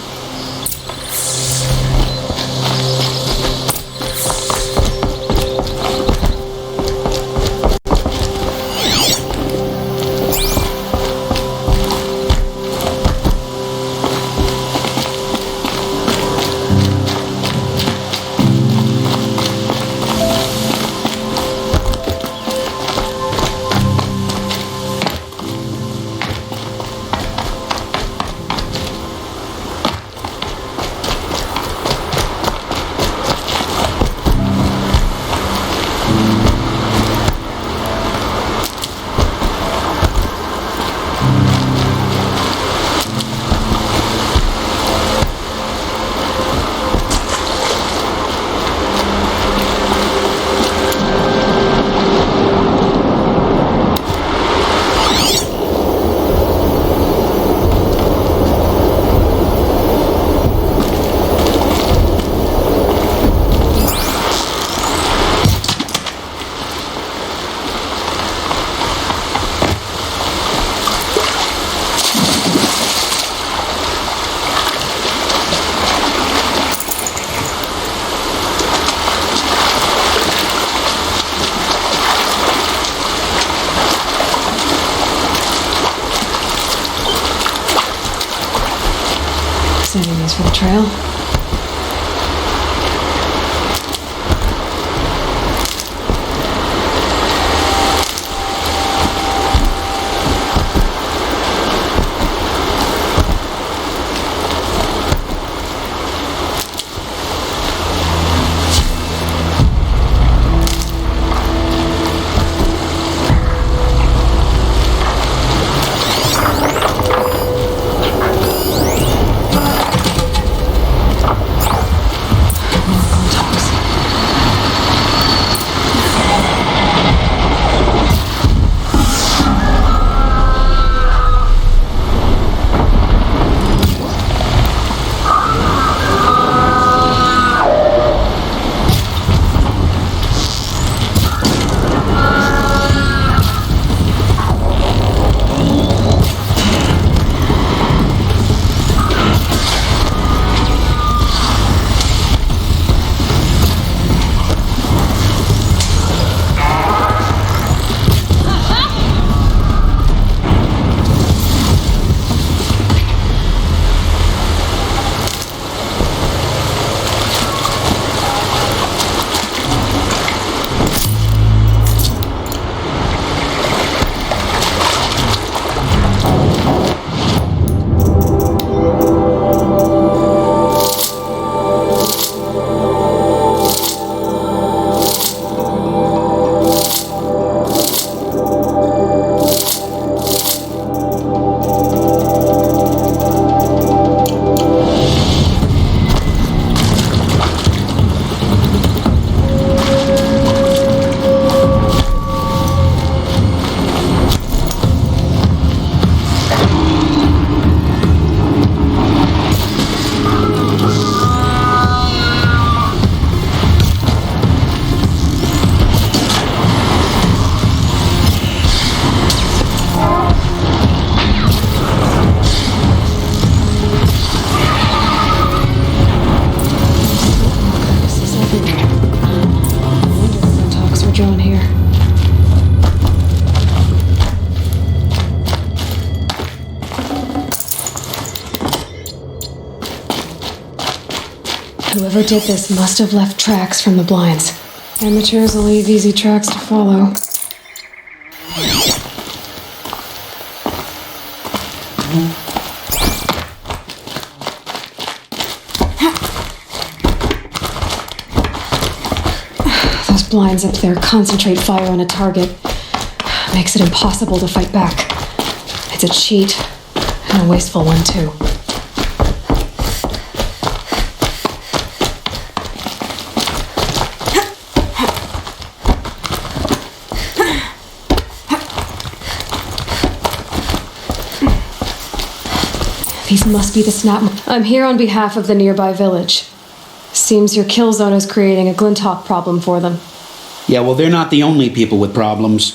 Saving these for the trail. Drawn here. Whoever did this must have left tracks from the blinds. Amateurs will leave easy tracks to follow. Those blinds up there concentrate fire on a target. Makes it impossible to fight back. It's a cheat, and a wasteful one too. These must be the snap. I'm here on behalf of the nearby village. Seems your kill zone is creating a Glinthawk problem for them. Yeah, well, they're not the only people with problems.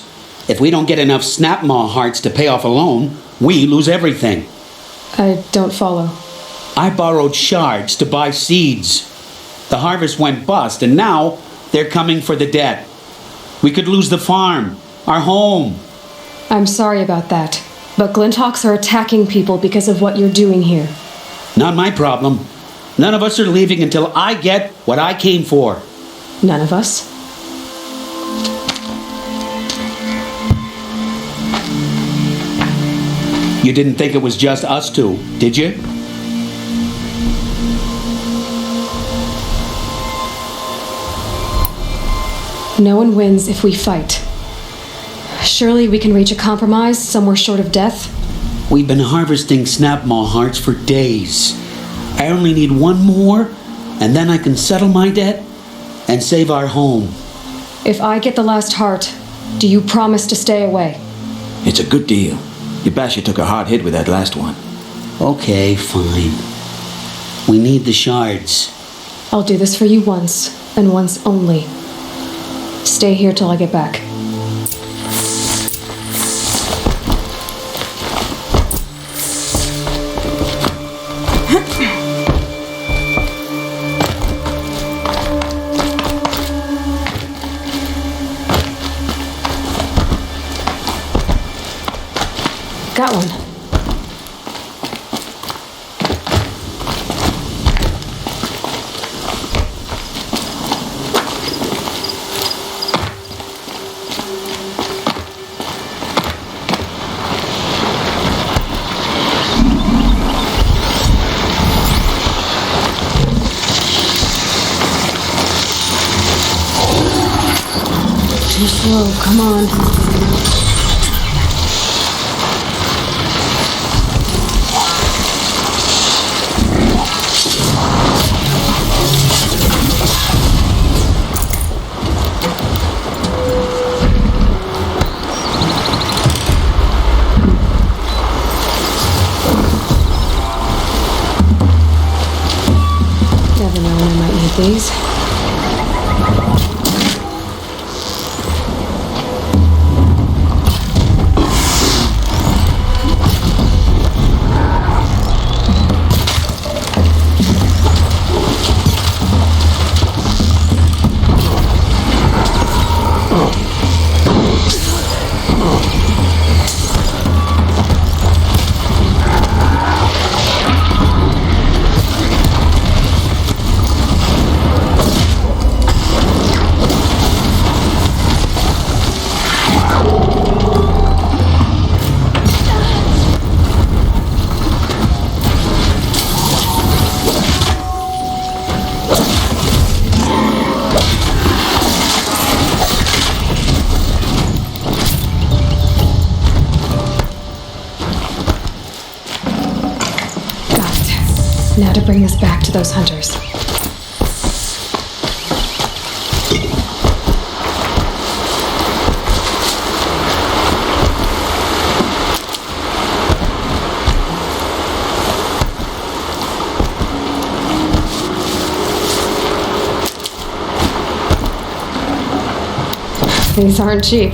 If we don't get enough Snapmaw hearts to pay off a loan, we lose everything. I don't follow. I borrowed shards to buy seeds. The harvest went bust, and now they're coming for the debt. We could lose the farm, our home. I'm sorry about that, but Glinthawks are attacking people because of what you're doing here. Not my problem. None of us are leaving until I get what I came for. None of us? You didn't think it was just us two, did you? No one wins if we fight. Surely we can reach a compromise somewhere short of death? We've been harvesting Snapmaw hearts for days. I only need one more, and then I can settle my debt and save our home. If I get the last heart, do you promise to stay away? It's a good deal. Your basher took a hard hit with that last one. Okay, fine. We need the shards. I'll do this for you once, and once only. Stay here till I get back. Got one. Too slow, come on. Never know when I might need these. Now to bring this back to those hunters. These aren't cheap.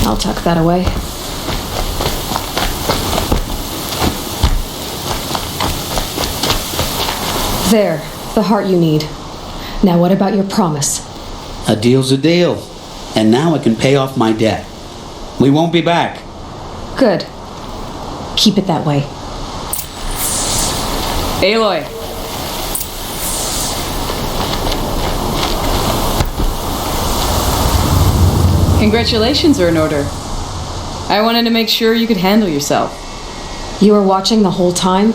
I'll tuck that away. There, the heart you need. Now what about your promise? A deal's a deal. And now I can pay off my debt. We won't be back. Good. Keep it that way. Aloy. Congratulations are in order. I wanted to make sure you could handle yourself. You were watching the whole time?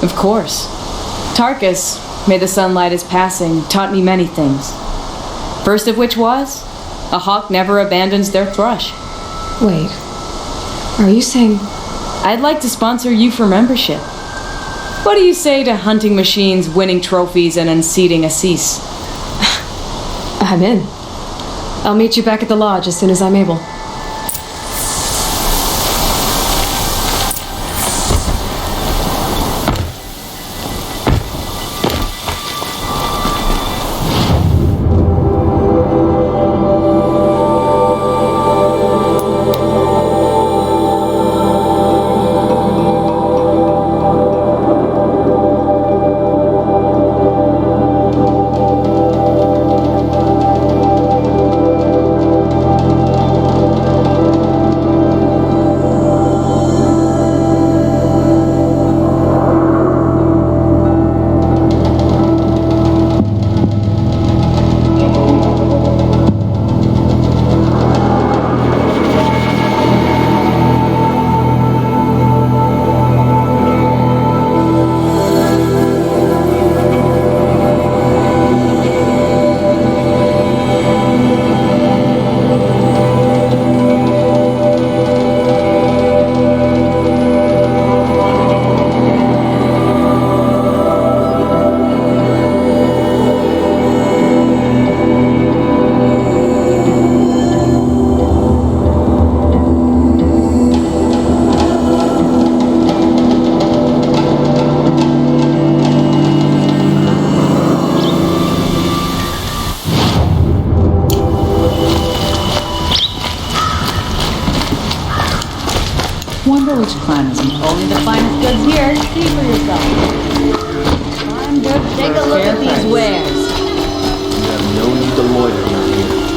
Of course. Tarkus, may the sunlight is passing, taught me many things. First of which was, a hawk never abandons their thrush. Wait, are you saying... I'd like to sponsor you for membership. What do you say to hunting machines, winning trophies, and unseating Assis? I'm in. I'll meet you back at the lodge as soon as I'm able. Wonder which clan is only the finest goods here. See for yourself. I'm good. Take a look at these wares. You have no need to loiter around here.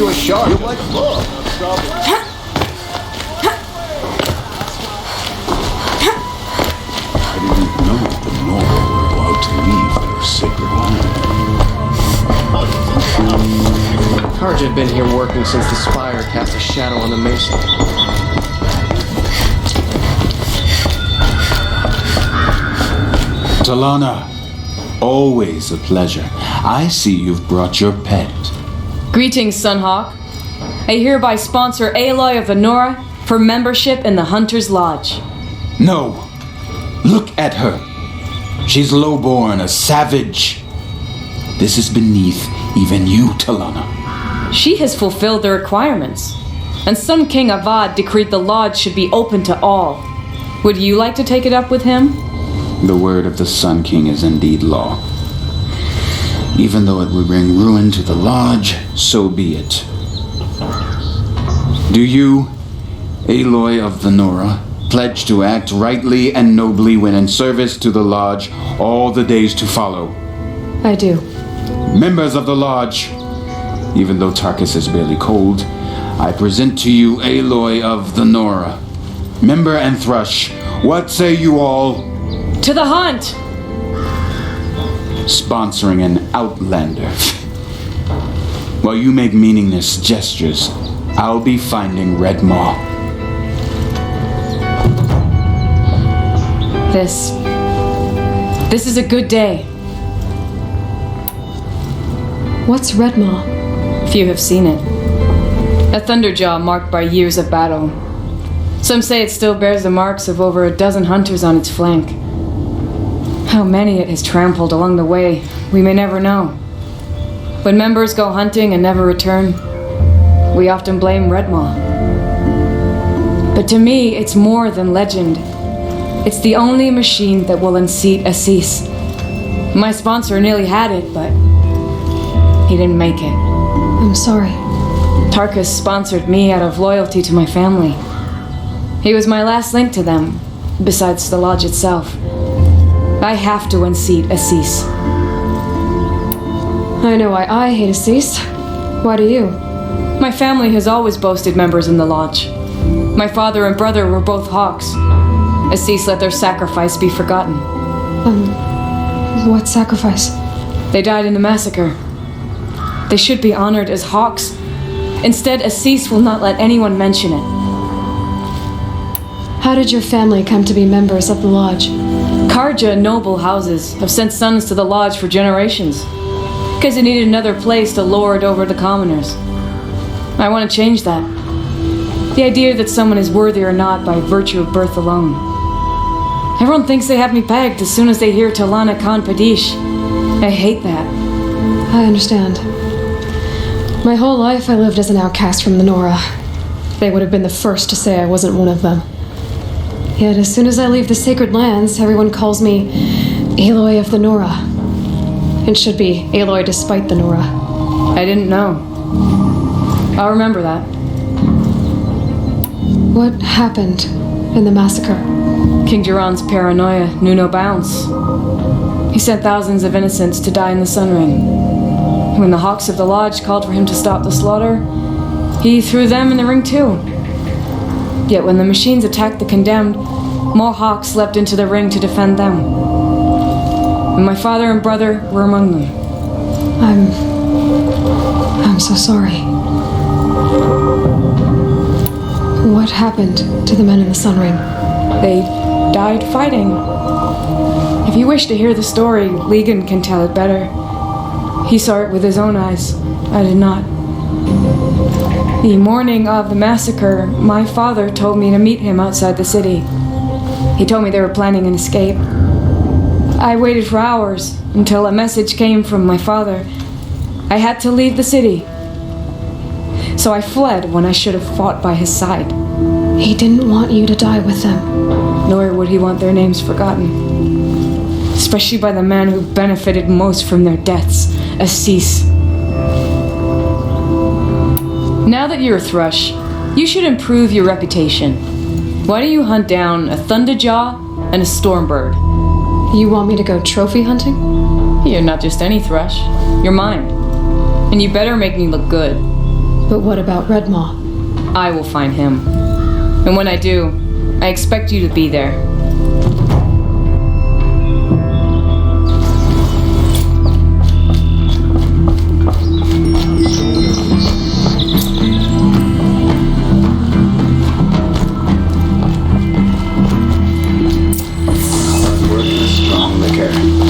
you a shark. You'll like look. I didn't know the Nora were allowed to leave their sacred land. Karja had been here working since the spire cast a shadow on the mesa. Talana, always a pleasure. I see you've brought your pet. Greetings, Sunhawk. I hereby sponsor Aloy of the Nora for membership in the Hunter's Lodge. No. Look at her. She's lowborn, a savage. This is beneath even you, Talana. She has fulfilled the requirements, and Sun King Avad decreed the lodge should be open to all. Would you like to take it up with him? The word of the Sun King is indeed law. Even though it would bring ruin to the lodge, so be it. Do you, Aloy of the Nora, pledge to act rightly and nobly when in service to the lodge all the days to follow? I do. Members of the lodge, even though Tarkus is barely cold, I present to you Aloy of the Nora. Member and Thrush, what say you all? To the hunt! Sponsoring an outlander. While you make meaningless gestures, I'll be finding Red Maw. This is a good day. What's Redmaw? Few have seen it. A thunderjaw marked by years of battle. Some say it still bears the marks of over a dozen hunters on its flank. How many it has trampled along the way, we may never know. When members go hunting and never return, we often blame Redmaw. But to me, it's more than legend. It's the only machine that will unseat Assis. My sponsor nearly had it, but he didn't make it. I'm sorry. Tarkus sponsored me out of loyalty to my family. He was my last link to them, besides the lodge itself. I have to unseat Assis. I know why I hate Assis. Why do you? My family has always boasted members in the lodge. My father and brother were both hawks. Assis let their sacrifice be forgotten. What sacrifice? They died in the massacre. They should be honored as hawks. Instead, Assis will not let anyone mention it. How did your family come to be members of the lodge? Karja noble houses have sent sons to the lodge for generations, because they needed another place to lord over the commoners. I want to change that. The idea that someone is worthy or not by virtue of birth alone. Everyone thinks they have me pegged as soon as they hear Talana Khan Padish. I hate that. I understand. My whole life I lived as an outcast from the Nora. They would have been the first to say I wasn't one of them. Yet as soon as I leave the sacred lands, everyone calls me Aloy of the Nora. It should be Aloy despite the Nora. I didn't know. I'll remember that. What happened in the massacre? King Jiran's paranoia knew no bounds. He sent thousands of innocents to die in the Sun Ring. When the Hawks of the Lodge called for him to stop the slaughter, he threw them in the ring too. Yet when the machines attacked the condemned, more Hawks leapt into the ring to defend them. And my father and brother were among them. I'm so sorry. What happened to the men in the Sun Ring? They died fighting. If you wish to hear the story, Legan can tell it better. He saw it with his own eyes. I did not. The morning of the massacre, my father told me to meet him outside the city. He told me they were planning an escape. I waited for hours until a message came from my father. I had to leave the city. So I fled when I should have fought by his side. He didn't want you to die with them. Nor would he want their names forgotten. Especially by the man who benefited most from their deaths, Assis. Now that you're a Thrush, you should improve your reputation. Why don't you hunt down a Thunderjaw and a Stormbird? You want me to go trophy hunting? You're not just any Thrush. You're mine. And you better make me look good. But what about Redmaw? I will find him. And when I do, I expect you to be there. Strong liquor.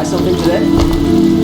something today?